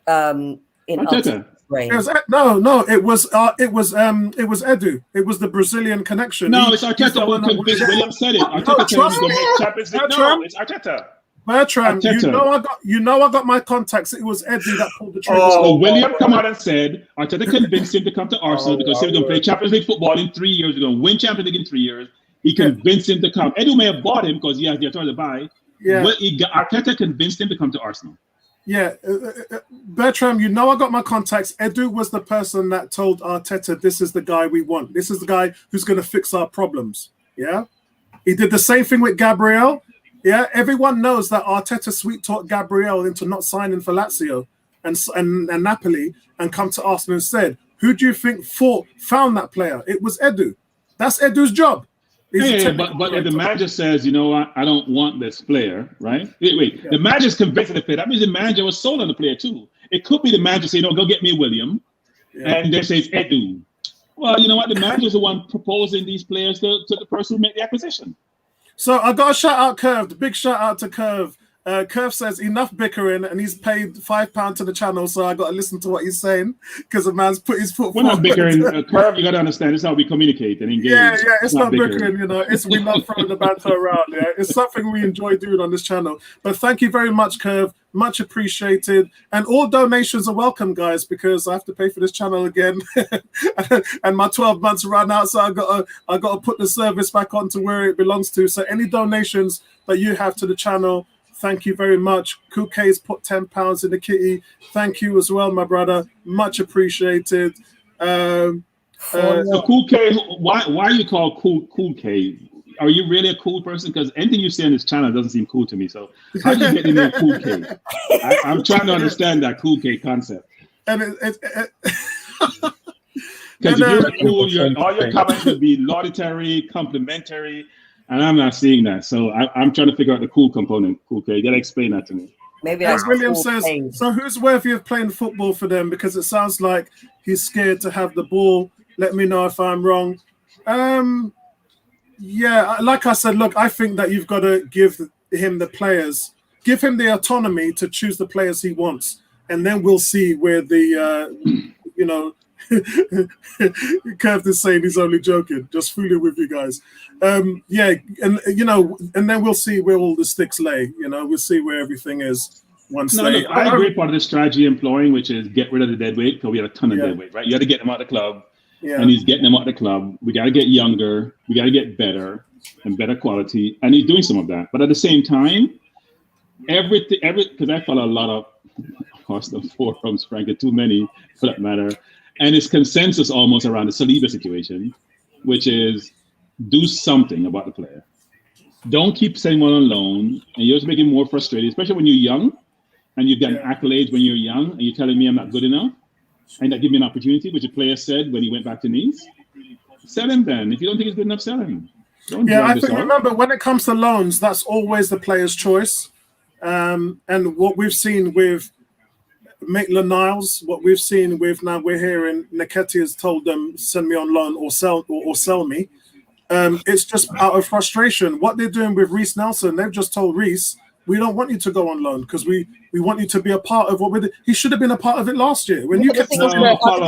S6: Arteta.
S2: brain.
S1: It was it was Edu. It was the Brazilian connection.
S6: No, it's Arteta who convinced. William said it. Arteta said he's going to make Champions League. No, it's Arteta.
S1: Bertram, you know I got my contacts. It was Edu that pulled the trigger.
S6: So William come out and said Arteta convinced him to come to Arsenal because he was going to play Champions League football in 3 years. We're going to win Champions League in 3 years. He convinced him to come. Edu may have bought him because he has the authority to buy.
S1: Yeah.
S6: Arteta convinced him to come to Arsenal.
S1: Yeah, Bertram, you know I got my contacts. Edu was the person that told Arteta, this is the guy we want. This is the guy who's going to fix our problems. Yeah, he did the same thing with Gabriel. Yeah, everyone knows that Arteta sweet-talked Gabriel into not signing for Lazio and Napoli and come to Arsenal instead. Who do you think found that player? It was Edu. That's Edu's job.
S6: But if the manager says, you know what, I don't want this player, right? Wait. The manager's convincing the player. That means the manager was sold on the player too. It could be the manager saying, no, go get me William. Yeah. And they say it's Edu. Well, you know what? The manager's the one proposing these players to the person who made the acquisition.
S1: So I got a shout out Curve. Big shout out to Curve. Curve says enough bickering, and he's paid £5 to the channel, so I got to listen to what he's saying because the man's put his foot.
S6: We're not bickering. Curve, you got to understand. This is how we communicate and engage.
S1: Yeah, it's not bickering. You know, we love throwing the banter around. Yeah, it's something we enjoy doing on this channel. But thank you very much, Curve. Much appreciated. And all donations are welcome, guys, because I have to pay for this channel again, and my 12 months run out, so I got to put the service back on to where it belongs to. So any donations that you have to the channel, thank you very much. Kuke's put £10 in the kitty. Thank you as well, my brother. Much appreciated.
S6: So Cool K, why are you called Cool K? Are you really a cool person? Because anything you say on this channel doesn't seem cool to me. So how do you get the name Cool K? I'm trying to understand that Cool K concept.
S1: And
S6: because if you're cool, all your comments would be laudatory, complimentary, and I'm not seeing that. So I'm trying to figure out the cool component. Cool K, you gotta explain that to me.
S2: Maybe
S1: as William
S2: cool
S1: says,
S2: thing.
S1: So who's worthy of playing football for them? Because it sounds like he's scared to have the ball. Let me know if I'm wrong. Yeah, like I said, look, I think that you've got to give him the players, give him the autonomy to choose the players he wants, and then we'll see where the, Curve is saying he's only joking, just fooling with you guys. And then we'll see where all the sticks lay. You know, we'll see where everything is once they.
S6: I agree. Part of the strategy employing, which is get rid of the dead weight, because we have a ton of dead weight, right? You got to get them out of the club. Yeah. And he's getting them out of the club. We got to get younger. We got to get better and better quality. And he's doing some of that. But at the same time, because I follow a lot of Arsenal forums, frankly, too many for that matter. And it's consensus almost around the Saliba situation, which is do something about the player. Don't keep sending one on loan. And you're just making more frustrated, especially when you're young and you've gotten accolades when you're young and you're telling me I'm not good enough. And that give me an opportunity, which the player said when he went back to Nice. Sell him then. If you don't think he's good enough, sell him.
S1: I think, remember, when it comes to loans, that's always the player's choice. And what we've seen with Maitland-Niles, what we've seen with, now we're hearing Nketiah has told them, send me on loan or sell me. It's just out of frustration. What they're doing with Reece Nelson, they've just told Reece, we don't want you to go on loan because we want you to be a part of what we did. He should have been a part of it last year. When you kept
S6: that's not what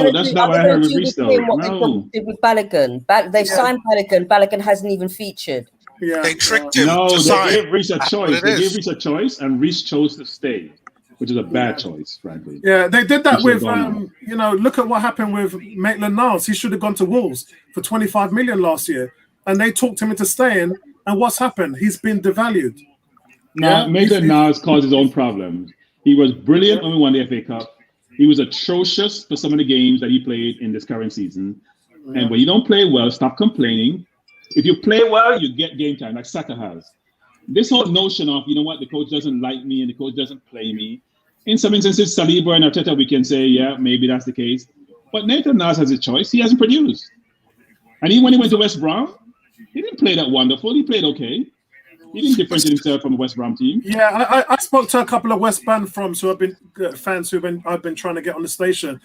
S6: I heard with Reece though.
S2: No. They did with Balogun. They've signed Balogun. Balogun hasn't even featured.
S4: Yeah. They tricked him.
S6: No,
S4: to
S6: they
S4: sign.
S6: gave Reece a choice. They gave Reece a choice, and Reece chose to stay, which is a bad choice, frankly.
S1: Yeah, they did that with look at what happened with Maitland-Niles. He should have gone to Wolves for 25 million last year, and they talked him into staying. And what's happened? He's been devalued.
S6: Now, Maitland-Niles caused his own problems. He was brilliant when we won the FA Cup. He was atrocious for some of the games that he played in this current season. Yeah. And when you don't play well, stop complaining. If you play well, you get game time, like Saka has. This whole notion of, you know what, the coach doesn't like me and the coach doesn't play me. In some instances, Saliba and Arteta, we can say, yeah, maybe that's the case. But Maitland-Niles has a choice. He hasn't produced. And even when he went to West Brom, he didn't play that wonderful. He played okay. He didn't differentiate himself from a West Brom team.
S1: Yeah, I spoke to a couple of West Brom fans who have been fans I've been trying to get on the station,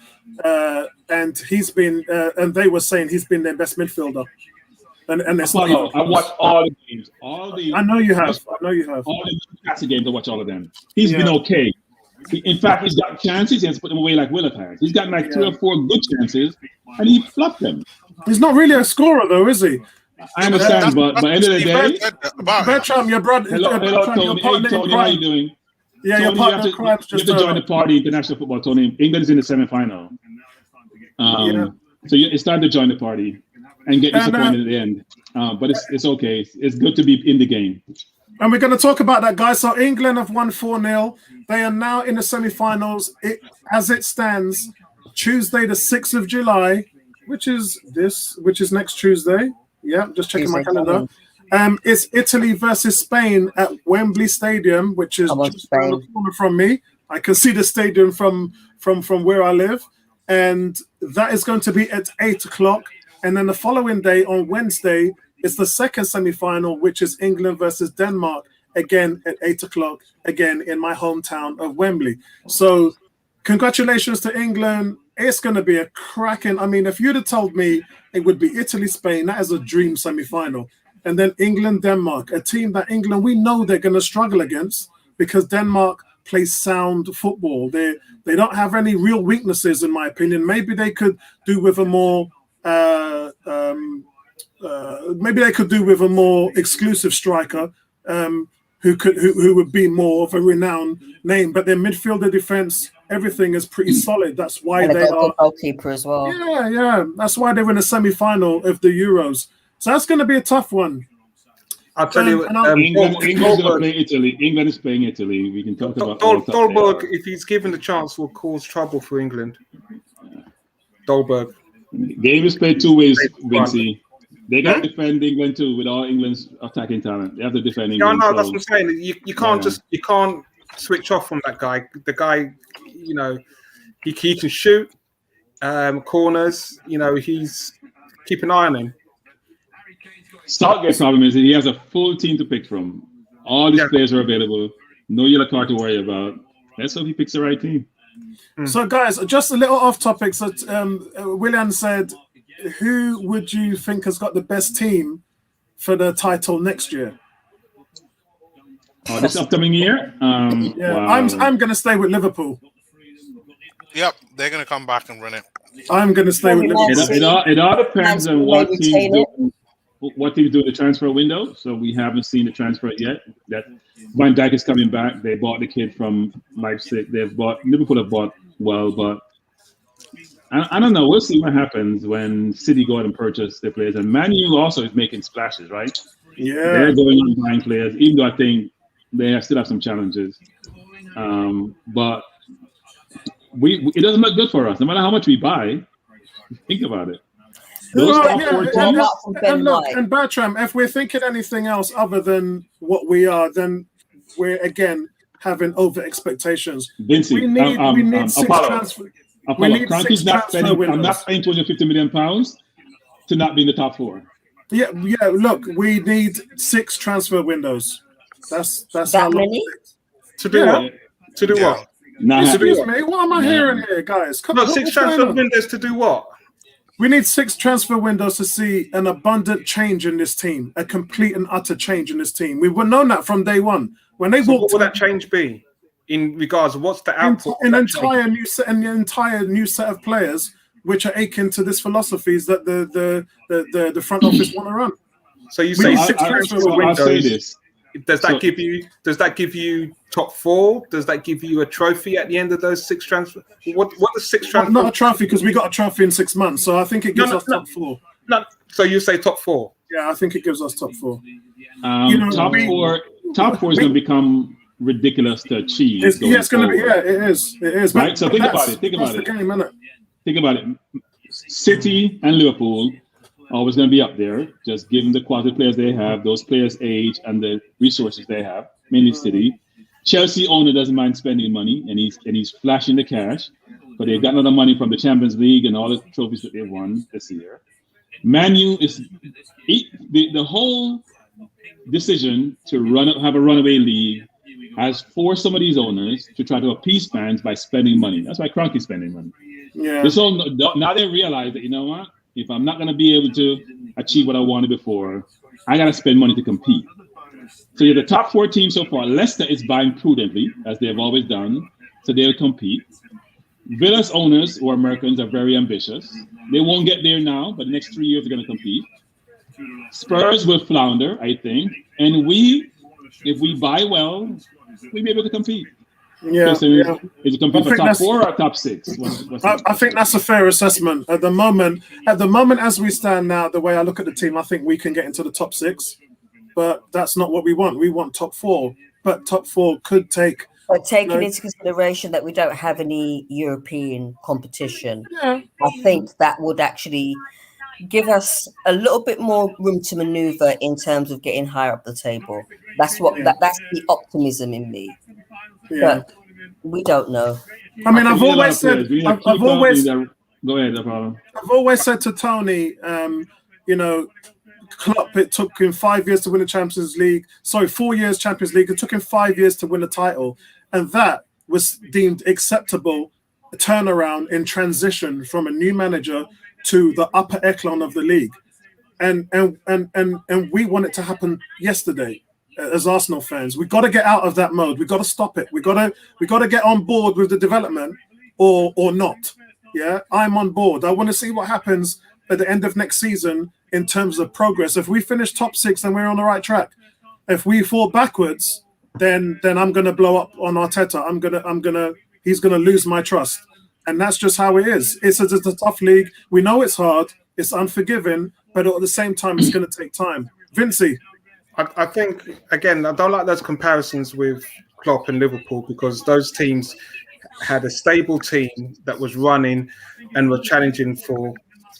S1: and he's been and they were saying he's been their best midfielder. And it's
S6: I watched all the games.
S1: I know you have.
S6: All the Newcastle games, I watch all of them. He's been okay. In fact, he's got chances. He has to put them away like Willett has. He's gotten like 3 or 4 good chances, and he fluffed them.
S1: He's not really a scorer, though, is he?
S6: I understand, but by the end of the day,
S1: Bertram, your brother.
S6: Hello, Tony. Hey, Tony, how you doing?
S1: Yeah,
S6: Tony,
S1: your partner in crime
S6: you have to join the party, international football, Tony. England's in the semi-final. So it's time to join the party and get disappointed at the end. But it's okay. It's good to be in the game.
S1: And we're going to talk about that, guys. So England have won 4-0. They are now in the semi-finals. As it stands, Tuesday, the 6th of July, which is next Tuesday. Yeah, just checking my calendar. It's Italy versus Spain at Wembley Stadium, which is just around the corner from me. I can see the stadium from where I live. And that is going to be at 8 o'clock. And then the following day, on Wednesday, it's the second semi-final, which is England versus Denmark, again at 8 o'clock, again in my hometown of Wembley. So congratulations to England. It's going to be a cracking. I mean, if you'd have told me it would be Italy-Spain, that is a dream semi-final. And then England-Denmark, a team that England, we know they're going to struggle against because Denmark plays sound football. They don't have any real weaknesses, in my opinion. Maybe they could do with a more exclusive striker who would be more of a renowned name. But their midfield, their defense, everything is pretty solid. That's why they are
S2: goalkeeper as well.
S1: Yeah. That's why they're in the semi-final of the Euros. So that's going to be a tough one.
S3: I'll tell you,
S6: England's going to play Italy. England is playing Italy. We can talk about
S3: Dolberg, if he's given the chance, will cause trouble for England. Dolberg.
S6: Game is played 2 ways, Vinci. They got to defend England too with all England's attacking talent. They have to defend England.
S3: No, that's what I'm saying. You can't switch off from that guy. The guy, he can shoot corners. He's keep an eye on him.
S6: Southgate's problem is that he has a full team to pick from. All these players are available. No yellow card to worry about. Let's hope he picks the right team.
S1: So, guys, just a little off topic. So, William said, who would you think has got the best team for the title next year?
S6: This upcoming year?
S1: Wow. I'm going to stay with Liverpool.
S4: Yep, they're going to come back and win it.
S1: I'm going to stay with Liverpool.
S6: It all depends on what teams do the transfer window. So we haven't seen the transfer yet. That Van Dijk is coming back. They bought the kid from Leipzig. Liverpool have bought well, but I don't know. We'll see what happens when City go out and purchase their players. And Man U also is making splashes, right?
S1: Yeah.
S6: They're going on buying players, even though I think they still have some challenges. But it doesn't look good for us. No matter how much we buy, think about it.
S1: And Bertram, if we're thinking anything else other than what we are, then we're again having over expectations.
S6: Vinci,
S1: we need 6 transfer.
S6: I'm not paying £250 million to not be in the top 4.
S1: Yeah. Look, we need 6 transfer windows. That's how
S2: many
S3: to do what? To do what?
S1: Excuse me. What am I hearing here, guys? Come on,
S3: 6 transfer windows to do what?
S1: We need 6 transfer windows to see an abundant change in this team, a complete and utter change in this team. We've known that from day one. When they walked,
S3: what will that change be in regards? What's the output?
S1: An entire new set of players which are akin to this philosophies that the front office want to run.
S3: So you say 6 transfer windows.
S6: I'll say this.
S3: Does that give you top 4? Does that give you a trophy at the end of those 6 transfers? What the 6 transfers?
S1: Not a trophy, because we got a trophy in 6 months, so I think it gives us top 4.
S3: No, so you say top 4?
S1: Yeah, I think it gives us top 4.
S6: Top 4 is going to become ridiculous to achieve.
S1: It's going to be. Yeah, it is.
S6: Right. So think about it. Think about it. City and Liverpool always going to be up there, just given the quality of players they have, those players' age, and the resources they have, mainly City. Chelsea owner doesn't mind spending money, and he's flashing the cash, but they've got another money from the Champions League and all the trophies that they won this year. Man U is the whole decision to have a runaway league has forced some of these owners to try to appease fans by spending money. That's why Kroenke's spending money.
S1: Yeah.
S6: Now they realize that, you know what? If I'm not going to be able to achieve what I wanted before, I got to spend money to compete. So you're the top 4 teams so far. Leicester is buying prudently, as they have always done. so they'll compete. Villa's owners, who are Americans, are very ambitious. They won't get there now, but the next 3 years they're going to compete. Spurs will flounder, I think. And if we buy well, we'll be able to compete.
S1: Yeah,
S6: Is it compete for top 4 or top 6?
S1: I think that's a fair assessment. At the moment as we stand now, the way I look at the team, I think we can get into the top 6. But that's not what we want. We want top 4. But top 4 could take...
S2: But taking into consideration that we don't have any European competition, I think that would actually give us a little bit more room to maneuver in terms of getting higher up the table. That's the optimism in me.
S1: Yeah.
S2: But we don't know.
S1: I mean, I've always said
S6: Go ahead, no problem.
S1: I've always said to Tony, Klopp, it took him 5 years to win the Champions League. Sorry, 4 years Champions League. It took him 5 years to win the title. And that was deemed acceptable turnaround in transition from a new manager to the upper echelon of the league. And we want it to happen yesterday as Arsenal fans. We got to get out of that mode. We got to stop it. We got to get on board with the development or not. Yeah, I'm on board. I want to see what happens at the end of next season in terms of progress. If we finish top 6, then we're on the right track. If we fall backwards, then I'm gonna blow up on Arteta. He's gonna lose my trust. And that's just how it is. It's a tough league. We know it's hard, it's unforgiving, but at the same time, it's gonna take time. Vincey.
S3: I think, again, I don't like those comparisons with Klopp and Liverpool because those teams had a stable team that was running and were challenging for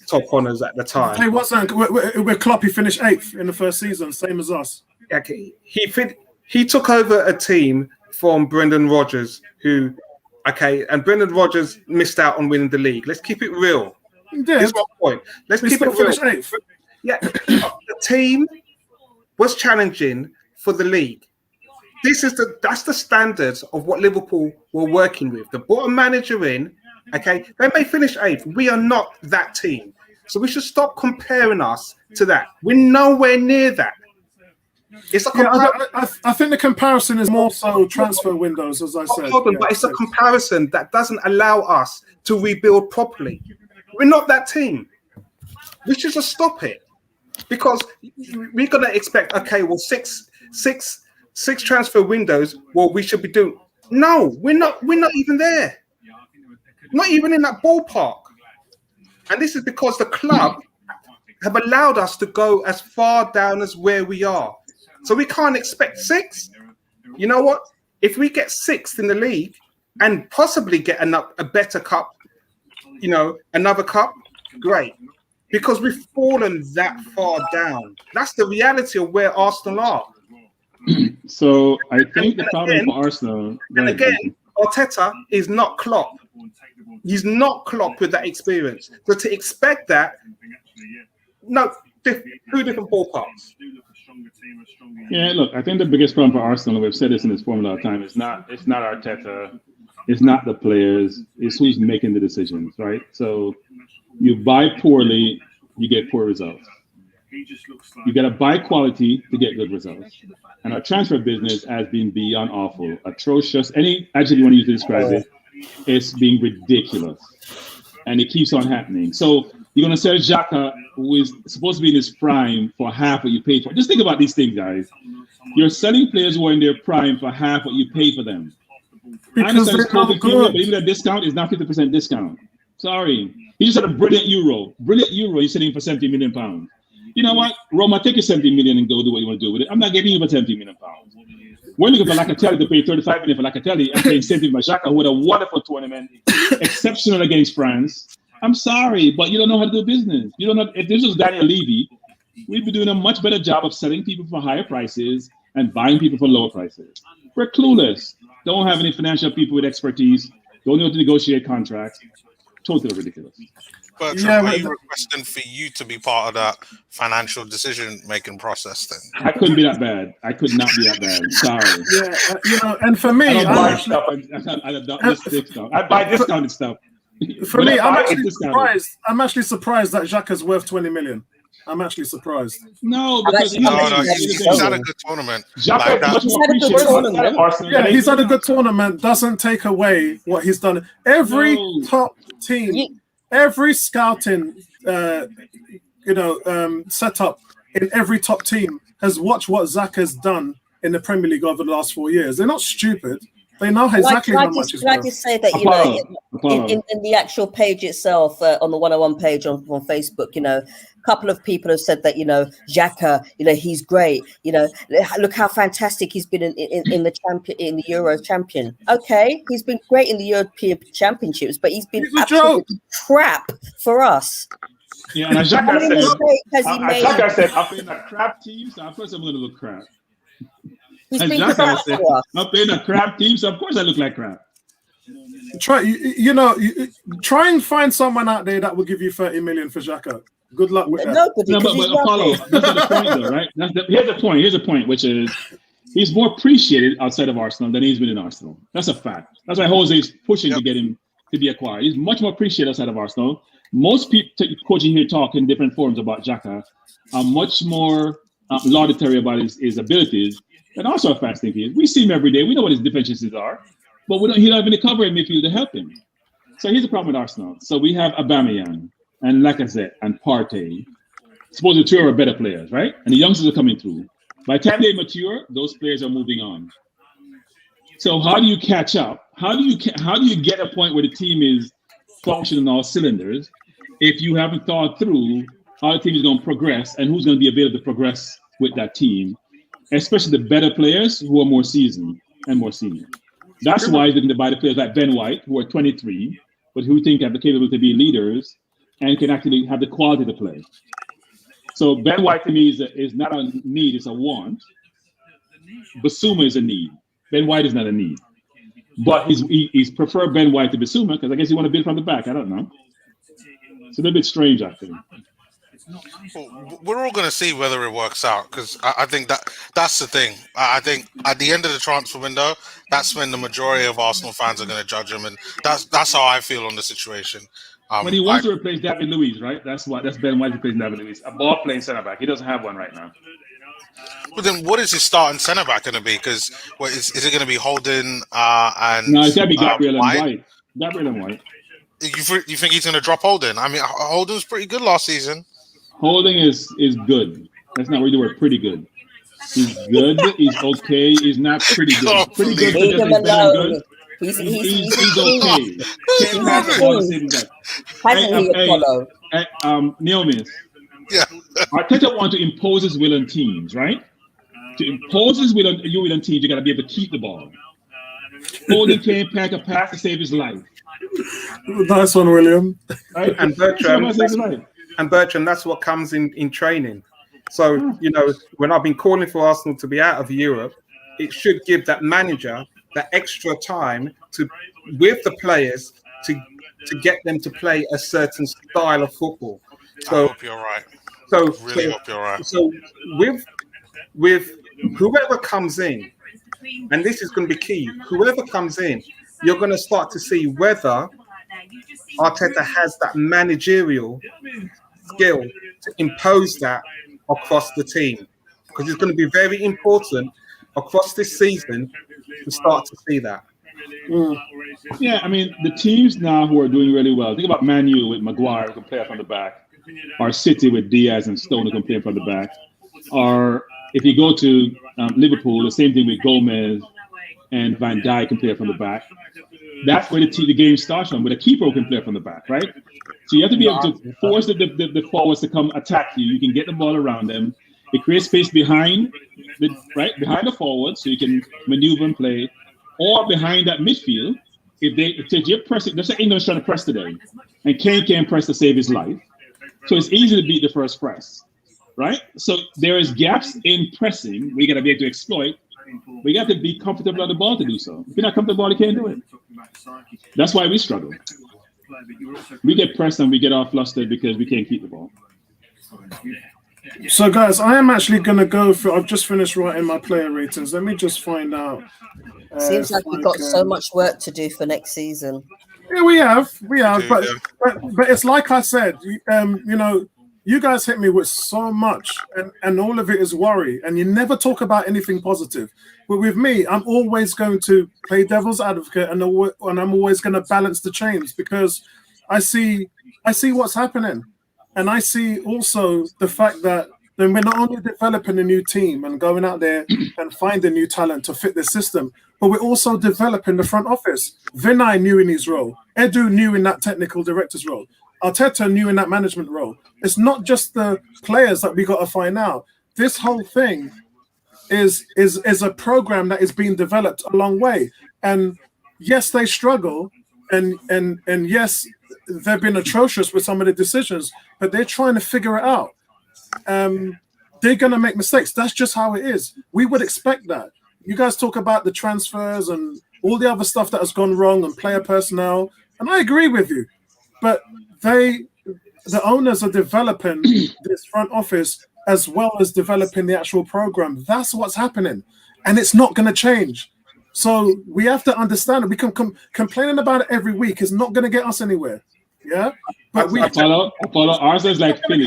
S3: top honours at the time.
S1: Hey, with Klopp, he finished 8th in the first season, same as us.
S3: Okay, he took over a team from Brendan Rodgers, and Brendan Rodgers missed out on winning the league. Let's keep it real. That's my point. Let's keep it real.
S1: 8th.
S3: Yeah, the team was challenging for the league. That's the standards of what Liverpool were working with. The bottom manager in, they may finish 8th. We are not that team. So we should stop comparing us to that. We're nowhere near that. It's
S1: I think the comparison is more so transfer windows, as I said.
S3: But it's a comparison that doesn't allow us to rebuild properly. We're not that team. We should just stop it. Because we're going to expect, six transfer windows, we should be doing. No, we're not even there. Not even in that ballpark. And this is because the club have allowed us to go as far down as where we are. So we can't expect 6. You know what? If we get 6th in the league and possibly get a better cup, another cup, great. Because we've fallen that far down. That's the reality of where Arsenal are.
S6: So I think the problem for Arsenal...
S3: And again, Arteta is not Klopp. He's not Klopp with that experience. So to expect that... No, 2 different ballparks.
S6: Yeah, look, I think the biggest problem for Arsenal, we've said this in this formula all the time, it's not Arteta, it's not the players, it's who's making the decisions, right? So you buy poorly, you get poor results. You got to buy quality to get good results. And our transfer business has been beyond awful, atrocious. Any adjective you want to use to describe it, it's being ridiculous. And it keeps on happening. So you're going to sell Xhaka, who is supposed to be in his prime, for half what you paid for. Just think about these things, guys. You're selling players who are in their prime for half what you pay for them.
S1: Because they're not good.
S6: But even that discount is not 50% discount. Sorry. He just had a brilliant Euro. He's selling for £70 million. You know what? Roma, take your 70 million and go do what you want to do with it. I'm not getting you for £70 million. We're looking for Locatelli to pay 35 million for Locatelli and paying 70 for Xhaka, who had a wonderful tournament, exceptional against France. I'm sorry, but you don't know how to do business. You don't know. If this was Daniel Levy, we'd be doing a much better job of selling people for higher prices and buying people for lower prices. We're clueless. Don't have any financial people with expertise. Don't know how to negotiate contracts. Totally ridiculous.
S4: Bertrand, are you requesting for you to be part of that financial decision-making process then?
S6: I couldn't be that bad. I could not be that bad. Sorry.
S1: Yeah, and for me,
S6: I don't buy stuff. I buy discounted stuff.
S1: For me, I'm actually surprised that Xhaka's worth 20 million. I'm actually surprised.
S6: No, because
S2: I'm actually
S4: he's had a good tournament.
S6: Xhaka
S4: Like
S6: much
S4: that.
S6: more
S2: He's had a good
S6: appreciated
S2: tournament.
S6: Arsenal
S1: Yeah,
S6: than
S1: he's had a
S6: anything
S1: good tournament. Doesn't take away what he's done. Every
S6: No.
S1: top team, every scouting, setup in every top team has watched what Xhaka has done in the Premier League over the last 4 years. They're not stupid. They know exactly how much he's
S2: Can I
S1: done.
S2: just say that, in the actual page itself, on the 101 page on Facebook, a couple of people have said that, Xhaka, he's great. Look how fantastic he's been in the Euro champion. Okay, he's been great in the European Championships, but he's been absolutely crap for us.
S6: Yeah, and Xhaka said, I'm playing a crap team, so of course I'm going to look crap.
S2: He's been crap for us.
S6: I'm playing a crap team, so of course I look like crap.
S1: Try and find someone out there that will give you 30 million for Xhaka. Good luck with that.
S2: Nobody,
S6: No, but Apollo, that's not the point, though, right? Here's the point, which is he's more appreciated outside of Arsenal than he's been in Arsenal. That's a fact. That's why Jose is pushing to get him to be acquired. He's much more appreciated outside of Arsenal. Most people coaching here talk in different forums about Xhaka are much more laudatory about his abilities. And also a fast thing is, we see him every day. We know what his deficiencies are, but he don't have any cover in midfield to help him. So here's the problem with Arsenal. So we have Aubameyang and Lacazette and Partey. Supposedly two are better players, right? And the youngsters are coming through. By the time they mature, those players are moving on. So how do you catch up? How do you get a point where the team is functioning on all cylinders if you haven't thought through how the team is going to progress and who's going to be available to progress with that team? Especially the better players who are more seasoned and more senior. That's why he's looking to buy the players like Ben White, who are 23, but who think have the capability to be leaders and can actually have the quality to play. So Ben White to me is not a need, it's a want. Basuma is a need. Ben White is not a need. But he's preferred Ben White to Basuma because I guess he want to build from the back. I don't know. It's a little bit strange, actually.
S4: Well, we're all going to see whether it works out because I think that's the thing. I think at the end of the transfer window, that's when the majority of Arsenal fans are going to judge him, and that's how I feel on the situation.
S6: But he wants to replace David Luiz, right? That's Ben White replacing David Luiz, a ball playing centre back. He doesn't have one right now.
S4: But then, what is his starting centre back going to be? Because is it going to be Holding and
S6: no? It's got to be Gabriel and White. Gabriel and White.
S4: You think he's going to drop Holding? I mean, Holding was pretty good last season.
S6: Holding is good. That's not really the word. Pretty good. He's good. He's okay. He's not pretty good. Pretty good.
S2: Leave him alone.
S6: He's okay. Neomis.
S4: Yeah.
S6: Arteta wants to impose his will on teams, right? To impose his will on teams, you got to be able to keep the ball. Holding can't pack a pass to save his life.
S1: Nice one, William.
S6: Right?
S3: And Bertrand, that's what comes in training. So, when I've been calling for Arsenal to be out of Europe, it should give that manager that extra time with the players to get them to play a certain style of football. So, I
S4: hope you're right.
S3: Hope you're right. So with whoever comes in, and this is going to be key, whoever comes in, you're going to start to see whether Arteta has that managerial skill to impose that across the team, because it's going to be very important across this season to start to see that.
S6: Yeah, I mean, the teams now who are doing really well, think about Man U with Maguire who can play from the back, or City with Diaz and Stone who can play from the back, or if you go to Liverpool, the same thing with Gomez and Van Dijk can play from the back. That's where the game starts from, but a keeper can play from the back, right? So you have to be able to force the forwards to come attack you. You can get the ball around them. It creates space behind the forwards, so you can maneuver and play, or behind that midfield. If you're pressing, let's say England's trying to press today, and Kane can't press to save his life, so it's easy to beat the first press, right? So there is gaps in pressing we got to be able to exploit. We got to be comfortable on the ball to do so. If you're not comfortable, you can't do it. That's why we struggle. We get pressed and we get all flustered because we can't keep the ball.
S1: So, guys, I am actually going to go for... I've just finished writing my player ratings. Let me just find out.
S2: Seems like we've got so much work to do for next season.
S1: Yeah, we have. But it's like I said, you you guys hit me with so much, and all of it is worry, and you never talk about anything positive. But with me, I'm always going to play devil's advocate, and I'm always going to balance the chains, because I see what's happening, and I see also the fact that then we're not only developing a new team and going out there and finding new talent to fit the system, but we're also developing the front office. Vinay knew in his role. Edu knew in that technical director's role. Arteta knew in that management role. It's not just the players that we got to find out. This whole thing is a program that is being developed a long way. And yes, they struggle, and yes, they've been atrocious with some of the decisions, but they're trying to figure it out. They're going to make mistakes. That's just how it is. We would expect that. You guys talk about the transfers and all the other stuff that has gone wrong and player personnel, and I agree with you. But the owners are developing this front office as well as developing the actual program. That's what's happening, and it's not going to change. So we have to understand it. We can complaining about it every week is not going to get us anywhere. Yeah, but
S6: Apollo, Arsenal's like Philly.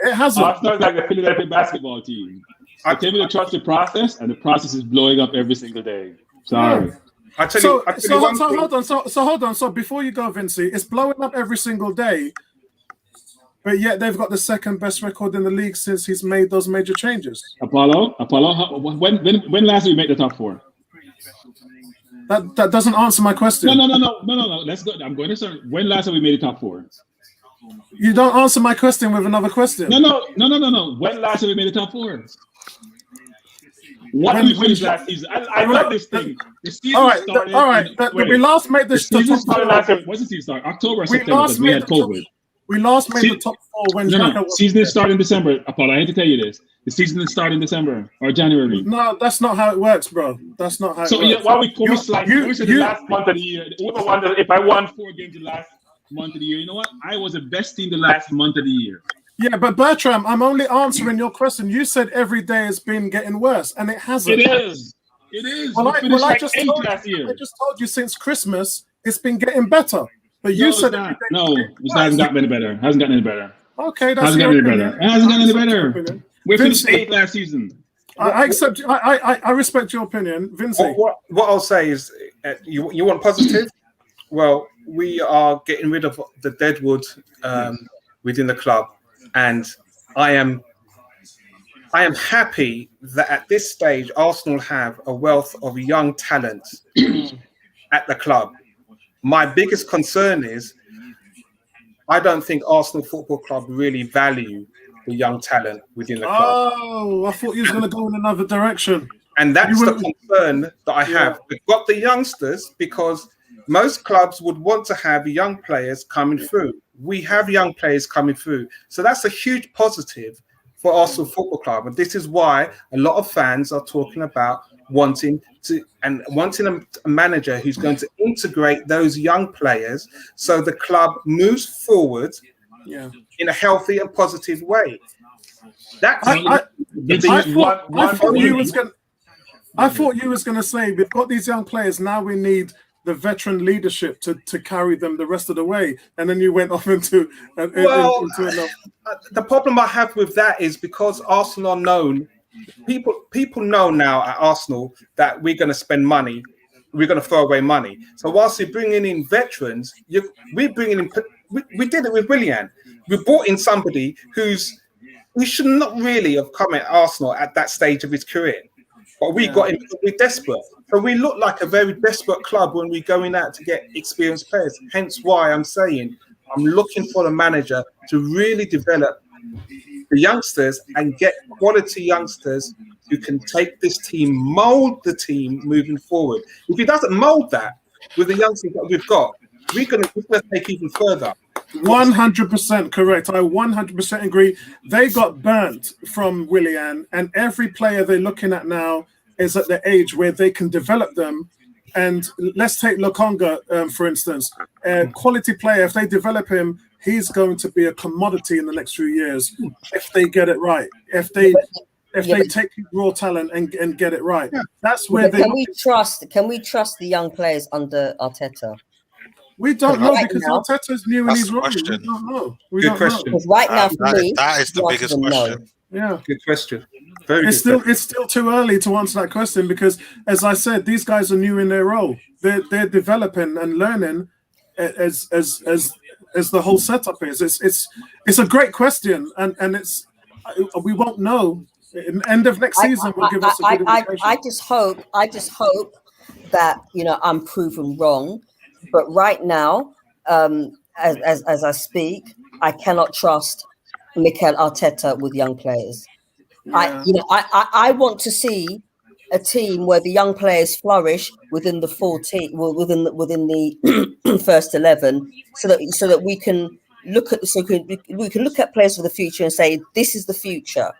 S1: It hasn't.
S6: Arsenal's like the Philadelphia basketball team. I tell you to trust the process, and the process is blowing up every single day. Sorry.
S3: I tell you one thing.
S1: Hold on. So before you go, Vincey, it's blowing up every single day, but yet they've got the second best record in the league since he's made those major changes.
S6: Apollo, when last did we make the top four?
S1: That doesn't answer my question.
S6: No. Let's go. I'm going to start. When last have we made the top four?
S1: You don't answer my question with another question.
S6: No. When last have we made the top four? What did we finish last season? I love this thing. The season started.
S1: All right. We last made the
S6: season started last. What's the season start? October or September, because we had COVID.
S1: We last made the top four when
S6: season didn't start in December. Apollo, I hate to tell you this. The season didn't start in December or January.
S1: No, that's not how it works, bro. That's not how it works.
S6: So why we the last month of the year? Whoever wondered if I won 4 games the last month of the year. You know what? I was the best team the last month of the year.
S1: Yeah, but Bertram, I'm only answering your question. You said every day has been getting worse, and it hasn't.
S6: It is. Well,
S1: I just told you since Christmas it's been getting better. But you said
S6: it hasn't gotten any better. Hasn't gotten any better.
S1: Okay, that's
S6: hasn't gotten any better. It hasn't gotten any better. We finished 8th last season.
S1: I accept. I respect your opinion, Vincey.
S3: What I'll say is, you want positive? Well, we are getting rid of the deadwood within the club, and I am happy that at this stage Arsenal have a wealth of young talent at the club. My biggest concern is I don't think Arsenal Football Club really value the young talent within the club.
S1: Oh, I thought you was going to go in another direction.
S3: And that's the concern that I have. We've got the youngsters because most clubs would want to have young players coming through. We have young players coming through. So that's a huge positive for Arsenal Football Club. And this is why a lot of fans are talking about wanting a manager who's going to integrate those young players so the club moves forward in a healthy and positive way.
S1: I thought you was going to say we've got these young players, now we need the veteran leadership to carry them the rest of the way, and then you went off into
S3: the problem I have with that is because Arsenal are known. People know now at Arsenal that we're going to spend money, we're going to throw away money. So whilst you're bringing in veterans, we did it with Willian. We brought in somebody who should not really have come at Arsenal at that stage of his career, but we got him. We're desperate, so we look like a very desperate club when we're going out to get experienced players. Hence why I'm saying I'm looking for the manager to really develop the youngsters and get quality youngsters who can take this team, mold the team moving forward. If he doesn't mold that with the youngsters that we've got, we're going to take even further.
S1: 100% correct. I 100% agree. They got burnt from Willian, and every player they're looking at now is at the age where they can develop them. And let's take Lokonga, for instance. A quality player, if they develop him, he's going to be a commodity in the next few years if they get it right. If they take raw talent and get it right. That's where
S2: Can we trust the young players under Arteta?
S1: We don't know
S2: Right
S1: because
S2: now-
S1: Arteta's new in
S4: That's
S1: his
S4: the
S1: role. We
S4: question.
S1: don't know. We
S3: Good
S1: don't
S3: question.
S1: know.
S2: Because right now, for me,
S4: that is the
S2: the
S4: biggest
S2: answer is no.
S4: question.
S1: Yeah.
S3: Good question. Very
S1: It's
S3: good.
S1: still too early to answer that question because, as I said, these guys are new in their role. They're developing and learning as the whole setup is. It's a great question, and it's we won't know. End of next season will give us a good indication.
S2: I just hope that I'm proven wrong, but right now, as I speak, I cannot trust Mikel Arteta with young players.
S1: Yeah.
S2: I want to see a team where the young players flourish within the 14, within the first 11, so that we can look at we can look at players for the future and say this is the future.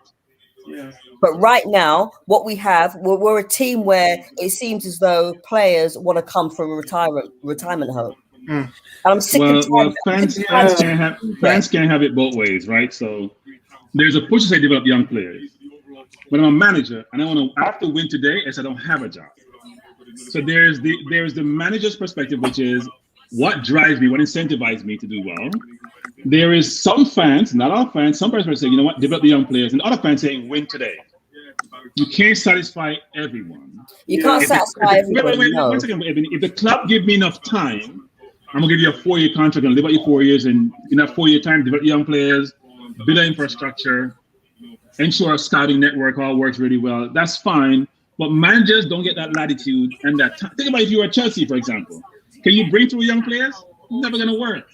S1: Yeah.
S2: But right now, what we have, we're a team where it seems as though players want to come from a retirement home. And I'm sick and tired.
S6: Well, fans can't have it both ways, right? So there's a push to say develop young players. When I'm a manager and I have to win today, as I don't have a job. So there's the manager's perspective, which is what drives me, what incentivizes me to do well. There is some fans, not all fans, some players say, you know what, develop the young players, and other fans saying win today. You can't satisfy everyone.
S2: You can't satisfy everybody. No.
S6: One second, Evan, if the club give me enough time, I'm gonna give you a 4-year contract and live out your 4 years, and in that 4-year time, develop young players, build an infrastructure, ensure a scouting network all works really well. That's fine, but managers don't get that latitude and that time. Think about if you were at Chelsea, for example. Can you bring through young players? It's never gonna work.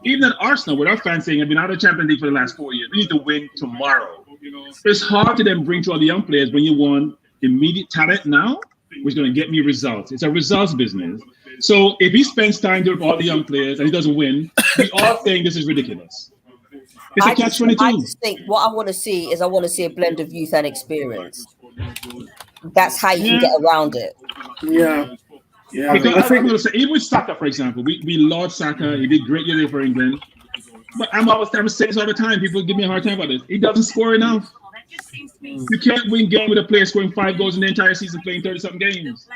S6: Even at Arsenal, with our fans saying, I've been out of the Champions League for the last 4 years. We need to win tomorrow. It's hard to then bring to all the young players when you want immediate talent now, which is going to get me results. It's a results business. So if he spends time doing all the young players and he doesn't win, we all think this is ridiculous. It's a catch-22.
S2: I just think what I want to see is a blend of youth and experience. That's how you can get around it.
S1: Yeah. Yeah.
S6: Because I think even with Saka, for example, we love Saka. He did great yesterday for England. But I'm saying this all the time. People give me a hard time about this. He doesn't score enough. You can't win game with a player scoring 5 goals in the entire season, playing 30-something games.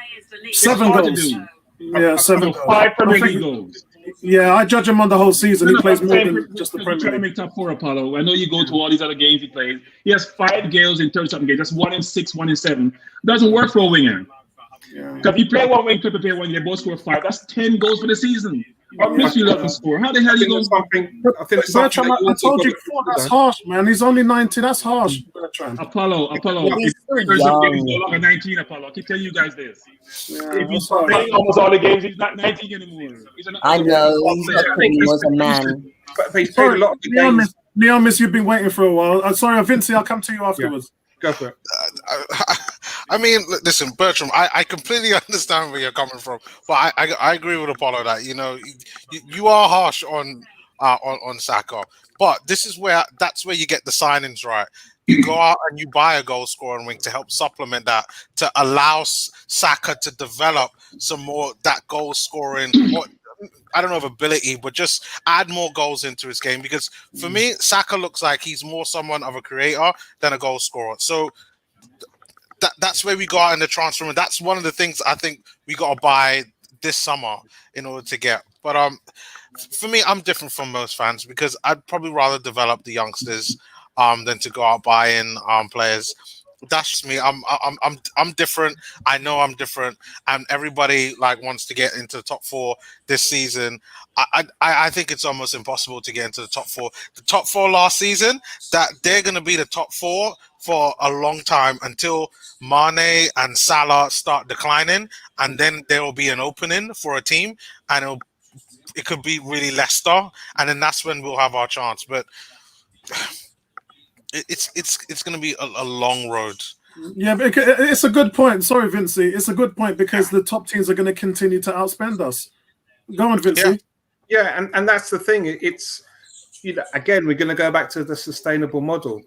S1: 7 goals. Yeah, 7 goals.
S6: 5 Premier League goals.
S1: Yeah, I judge him on the whole season. He plays more than just the Premier
S6: Trying to
S1: League.
S6: make top 4, Apollo. I know you go to all these other games he plays. He has 5 goals in 30-something games. That's 1 in 6, 1 in 7. Doesn't work for a winger. Because if you play one wing, Trippier play one, they both score 5. That's 10 goals for the season. Or midfield up and score. How the hell are you going to
S3: something? I think it's
S1: Bertrand,
S3: something
S1: I told you before, that's harsh, man. He's only 90. That's harsh, Bertrand.
S6: Apollo.
S2: He's
S6: If
S2: still
S6: there's a game, he's
S2: young.
S6: no longer 19, Apollo. I keep telling you guys this.
S1: Yeah,
S6: If he's
S1: that's harsh.
S6: playing almost all the games, he's not 19 anymore.
S2: I know he's not putting as a man.
S3: But he's played a lot of the games.
S1: Neomis, you've been waiting for a while. Sorry, Vinci, I'll come to you afterwards.
S3: Go for it.
S4: I mean, listen, Bertram, I completely understand where you're coming from, but I agree with Apollo that you are harsh on Saka, but that's where you get the signings right. You go out and you buy a goal scoring wing to help supplement that, to allow Saka to develop some more that goal scoring. I don't know if ability, but just add more goals into his game. Because for me, Saka looks like he's more someone of a creator than a goal scorer. So that's where we go out in the transfer. And that's one of the things I think we got to buy this summer in order to get. But for me, I'm different from most fans because I'd probably rather develop the youngsters than to go out buying players. That's just me. I'm different. I know I'm different, and everybody wants to get into the top 4 this season. I think it's almost impossible to get into the top 4. The top 4 last season, that they're going to be the top 4 for a long time until Mane and Salah start declining, and then there will be an opening for a team, and it could be really Leicester, and then that's when we'll have our chance. But it's going to be a long road.
S1: Yeah, but it's a good point. Sorry, Vinci. It's a good point because the top teams are going to continue to outspend us. Go on, Vinci.
S3: Yeah, and that's the thing. It's again, we're going to go back to the sustainable model.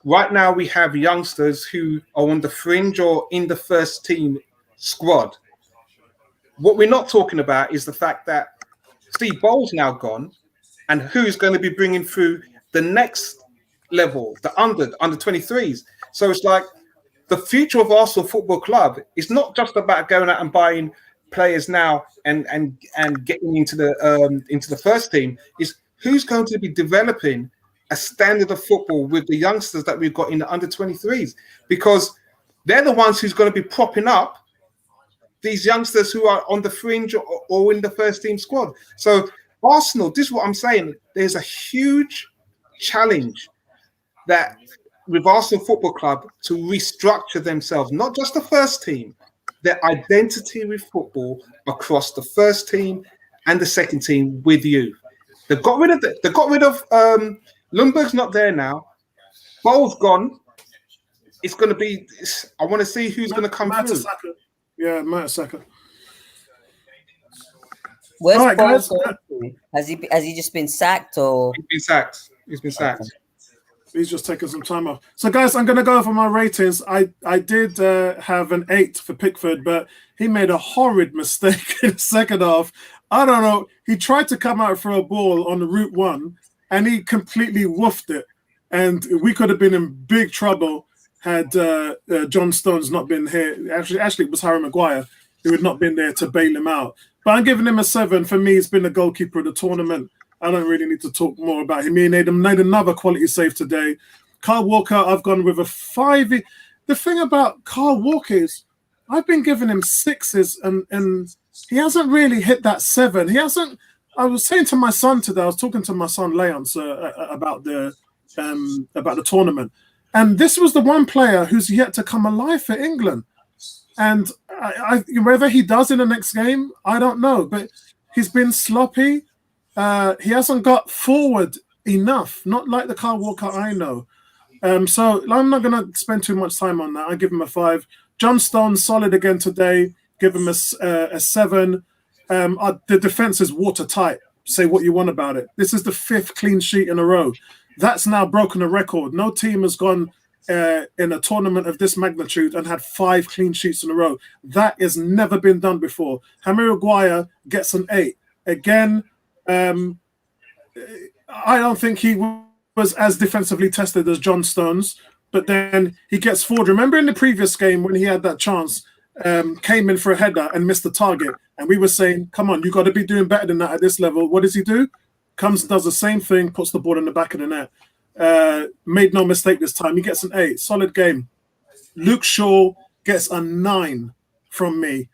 S3: Right now we have youngsters who are on the fringe or in the first team squad. What we're not talking about is the fact that Steve Bowles now gone, and who's going to be bringing through the next level, the under 23s. So it's like the future of Arsenal Football Club is not just about going out and buying players now and getting into the first team is who's going to be developing a standard of football with the youngsters that we've got in the under 23s, because they're the ones who's going to be propping up these youngsters who are on the fringe or in the first team squad. So Arsenal, this is what I'm saying. There's a huge challenge that with Arsenal Football Club to restructure themselves, not just the first team, their identity with football across the first team and the second team with you. They got rid of Lundberg's not there now. Ball's gone. It's going to be. I want to see who's going to come through.
S1: Saka. Yeah, Matt Saka.
S2: Where's
S1: All right,
S2: Paul
S1: guys.
S2: going to? Has he just been sacked or?
S3: He's been sacked.
S1: He's just taking some time off. So, guys, I'm going to go over my ratings. I did have an 8 for Pickford, but he made a horrid mistake in the second half. I don't know. He tried to come out for a ball on the route 1, and he completely woofed it. And we could have been in big trouble had John Stones not been here. Actually, it was Harry Maguire who had not been there to bail him out. But I'm giving him a 7. For me, he's been the goalkeeper of the tournament. I don't really need to talk more about him. He made another quality save today. Kyle Walker, I've gone with a 5. The thing about Kyle Walker is I've been giving him 6s, and he hasn't really hit that 7. He hasn't. I was saying to my son today, I was talking to my son Leon about the tournament, and this was the one player who's yet to come alive for England. And whether he does in the next game, I don't know. But he's been sloppy. He hasn't got forward enough, not like the Kyle Walker I know. So I'm not going to spend too much time on that. I give him a 5. John Stones, solid again today. Give him a 7. The defense is watertight. Say what you want about it. This is the 5th clean sheet in a row. That's now broken a record. No team has gone in a tournament of this magnitude and had 5 clean sheets in a row. That has never been done before. Harry Maguire gets an 8. Again, I don't think he was as defensively tested as John Stones, but then he gets forward. Remember in the previous game when he had that chance, came in for a header and missed the target, and we were saying, come on, you got to be doing better than that at this level. What does he do? Comes, does the same thing, puts the ball in the back of the net. Made no mistake this time. He gets an 8. Solid game. Luke Shaw gets a 9 from me.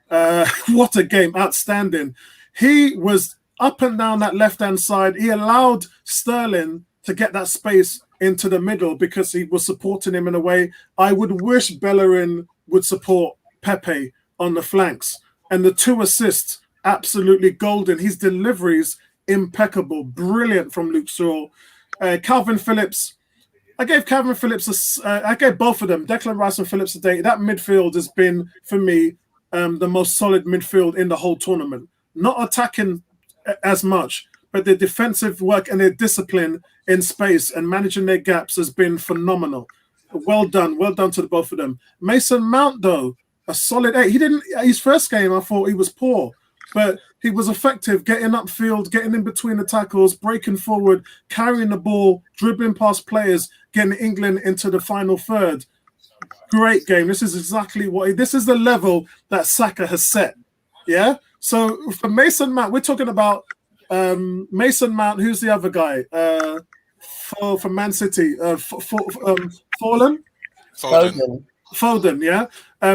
S1: What a game. Outstanding. He was up and down that left-hand side. He allowed Sterling to get that space into the middle because he was supporting him in a way. I would wish Bellerin would support Pepe on the flanks. And the 2 assists, absolutely golden. His deliveries, impeccable. Brilliant from Luke Shaw. Calvin Phillips. I gave Calvin Phillips, I gave both of them, Declan Rice and Phillips today. That midfield has been, for me, the most solid midfield in the whole tournament. Not attacking as much, but their defensive work and their discipline in space and managing their gaps has been phenomenal. Well done to the both of them. Mason Mount, though, a solid 8. He didn't. His first game, I thought he was poor, but he was effective, getting upfield, getting in between the tackles, breaking forward, carrying the ball, dribbling past players, getting England into the final third. Great game. This is exactly this is the level that Saka has set. Yeah. So for Mason Mount, we're talking about Mason Mount. Who's the other guy? For Man City, Foden. Yeah.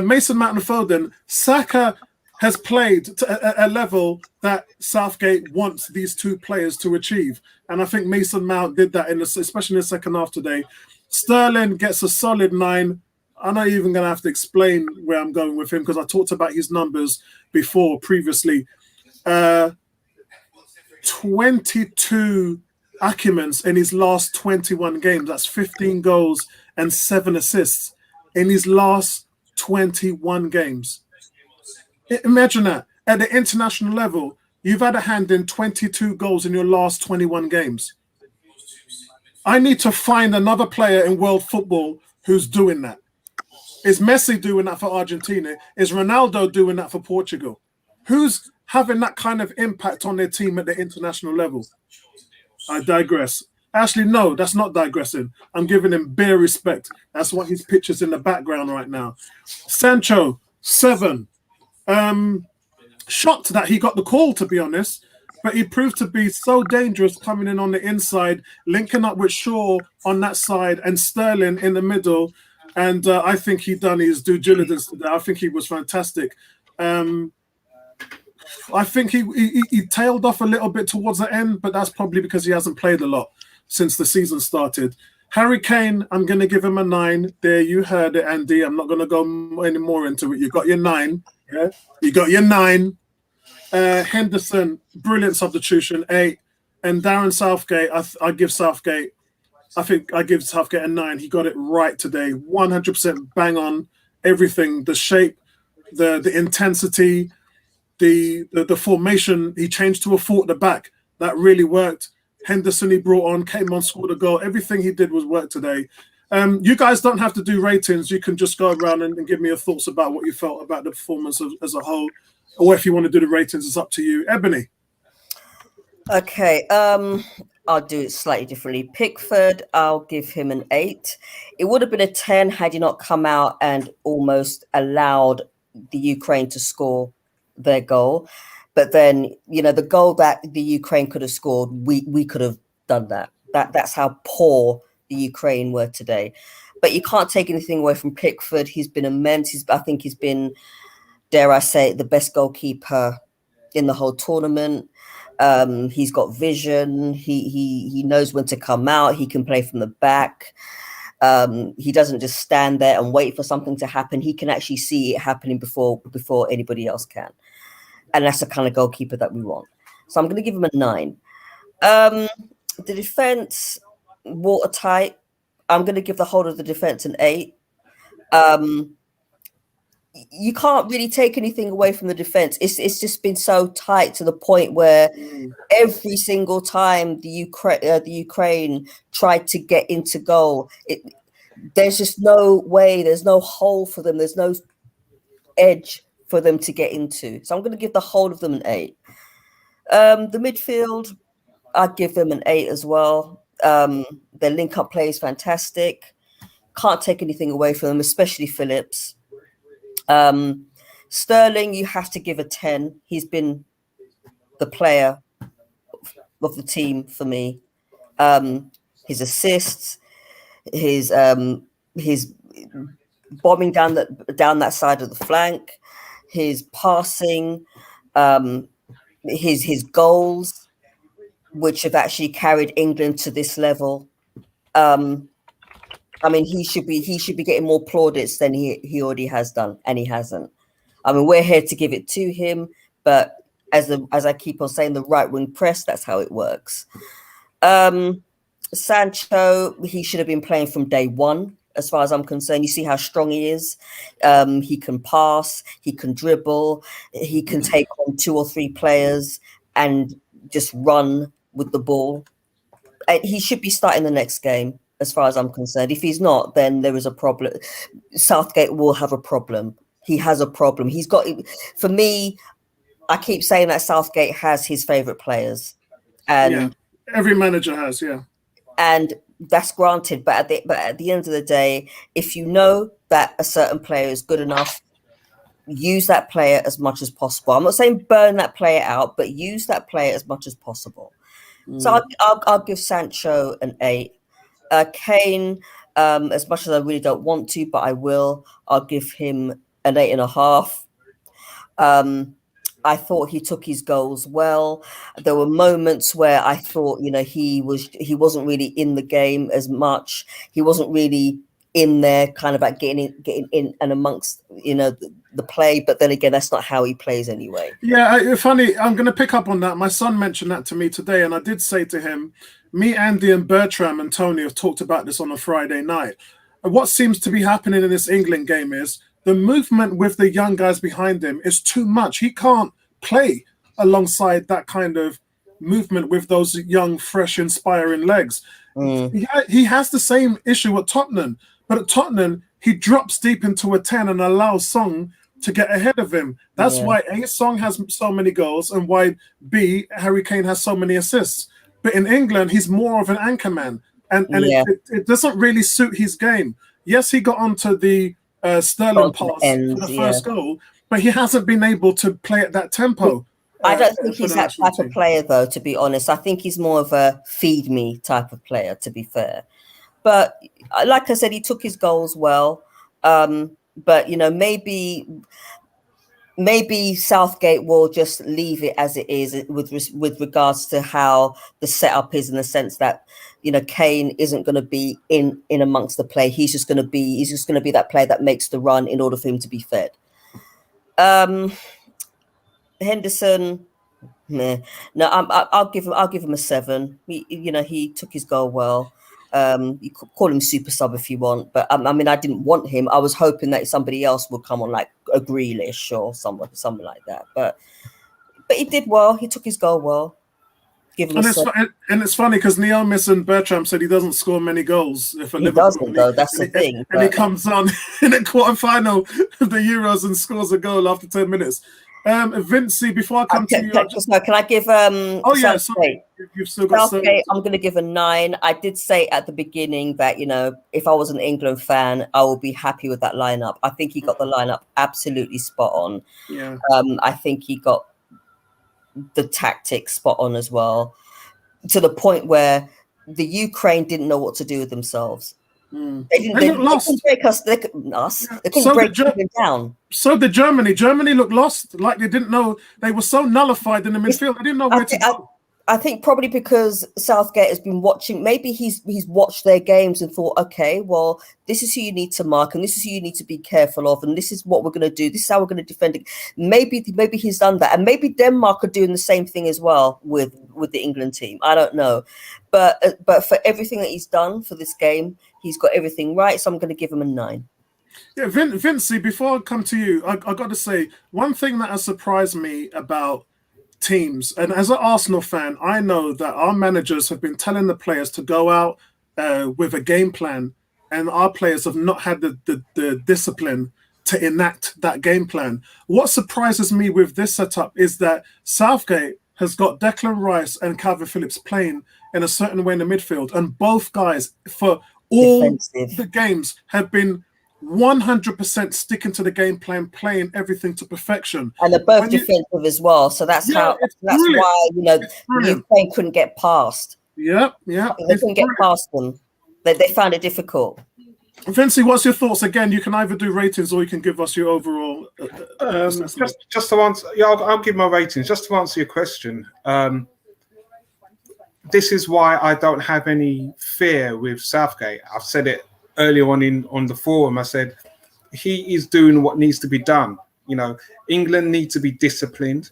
S1: Mason Mount and Foden. Saka has played to a level that Southgate wants these 2 players to achieve, and I think Mason Mount did that especially in the second half today. Sterling gets a solid 9. I'm not even going to have to explain where I'm going with him because I talked about his numbers previously. 22 acumen's in his last 21 games. That's 15 goals and 7 assists in his last 21 games. Imagine that. At the international level, you've had a hand in 22 goals in your last 21 games. I need to find another player in world football who's doing that. Is Messi doing that for Argentina? Is Ronaldo doing that for Portugal? Who's having that kind of impact on their team at the international level? I digress. Actually, no, that's not digressing. I'm giving him bare respect. That's what his picture's in the background right now. Sancho, 7. shocked that he got the call, to be honest. But he proved to be so dangerous coming in on the inside, linking up with Shaw on that side and Sterling in the middle. And I think he done his due diligence today. I think he was fantastic. I think he tailed off a little bit towards the end, but that's probably because he hasn't played a lot since the season started. Harry Kane, I'm going to give him a 9. There, you heard it, Andy. I'm not going to go any more into it. You got your 9. Yeah, you got your 9. Henderson, brilliant substitution, 8. And Darren Southgate, I give Southgate. I think I give Southgate a 9. He got it right today, 100% bang on everything. The shape, the intensity, the formation. He changed to a 4 at the back. That really worked. Henderson he brought on, came on, scored a goal. Everything he did was work today. You guys don't have to do ratings. You can just go around and give me your thoughts about what you felt about the performance as a whole. Or if you want to do the ratings, it's up to you. Ebony.
S2: Okay, I'll do it slightly differently. Pickford, I'll give him an 8. It would have been a 10 had he not come out and almost allowed the Ukraine to score their goal. But then, the goal that the Ukraine could have scored, we could have done that. That's how poor the Ukraine were today. But you can't take anything away from Pickford. He's been immense. I think he's been, dare I say, the best goalkeeper in the whole tournament. He's got vision. He knows when to come out. He can play from the back. He doesn't just stand there and wait for something to happen. He can actually see it happening before anybody else can. And that's the kind of goalkeeper that we want. So I'm going to give him a 9. The defense, watertight. I'm going to give the whole of the defense an 8. You can't really take anything away from the defense. It's just been so tight to the point where every single time the Ukraine tried to get into goal, there's just no way. There's no hole for them. There's no edge for them to get into. So I'm going to give the whole of them an 8. The midfield, I'd give them an 8 as well. Their link-up play is fantastic. Can't take anything away from them, especially Phillips. Sterling, you have to give a 10. He's been the player of the team for me. His assists, his bombing down that side of the flank, his passing, his goals, which have actually carried England to this level. He should be getting more plaudits than he already has done, and he hasn't. We're here to give it to him, but as I keep on saying, the right wing press, that's how it works. Sancho, he should have been playing from day one, as far as I'm concerned. You see how strong he is. He can pass, he can dribble, he can take on 2 or 3 players and just run with the ball. He should be starting the next game, as far as I'm concerned. If he's not, then there is a problem. Southgate will have a problem. He has a problem. He's got, for me, I keep saying that Southgate has his favourite players. And
S1: every manager has,
S2: and that's granted. But at the end of the day, if you know that a certain player is good enough, use that player as much as possible. I'm not saying burn that player out, but use that player as much as possible. So I'll give Sancho an 8. Kane, as much as I really don't want to, but I will, I'll give him an 8.5. I thought he took his goals well. There were moments where I thought, he wasn't really in the game as much. He wasn't really in there, kind of like getting in and amongst, the play. But then again, that's not how he plays anyway.
S1: Yeah, funny. I'm going to pick up on that. My son mentioned that to me today, and I did say to him, me, Andy, and Bertram and Tony have talked about this on a Friday night. And what seems to be happening in this England game is the movement with the young guys behind him is too much. He can't play alongside that kind of movement with those young, fresh, inspiring legs. He has the same issue at Tottenham, but at Tottenham, he drops deep into a 10 and allows Song to get ahead of him. That's why A, Song has so many goals, and why B, Harry Kane has so many assists. But in England, he's more of an anchor man, and it doesn't really suit his game. Yes, he got onto the Sterling pass for the first goal, but he hasn't been able to play at that tempo.
S2: I don't think he's that type of player, though, to be honest. I think he's more of a feed me type of player, to be fair. But like I said, he took his goals well. But, you know, maybe Southgate will just leave it as it is with regards to how the setup is, in the sense that, you know, Kane isn't going to be in amongst the play. He's just going to be that player that makes the run in order for him to be fed. Henderson, meh. No, I'll give him a 7. He took his goal well. You could call him super sub if you want, but I mean, I didn't want him. I was hoping that somebody else would come on, like a Grealish or something like that. But he did well. He took his goal well. Give him
S1: and it's funny because Neomis and Bertram said he doesn't score many goals. If
S2: he doesn't, though. That's the thing.
S1: And he comes on in the quarterfinal of the Euros and scores a goal after 10 minutes. Vincey, before I come to you,
S2: can I give
S1: sorry, you've still got
S2: Southgate? I'm going to give a 9. I did say at the beginning that, you know, if I was an England fan, I would be happy with that lineup. I think he got the lineup absolutely spot on.
S1: Yeah.
S2: I think he got the tactics spot on as well, to the point where the Ukraine didn't know what to do with themselves. They couldn't break us. They couldn't break them down.
S1: So did Germany. Germany looked lost, like they didn't know. They were so nullified in the midfield. They didn't know where to go.
S2: I think probably because Southgate has been watching. Maybe he's watched their games and thought, okay, well, this is who you need to mark, and this is who you need to be careful of, and this is what we're going to do. This is how we're going to defend it. Maybe he's done that, and maybe Denmark are doing the same thing as well with the England team. I don't know, but for everything that he's done for this game, he's got everything right. So I'm going to give him a 9.
S1: Yeah, Vincey, before I come to you, I got to say one thing that has surprised me about teams, and as an Arsenal fan, I know that our managers have been telling the players to go out with a game plan, and our players have not had the discipline to enact that game plan. What surprises me with this setup is that Southgate has got Declan Rice and Calvin Phillips playing in a certain way in the midfield, and both guys for all the games have been 100% sticking to the game plan, playing everything to perfection,
S2: and they're both defensive as well. So that's why Ukraine couldn't get past.
S1: Yeah,
S2: they couldn't get past them. They found it difficult.
S1: Vincey, what's your thoughts? Again, you can either do ratings or you can give us your overall.
S3: Just to answer, I'll give my ratings. Just to answer your question, this is why I don't have any fear with Southgate. I've said it earlier on the forum. I said he is doing what needs to be done. You know, England need to be disciplined.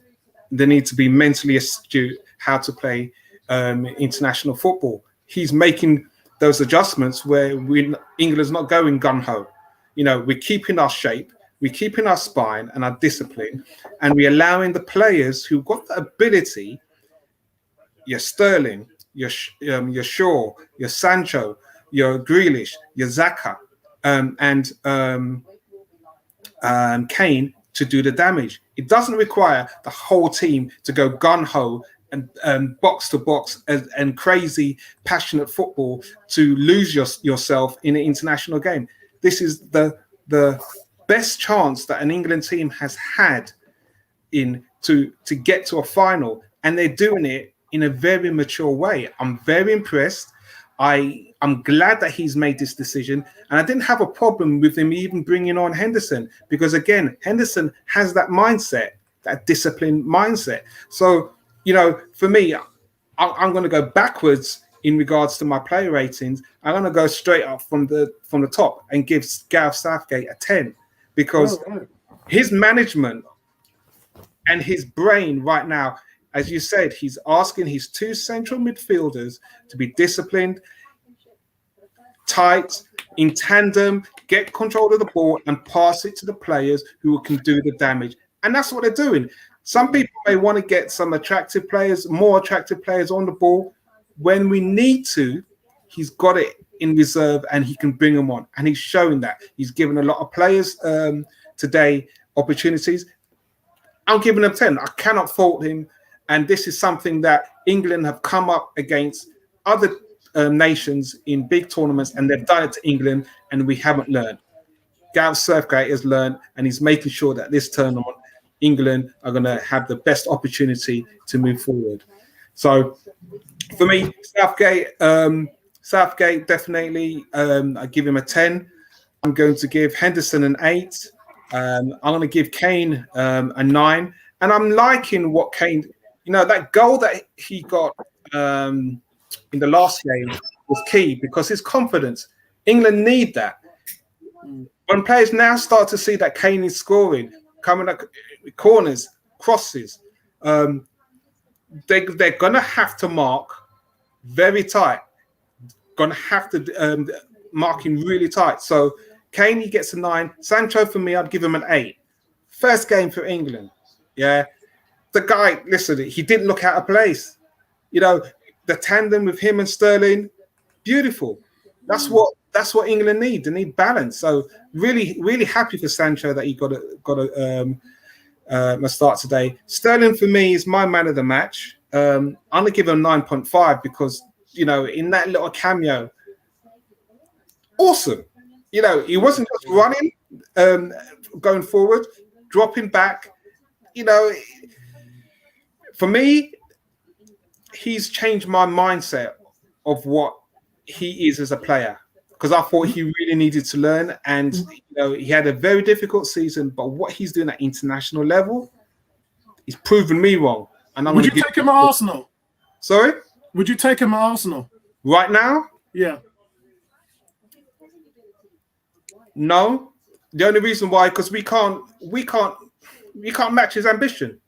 S3: They need to be mentally astute how to play international football. He's making those adjustments where England's not going gung-ho. You know, we're keeping our shape, we're keeping our spine and our discipline, and we're allowing the players who've got the ability, your Sterling, your Shaw, your Sancho, your Grealish, your Saka, and Kane to do the damage. It doesn't require the whole team to go gun-ho and box to box and crazy, passionate football to lose yourself in an international game. This is the best chance that an England team has had to get to a final, and they're doing it in a very mature way. I'm very impressed. I'm glad that he's made this decision, and I didn't have a problem with him even bringing on Henderson, because again, Henderson has that mindset, that disciplined mindset. So, you know, for me, I'm going to go backwards in regards to my player ratings. I'm going to go straight up from the top and give Gareth Southgate a 10, because his management and his brain right now, as you said, he's asking his 2 central midfielders to be disciplined, tight, in tandem, get control of the ball and pass it to the players who can do the damage. And that's what they're doing. Some people may want to get some attractive players, more attractive players on the ball. When we need to, he's got it in reserve and he can bring them on. And he's showing that. He's given a lot of players today opportunities. I'm giving him 10. I cannot fault him. And this is something that England have come up against other nations in big tournaments, and they've done it to England, and we haven't learned. Gareth Southgate has learned, and he's making sure that this tournament, England are going to have the best opportunity to move forward. So for me, Southgate definitely. I give him a 10. I'm going to give Henderson an 8. I'm going to give Kane a 9. And I'm liking what Kane, that goal that he got in the last game was key because his confidence. England need that. When players now start to see that Kane is scoring, coming up corners, crosses, they're going to have to mark very tight. Going to have to mark him really tight. So Kane, he gets a 9. Sancho, for me, I'd give him an 8. First game for England. Yeah. The guy, listen, he didn't look out of place. The tandem with him and Sterling, beautiful. That's what England need. They need balance. So really, really happy for Sancho that he got a start today. Sterling for me is my man of the match. I'm gonna give him 9.5 because in that little cameo, awesome. He wasn't just running, going forward, dropping back. For me, he's changed my mindset of what he is as a player. Because I thought he really needed to learn, and he had a very difficult season. But what he's doing at international level, he's proven me wrong. And
S1: would you take him at Arsenal?
S3: Sorry,
S1: would you take him at Arsenal
S3: right now?
S1: Yeah.
S3: No, the only reason why because we can't match his ambition.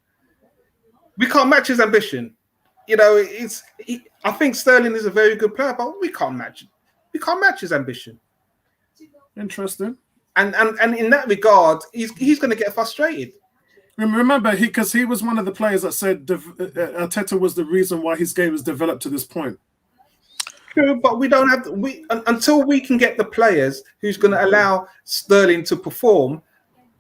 S3: We can't match his ambition. I think Sterling is a very good player, but we can't match it. We can't match his ambition.
S1: Interesting.
S3: And in that regard, he's going to get frustrated.
S1: Remember, because he was one of the players that said Arteta was the reason why his game has developed to this point.
S3: True, but we don't have until we can get the players who's going to allow Sterling to perform.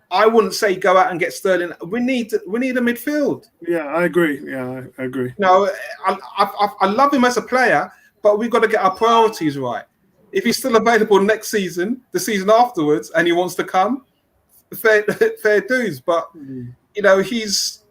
S3: I wouldn't say go out and get Sterling. We need a midfield.
S1: Yeah, I agree. Yeah, I agree.
S3: I love him as a player, but we've got to get our priorities right. If he's still available next season, the season afterwards, and he wants to come, fair dues. But he's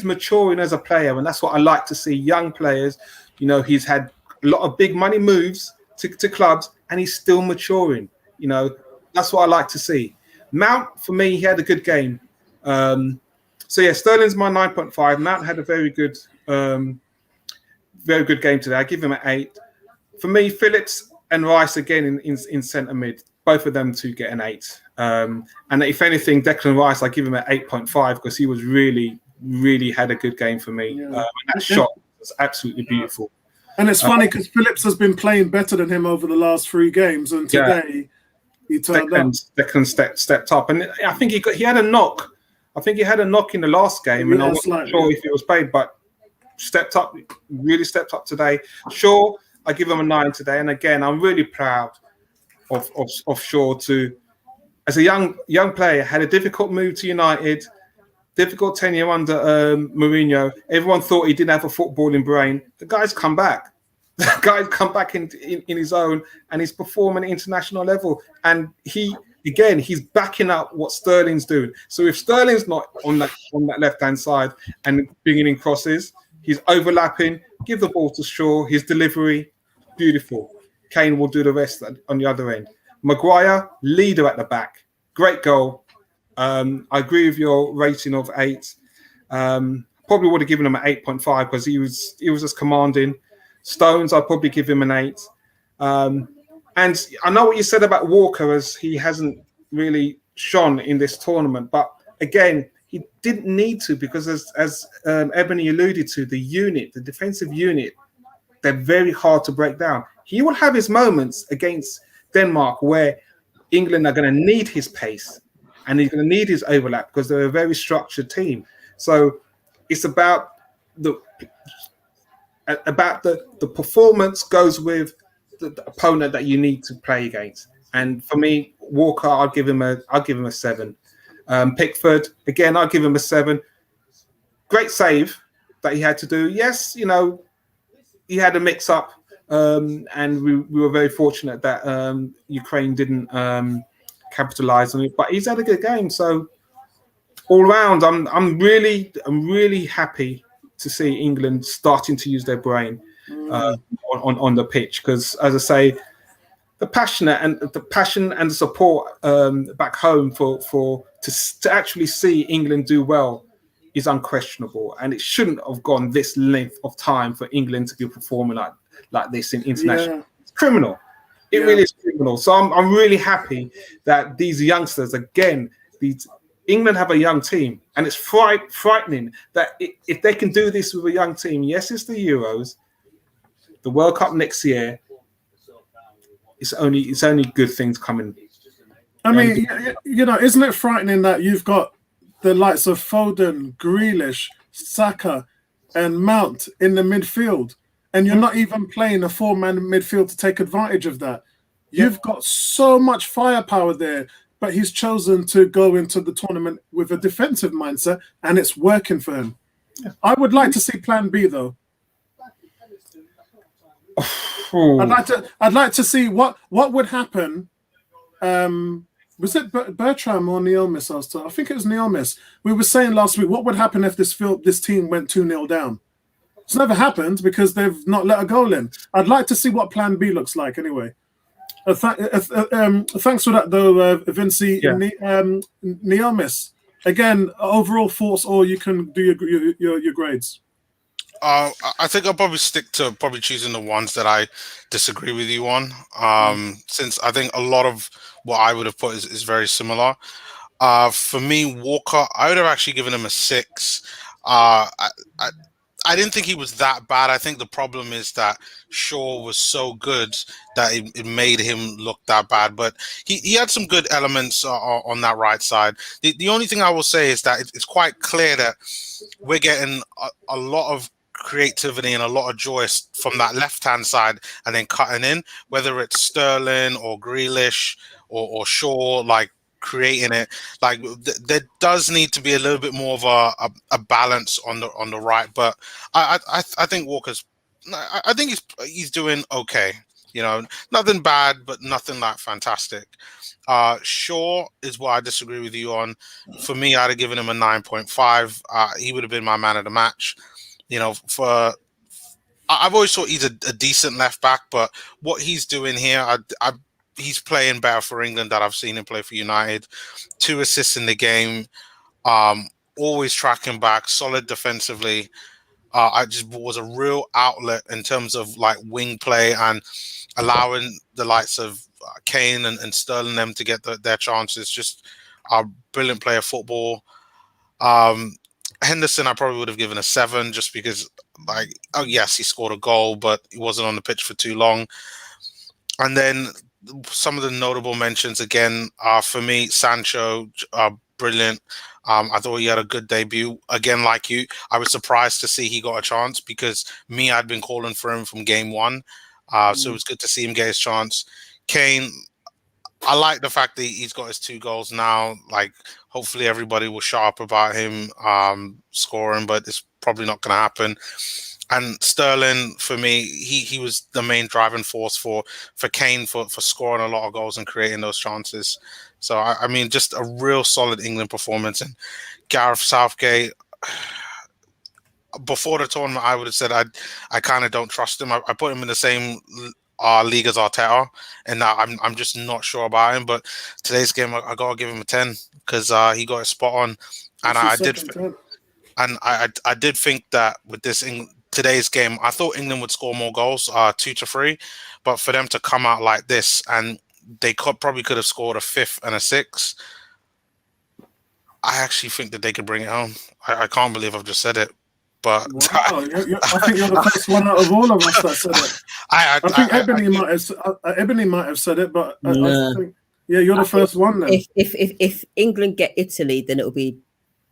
S3: maturing as a player, and that's what I like to see. Young players, he's had a lot of big money moves to clubs, and he's still maturing. That's what I like to see. Mount, for me, he had a good game. Sterling's my 9.5. Mount had a very good game today. I give him an 8. For me, Phillips and Rice again in centre mid. Both of them to get an 8. And if anything, Declan Rice, I give him an 8.5 because he was really, really had a good game for me.
S1: Yeah.
S3: That shot was absolutely beautiful.
S1: And it's funny because Phillips has been playing better than him over the last 3 games, and today he turned up.
S3: Declan stepped up, and I think he had a knock. I think he had a knock in the last game, and I wasn't sure if he was paid, but really stepped up today. Sure, I give him a 9 today, and again, I'm really proud of Shaw to, as a young player, had a difficult move to United, difficult tenure under Mourinho. Everyone thought he didn't have a footballing brain. The guy's come back. The guy's come back in his own, and he's performing at international level. And he's backing up what Sterling's doing. So if Sterling's not on that left-hand side and bringing in crosses, he's overlapping. Give the ball to Shaw. His delivery, beautiful. Kane will do the rest on the other end. Maguire, leader at the back. Great goal. I agree with your rating of 8. Probably would have given him an 8.5 because he was just commanding. Stones, I'd probably give him an 8. And I know what you said about Walker, as he hasn't really shone in this tournament. But again, he didn't need to, because as Ebony alluded to, the defensive unit, they're very hard to break down. He will have his moments against Denmark where England are going to need his pace and he's going to need his overlap because they're a very structured team. So it's about the performance goes with the opponent that you need to play against. And for me, Walker, I'll give him a 7. Pickford, again, I'll give him a 7. Great save that he had to do. Yes, he had a mix-up, and we were very fortunate that Ukraine didn't capitalise on it. But he's had a good game, so all round, I'm really happy to see England starting to use their brain on the pitch, because, as I say, the passion and the support back home to actually see England do well is unquestionable, and it shouldn't have gone this length of time for England to be performing like this in international. It's criminal. It really is criminal. So I'm really happy that these youngsters, again, England have a young team, and it's frightening that if they can do this with a young team, yes, it's the Euros, the World Cup next year, it's only good things coming.
S1: I mean, isn't it frightening that you've got the likes of Foden, Grealish, Saka, and Mount in the midfield, and you're not even playing a 4-man midfield to take advantage of that? You've got so much firepower there, but he's chosen to go into the tournament with a defensive mindset, and it's working for him. Yeah. I would like to see Plan B, though. I'd like to see what would happen. Was it Bertram or Neomis? I think it was Neomis. We were saying last week, what would happen if this team went 2-0 down? It's never happened because they've not let a goal in. I'd like to see what Plan B looks like anyway. Thanks for that, though, Vinci. Neomis. Again, overall thoughts, or you can do your grades.
S4: I think I'll probably stick to choosing the ones that I disagree with you on. Since I think a lot of what I would have put is very similar. For me, Walker, I would have actually given him a 6. I didn't think he was that bad. I think the problem is that Shaw was so good that it made him look that bad. But he had some good elements on that right side. The only thing I will say is that it's quite clear that we're getting a lot of creativity and a lot of joy from that left-hand side and then cutting in, whether it's Sterling or Grealish or Shaw, like creating it. Like there does need to be a little bit more of a balance on the right, but I think Walker's, I think he's doing okay. Nothing bad, but nothing like fantastic. Shaw is what I disagree with you on. For me, I'd have given him a 9.5. He would have been my man of the match. I've always thought he's a decent left back, but what he's doing here, he's playing better for England than I've seen him play for United. 2 assists in the game, always tracking back, solid defensively. I just was a real outlet in terms of like wing play and allowing the likes of Kane and Sterling them to get their chances. Just a brilliant player of football. Henderson, I probably would have given a 7 just because, yes, he scored a goal, but he wasn't on the pitch for too long. And then some of the notable mentions again for me, Sancho, brilliant. I thought he had a good debut. Again, like you, I was surprised to see he got a chance because I'd been calling for him from game 1. So it was good to see him get his chance. Kane, I like the fact that he's got his 2 goals now. Like, hopefully everybody will shut up about him scoring, but it's probably not going to happen. And Sterling, for me, he was the main driving force for Kane for scoring a lot of goals and creating those chances. So, I mean, just a real solid England performance. And Gareth Southgate, before the tournament, I would have said I kind of don't trust him. I put him in the same league as Arteta, and I'm just not sure about him. But today's game, I got to give him a 10 because he got it spot on. And I did think that with today's game, I thought England would score more goals, 2-3, but for them to come out like this, and they probably could have scored a 5th and a 6th. I actually think that they could bring it home. I can't believe I've just said it. But
S1: wow. I think you're the first one out of all of us that said it. I think Ebony might have said it, but I think, you're the first one then.
S5: If England get Italy, then it'll be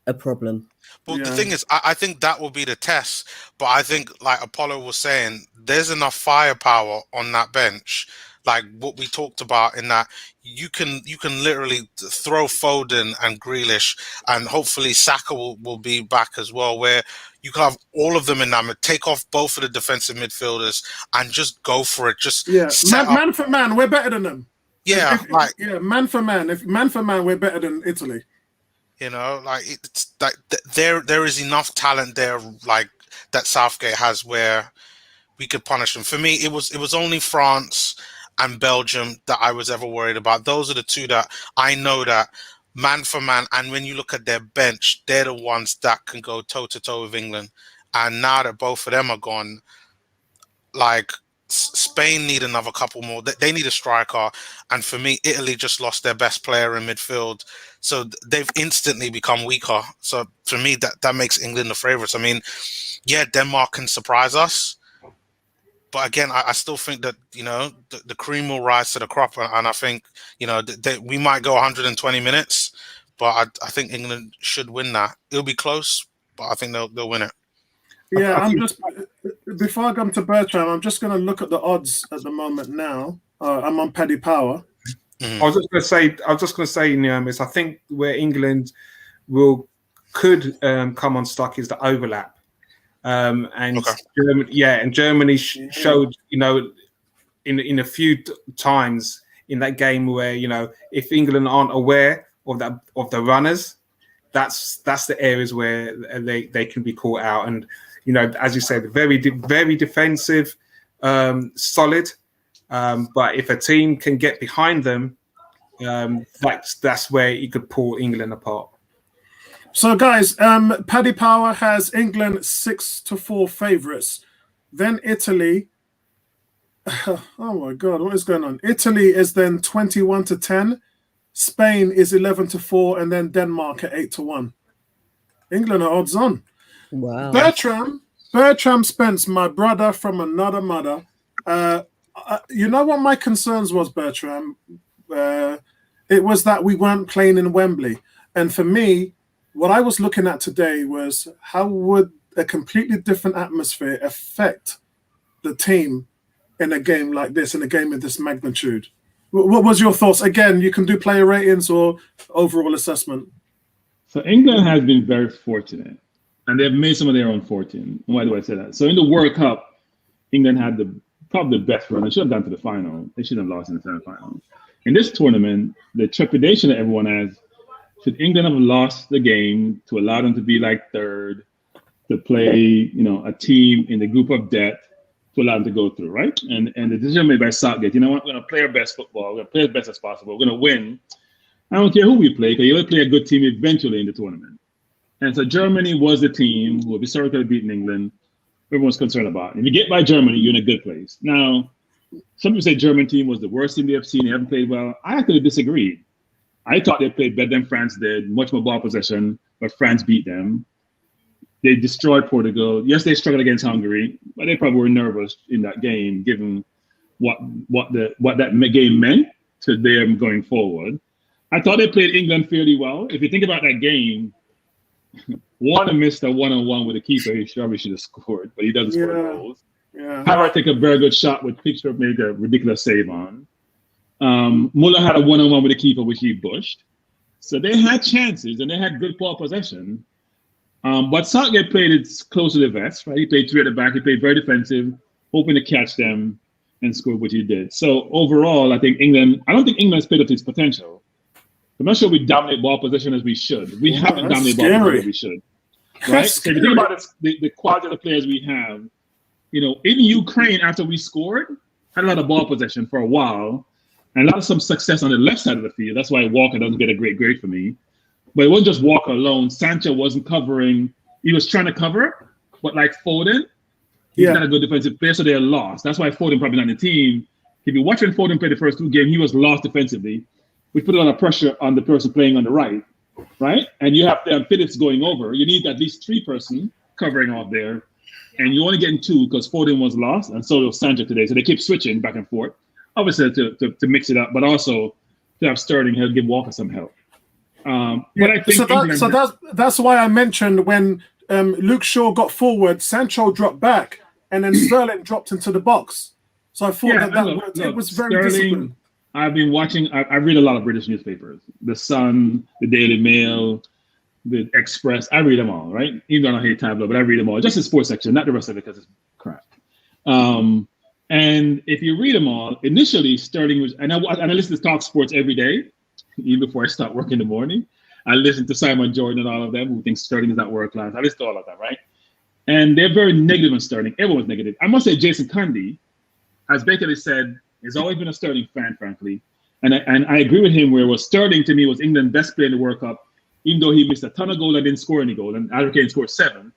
S5: a problem.
S4: But the thing is, I think that will be the test. But I think, like Apollo was saying, there's enough firepower on that bench. Like what we talked about in that you can literally throw Foden and Grealish, and hopefully Saka will be back as well, where you can have all of them in that, take off both of the defensive midfielders and just go for it. Just
S1: man for man, we're better than them.
S4: Yeah,
S5: man
S1: for man. If man for man, we're better than Italy.
S4: You know, like it's like there is enough talent there, like that Southgate has, where we could punish them. For me, it was only France and Belgium that I was ever worried about. Those are the two that I know that man for man. And when you look at their bench, they're the ones that can go toe to toe with England. And now that both of them are gone, like Spain need another couple more. They need a striker. And for me, Italy just lost their best player in midfield. So they've instantly become weaker. So for me, that makes England the favourites. I mean, yeah, Denmark can surprise us. But again, I still think that, you know, the cream will rise to the crop. And I think, you know, we might go 120 minutes. But I think England should win that. It'll be close, but I think they'll win it.
S1: Yeah, I'm just before I come to Bertram, I'm just going to look at the odds at the moment now. I'm on Paddy Power.
S3: I was just going to say, is I think where England could come unstuck is the overlap, and okay. Germany showed, you know, in a few times in that game where, you know, if England aren't aware of the runners, that's the areas where they can be caught out. And, you know, as you said, very defensive, solid. But if a team can get behind them, that's where you could pull England apart.
S1: So, guys, Paddy Power has England 6-4 favourites. Then Italy. Oh my God, what is going on? Italy is then 21-10. Spain is 11-4, and then Denmark at 8-1. England are odds on.
S2: Wow.
S1: Bertram Spence, my brother from another mother. You know what my concerns was, Bertram? It was that we weren't playing in Wembley. And for me, what I was looking at today was how would a completely different atmosphere affect the team in a game like this, in a game of this magnitude? What was your thoughts? Again, you can do player ratings or overall assessment.
S6: So England has been very fortunate, and they've made some of their own fortune. Why do I say that? So in the World Cup, England had probably the best run. They should have gone to the final. They should have lost in the semifinal. In this tournament, the trepidation that everyone has, should England have lost the game to allow them to be like third, to play, you know, a team in the group of death, to allow them to go through, right? And the decision made by Southgate, you know what, we're going to play our best football. We're going to play as best as possible. We're going to win. I don't care who we play, because you will play a good team eventually in the tournament. And so Germany was the team who have historically beaten England. Everyone's concerned about. If you get by Germany, you're in a good place. Now, some people say German team was the worst team they have seen. They haven't played well. I actually disagreed. I thought they played better than France did, much more ball possession, but France beat them. They destroyed Portugal. Yes, they struggled against Hungary, but they probably were nervous in that game, given what that game meant to them going forward. I thought they played England fairly well. If you think about that game, Warner missed a one-on-one with the keeper. He probably should have scored, but he doesn't score goals.
S1: Yeah.
S6: Howard take a very good shot, with Pitcher made a ridiculous save on. Muller had a one-on-one with the keeper, which he bushed. So they had chances, and they had good ball possession. But Southgate played it close to the vest, right? He played three at the back. He played very defensive, hoping to catch them and score, what he did. So overall, I don't think England's played up to its potential. I'm not sure we dominate ball possession as we should. We haven't dominated ball possession as we should. Right? So if you think about it, the quality of the players we have, you know, in Ukraine, after we scored, had a lot of ball possession for a while, and some success on the left side of the field. That's why Walker doesn't get a great grade for me. But it wasn't just Walker alone. Sancho wasn't covering. He was trying to cover, but like Foden, he's not a good defensive player, so they're lost. That's why Foden probably not in the team. If you're watching Foden play the first two games, he was lost defensively, which put a lot of pressure on the person playing on the right? And you have Phillips going over. You need at least three person covering off there, and you only getting two because Foden was lost, and so was Sancho today. So they keep switching back and forth, obviously to mix it up, but also to have Sterling help give Walker some help. But I think
S1: that's why I mentioned when Luke Shaw got forward, Sancho dropped back, and then Sterling dropped into the box. So I thought it was very disciplined.
S6: I've been watching. I read a lot of British newspapers: The Sun, the Daily Mail, the Express. I read them all, right? Even though I don't hate Tableau, but I read them all. Just the sports section, not the rest of it, because it's crap. And if you read them all, initially Sterling was, and I listen to Talk Sports every day, even before I start work in the morning. I listen to Simon Jordan and all of them who think Sterling is not world class. I listen to all of that, right? And they're very negative on Sterling. Everyone's negative. I must say, Jason Cundy has basically said he's always been a Sterling fan, frankly. And I agree with him where it was Sterling to me was England's best player in the World Cup, even though he missed a ton of goals and didn't score any goal. And Harry Kane scored 7.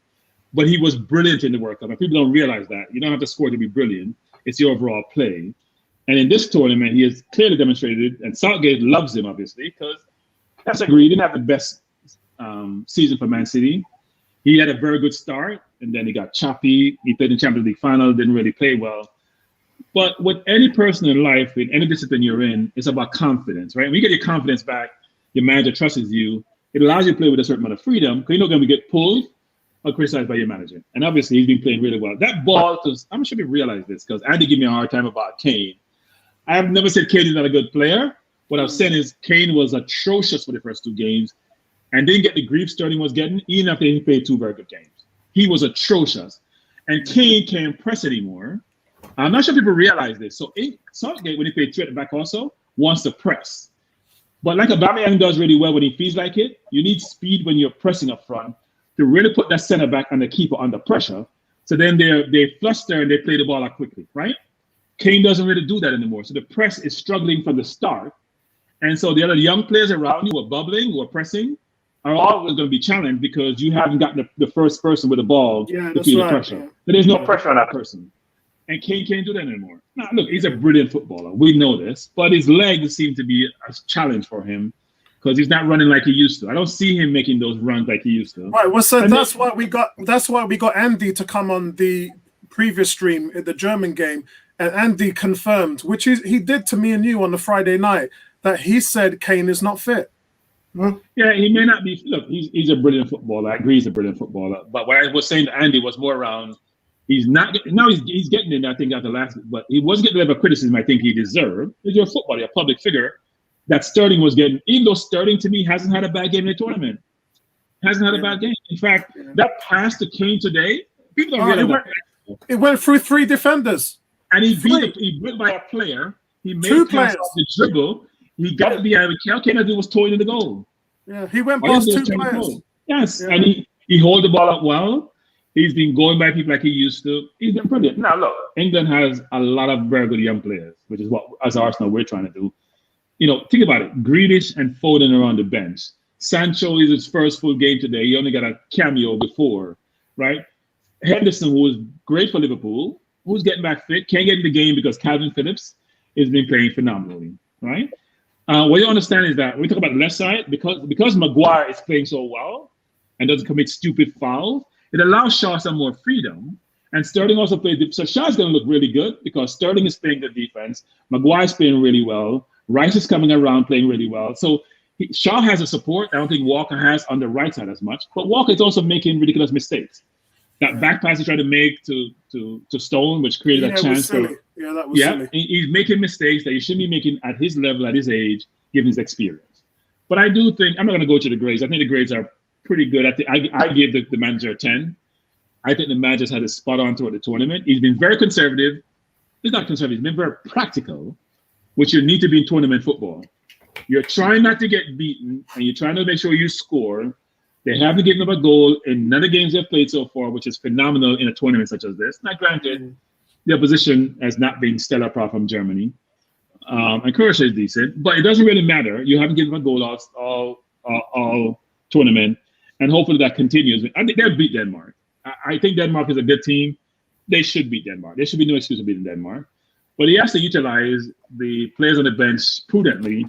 S6: But he was brilliant in the World Cup. And people don't realize that. You don't have to score to be brilliant. It's the overall play. And in this tournament, he has clearly demonstrated, and Southgate loves him, obviously, because that's agreed. He didn't have the best season for Man City. He had a very good start, and then he got choppy. He played in the Champions League final, didn't really play well. But with any person in life, in any discipline you're in, it's about confidence, right? When you get your confidence back, your manager trusts you, it allows you to play with a certain amount of freedom, because you're not going to get pulled or criticized by your manager. And obviously, he's been playing really well. That ball, I'm sure people realize this, because Andy gave me a hard time about Kane. I have never said Kane is not a good player. What I've said is Kane was atrocious for the first 2 games and didn't get the grief Sterling was getting, even after he played 2 very good games. He was atrocious. And Kane can't press anymore. I'm not sure people realize this. So Southgate, when he played 3 at the back also, wants to press. But like Aubameyang does really well when he feels like it, you need speed when you're pressing up front to really put that center back and the keeper under pressure. So then they fluster and they play the ball out quickly, right? Kane doesn't really do that anymore. So the press is struggling from the start. And so the other young players around you who are bubbling, who are pressing, are always going to be challenged because you haven't got the first person with the ball to feel the pressure. Yeah. So there's no pressure on that person. And Kane can't do that anymore. Now, look, he's a brilliant footballer. We know this. But his legs seem to be a challenge for him because he's not running like he used to. I don't see him making those runs like he used to.
S1: Right. Well, so that's why we got Andy to come on the previous stream in the German game. And Andy confirmed, which he did to me and you on the Friday night, that he said Kane is not fit.
S6: Yeah, he may not be. Look, he's a brilliant footballer. I agree he's a brilliant footballer. But what I was saying to Andy was more around, he's getting in, I think, after last, but he wasn't getting the level of criticism I think he deserved. You're a footballer, a public figure, that Sterling was getting, even though Sterling to me hasn't had a bad game in the tournament. Hasn't had a bad game. In fact, that pass to Kane today, people don't realize
S1: it went through 3 defenders.
S6: And he went by a player. He made 2 players the dribble. He got it behind the Kane was toying in the goal.
S1: Yeah, he went past 2 players.
S6: Yes, yeah. And he hold the ball up well. He's been going by people like he used to. He's been brilliant. Now, look, England has a lot of very good young players, which is what, as Arsenal, we're trying to do. Think about it. Grealish and Foden are on the bench. Sancho is his first full game today. He only got a cameo before, right? Henderson, who was great for Liverpool, who's getting back fit, can't get in the game because Calvin Phillips has been playing phenomenally, right? What you understand is that when we talk about the left side, because Maguire is playing so well and doesn't commit stupid fouls, it allows Shaw some more freedom. And Sterling also plays. So Shaw's going to look really good because Sterling is playing good defense. Maguire's playing really well. Rice is coming around playing really well. So Shaw has a support I don't think Walker has on the right side as much. But Walker is also making ridiculous mistakes. That back pass he tried to make to Stone, which created a chance for.
S1: Yeah, that was silly.
S6: He's making mistakes that he shouldn't be making at his level, at his age, given his experience. But I do think, I'm not going to go to the grades. I think the grades are pretty good. I give the manager a 10. I think the manager's had a spot on throughout the tournament. He's been very conservative. He's not conservative. He's been very practical, which you need to be in tournament football. You're trying not to get beaten, and you're trying to make sure you score. They haven't given up a goal in none of the games they've played so far, which is phenomenal in a tournament such as this. Now, granted, the opposition has not been stellar apart from Germany. And Croatia is decent, but it doesn't really matter. You haven't given up a goal all tournament, and hopefully that continues. I think they'll beat Denmark. I think Denmark is a good team. They should beat Denmark. There should be no excuse of beating Denmark. But he has to utilize the players on the bench prudently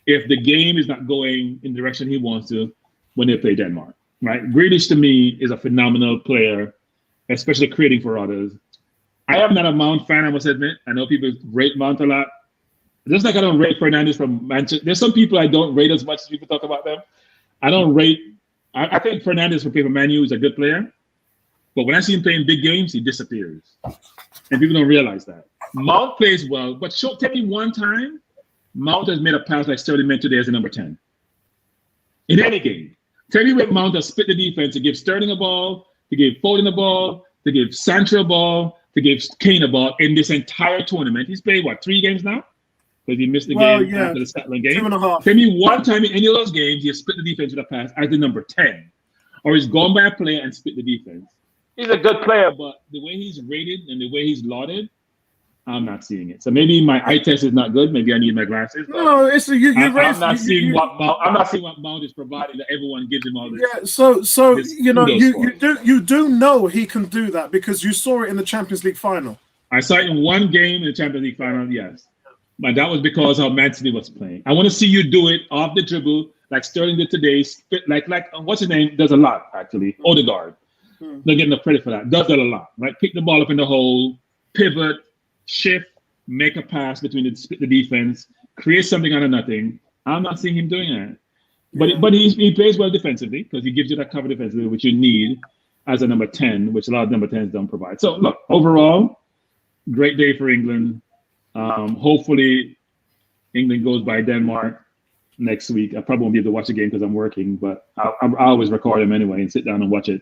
S6: if the game is not going in the direction he wants to when they play Denmark, right? Grealish, to me, is a phenomenal player, especially creating for others. I am not a Mount fan, I must admit. I know people rate Mount a lot. Just like I don't rate Fernandes from Manchester. There's some people I don't rate as much as people talk about them. I don't rate. I think Fernandes for Man U is a good player. But when I see him playing big games, he disappears. And people don't realize that. Mount plays well, but tell me one time Mount has made a pass like Sterling made today as a number 10. In any game. Tell me when Mount has split the defense to give Sterling a ball, to give Foden a ball, to give Sancho a ball, to give Kane a ball in this entire tournament. He's played, 3 games now? Because he missed the game after the Scotland game.
S1: 2.5.
S6: Tell me one time in any of those games, he split the defense with a pass as the number 10. Or he's gone by a player and split the defense. He's a good player, but the way he's rated and the way he's lauded, I'm not seeing it. So maybe my eye test is not good. Maybe I need my glasses.
S1: No, it's
S6: I'm not seeing what Mount is providing that everyone gives him all this.
S1: Yeah, so you do know he can do that because you saw it in the Champions League final.
S6: I saw it in one game in the Champions League final, yes. But that was because how Man City was playing. I want to see you do it off the dribble, like Sterling did today. Like what's his name? Does a lot, actually. Odegaard. Don't get enough credit for that. Does that a lot, right? Pick the ball up in the hole, pivot, shift, make a pass between the defense, create something out of nothing. I'm not seeing him doing that. But he plays well defensively because he gives you that cover defensively, which you need as a number 10, which a lot of number 10s don't provide. So, look, overall, great day for England. Hopefully, England goes by Denmark next week. I probably won't be able to watch the game because I'm working, but I always record them anyway and sit down and watch it.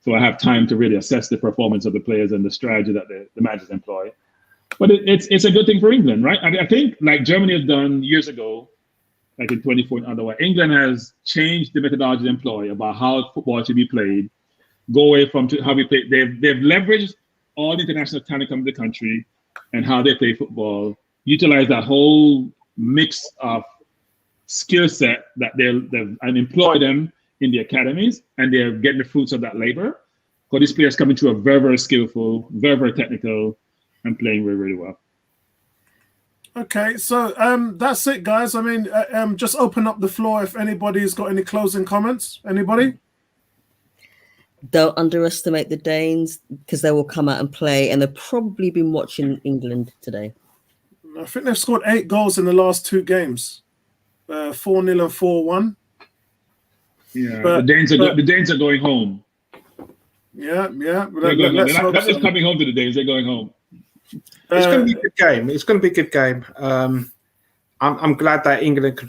S6: So I have time to really assess the performance of the players and the strategy that the managers employ. But it's a good thing for England, right? I think like Germany has done years ago, like in 2014, otherwise, England has changed the methodology they employ about how football should be played, go away from how we play. They've leveraged all the international talent coming to the country and how they play football, utilize that whole mix of skill set that they've and employ them in the academies, and they're getting the fruits of that labor. Because these players coming through are very, very skillful, very, very technical, and playing really, really well.
S1: Okay, so that's it, guys. I mean, just open up the floor if anybody's got any closing comments. Anybody?
S2: Don't underestimate the Danes because they will come out and play, and they've probably been watching England today.
S1: I think they've scored 8 goals in the last 2 games, 4-0 and 4-1.
S6: Yeah, but the Danes are going home.
S1: Yeah.
S6: They're not just coming home to the Danes; they're going home.
S3: It's going to be a good game. It's going to be a good game. I'm glad that England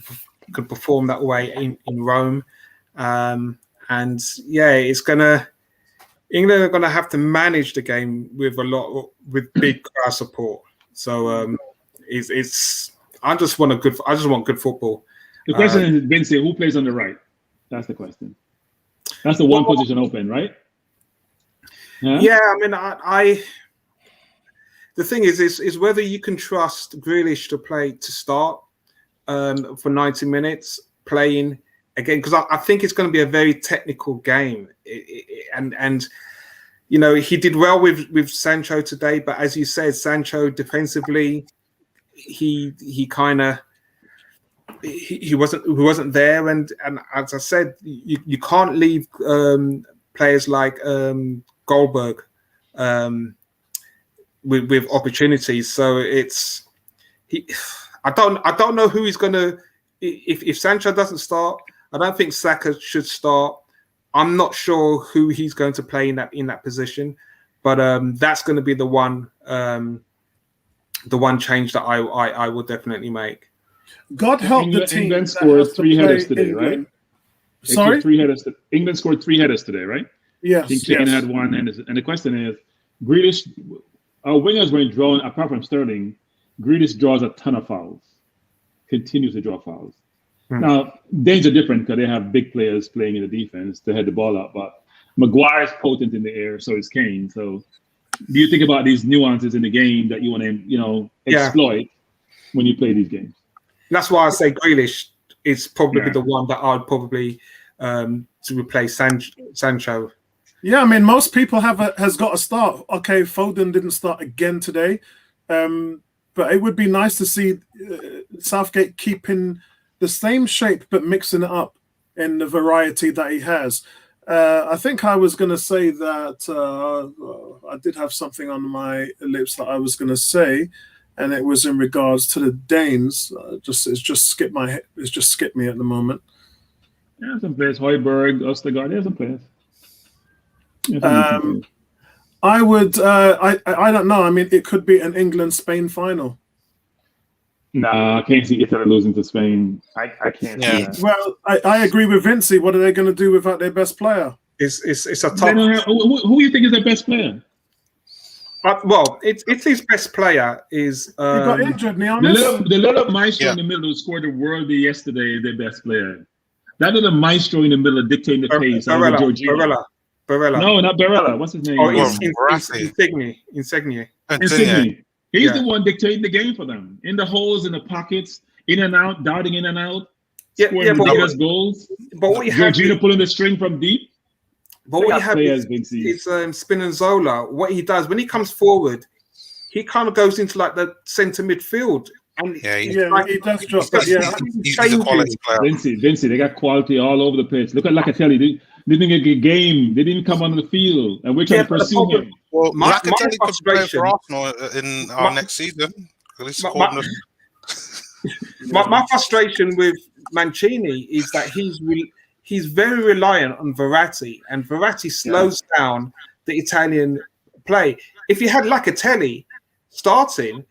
S3: could perform that way in Rome, and yeah, England are going to have to manage the game with big crowd support. So I just want good football.
S6: The question is, Vince, who plays on the right? That's the question. That's the one position open, right?
S3: Yeah, I mean, the thing is whether you can trust Grealish to start for 90 minutes playing again, because I think it's going to be a very technical game, and you know, he did well with Sancho today, but as you said, Sancho defensively, he wasn't there, and as I said, you can't leave players like Goldberg with opportunities. So I don't know who he's gonna. If Sancho doesn't start, I don't think Saka should start. I'm not sure who he's going to play in that position, but that's going to be the one change that I will definitely make.
S1: God help the team.
S6: England scored 3 headers today, right?
S1: Sorry?
S6: England scored 3 headers today, right?
S1: Yes.
S6: I think Kane had 1, and the question is, Grealish, our wingers were drawn, apart from Sterling, Grealish draws a ton of fouls, continues to draw fouls. Now, Danes are different because they have big players playing in the defense to head the ball up, but Maguire's potent in the air, so is Kane. So do you think about these nuances in the game that you want to, exploit when you play these games?
S3: That's why I say Grealish is probably the one that I'd probably to replace Sancho.
S1: Yeah, I mean, most people has got a start. Okay, Foden didn't start again today, but it would be nice to see Southgate keeping the same shape but mixing it up in the variety that he has. I think I was going to say that I did have something on my lips that I was going to say, and it was in regards to the Danes. It's just skipped me at the moment.
S6: Yeah, some players, Højbjerg, Østegård, there's some players.
S1: I would. I don't know. I mean, it could be an England-Spain final.
S6: Nah, I can't see Italy losing to Spain. I can't see that.
S1: Well, I agree with Vincey. What are they going to do without their best player?
S3: It's a tough.
S6: Who do you think is their best player?
S3: Well, it's his best player is.
S1: He got injured, Neomis.
S6: The little maestro in the middle who scored the worldie yesterday is their best player. That little maestro in the middle dictating the pace.
S3: Barella.
S6: No, not Barella. What's his name?
S3: Oh, Insigne.
S6: He's the one dictating the game for them. In the holes, in the pockets, in and out, darting in and out. Scoring ridiculous goals.
S3: But what you have
S6: Jorginho pulling the string from deep.
S3: But what you have is Spinazzola. What he does when he comes forward, he kind of goes into like the centre midfield. And
S1: he does drop.
S4: He's a quality player.
S6: Vincey, they got quality all over the pitch. Look at Locatelli. They didn't get a game. They didn't come onto the field, and we're trying to pursue him.
S4: Well, Locatelli could play for Arsenal in our next season.
S3: My frustration with Mancini is that he's very reliant on Verratti, and Verratti slows down the Italian play. If you had Locatelli starting,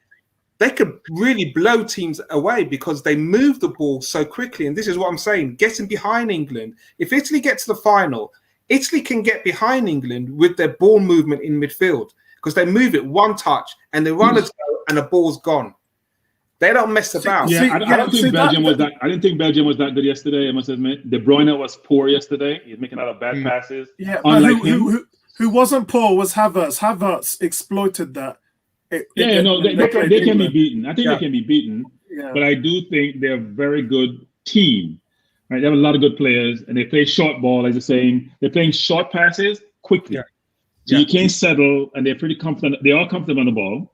S3: they could really blow teams away because they move the ball so quickly. And this is what I'm saying, getting behind England. If Italy get to the final, Italy can get behind England with their ball movement in midfield because they move it one touch and the runners go and the ball's gone. They don't mess about.
S6: I don't think Belgium was that. I didn't think Belgium was that good yesterday. I must admit, De Bruyne was poor yesterday. He's making a lot of bad passes.
S1: Yeah, but who wasn't poor was Havertz. Havertz exploited that.
S6: They can be beaten. I think they can be beaten. Yeah. But I do think they're a very good team. Right? They have a lot of good players, and they play short ball, as you're saying. They're playing short passes quickly. Yeah. So you can't settle, and they're pretty confident. They're all comfortable on the ball.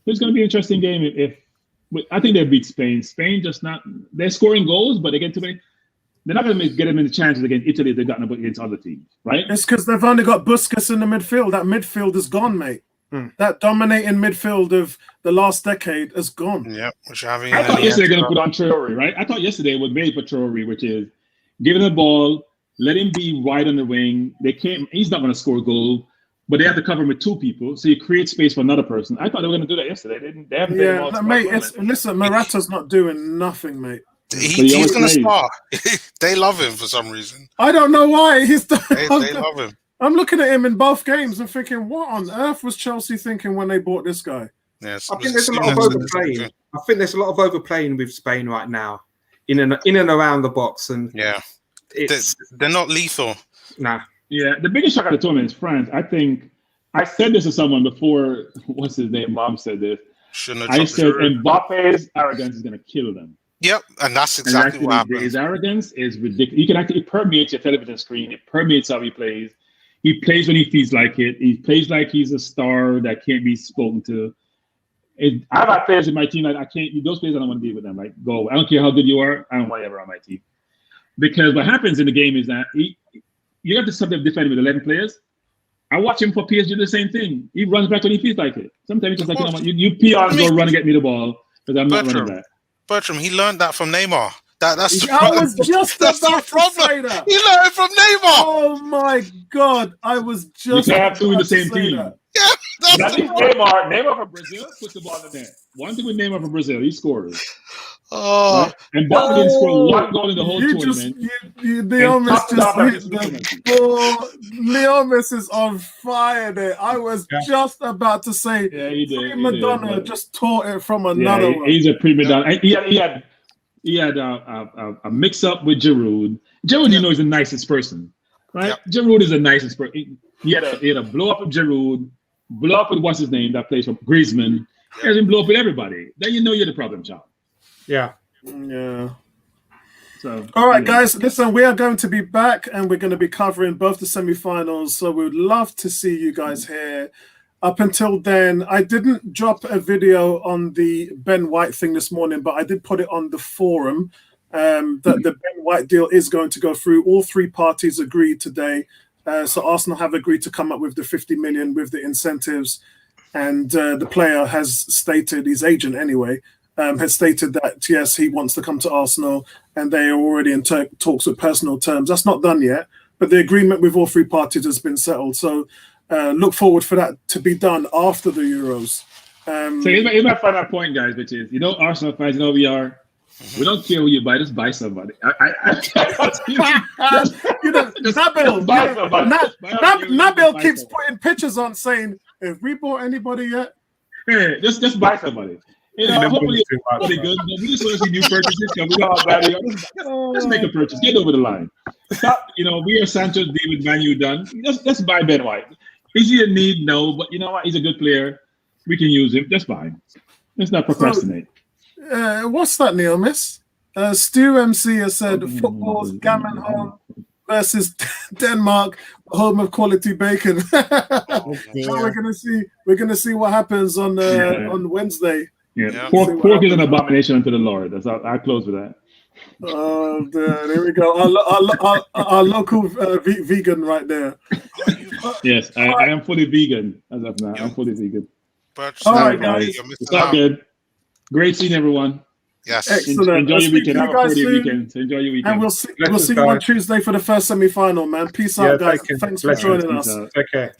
S6: It's going to be an interesting game if I think they'll beat Spain. Spain just not. They're scoring goals, but they get too many. They're not going to get them in the chances against Italy. They've gotten against other teams, right?
S1: It's because they've only got Busquets in the midfield. That midfield is gone, mate. That dominating midfield of the last decade is gone.
S4: Yeah,
S6: I thought yesterday they're going to put on Traore, right? I thought yesterday was made for Traore, which is give him the ball, let him be wide on the wing. He's not going to score a goal, but they have to cover him with two people, so you create space for another person. I thought they were going to do that yesterday. They haven't.
S1: Mate. Listen, Morata's not doing nothing, mate.
S4: He's going to start. They love him for some reason.
S1: I don't know why.
S4: They love him.
S1: I'm looking at him in both games and thinking, what on earth was Chelsea thinking when they bought this guy?
S4: Yes,
S3: I think there's a lot of overplaying. I think there's a lot of overplaying with Spain right now, in and around the box, and
S4: they're not lethal.
S3: Nah.
S6: Yeah, the biggest shock of the tournament is France. I think I said this to someone before. What's his name? Mom said this. I said Mbappe's arrogance is going to kill them.
S4: Yep, and that's exactly what happened. His
S6: arrogance is ridiculous. It permeates your television screen. It permeates how he plays. He plays when he feels like it. He plays like he's a star that can't be spoken to. I've had players in my team that I can't. Those players I don't want to be with them. Like, go. I don't care how good you are. I don't want you ever on my team. Because what happens in the game is that you have to subject defend with 11 players. I watch him for PSG do the same thing. He runs back when he feels like it. Sometimes he's just like, you peons go run and get me the ball because I'm not running that.
S4: Bertram, he learned that from Neymar. That's the
S1: I was just about to say that.
S4: He learned it from Neymar.
S1: Oh my God! I was just.
S6: You can't have two in the same team.
S4: Yeah, that's
S6: Neymar from Brazil puts the ball in there. One thing with Neymar from Brazil, he scores.
S4: Right?
S6: And Mbappe didn't score one goal in the whole tournament.
S1: Leomis is on fire there. I was just about to say, Madonna just taught it from another one.
S6: He's a prima donna. He had a mix-up with Giroud. Giroud, you know, is the nicest person, right? Yep. Giroud is the nicest person. He had a blow-up with Giroud, blow-up with what's his name that plays for Griezmann. He has him blow up with everybody. Then you know you're the problem child.
S1: Yeah.
S6: So,
S1: all right, guys, listen, we are going to be back and we're going to be covering both the semi-finals. So we would love to see you guys here. Up until then, I didn't drop a video on the Ben White thing this morning, but I did put it on the forum that the Ben White deal is going to go through. All three parties agreed today. So Arsenal have agreed to come up with the 50 million with the incentives. And the player has stated, his agent anyway, has stated that, yes, he wants to come to Arsenal and they are already in talks with personal terms. That's not done yet, but the agreement with all three parties has been settled. So look forward for that to be done after the Euros.
S6: So here's my final point, guys, which is, Arsenal fans, we are. We don't care who you buy, just buy somebody.
S1: Nabil keeps putting pictures on saying, Have we bought anybody yet?
S6: Yeah, just buy somebody. Hopefully somebody good. We just want to see new purchases. We know how bad they are. Just make a purchase. Get over the line. Stop. We are Sancho, David, Manu done. Just buy Ben White. Is he a need? No, but you know what? He's a good player. We can use him. Just buy him. Let's not procrastinate.
S1: What's that, Neil, miss? Stu MC has said football's gammon home versus Denmark, home of quality bacon. So we're gonna see what happens on Wednesday.
S6: Yeah. Pork is an abomination unto the Lord. I close with that.
S1: Oh, there we go. Our local vegan right there.
S6: Yes, I am fully vegan as of now. I'm fully vegan.
S1: All right, guys.
S6: It's all good. Great seeing everyone.
S4: Yes.
S1: Excellent.
S6: Enjoy your weekend. Have a 4-day weekend. So enjoy your weekend.
S1: And we'll see you on Tuesday for the first semi-final, man. Peace out, guys. Thanks for joining us.
S3: Okay.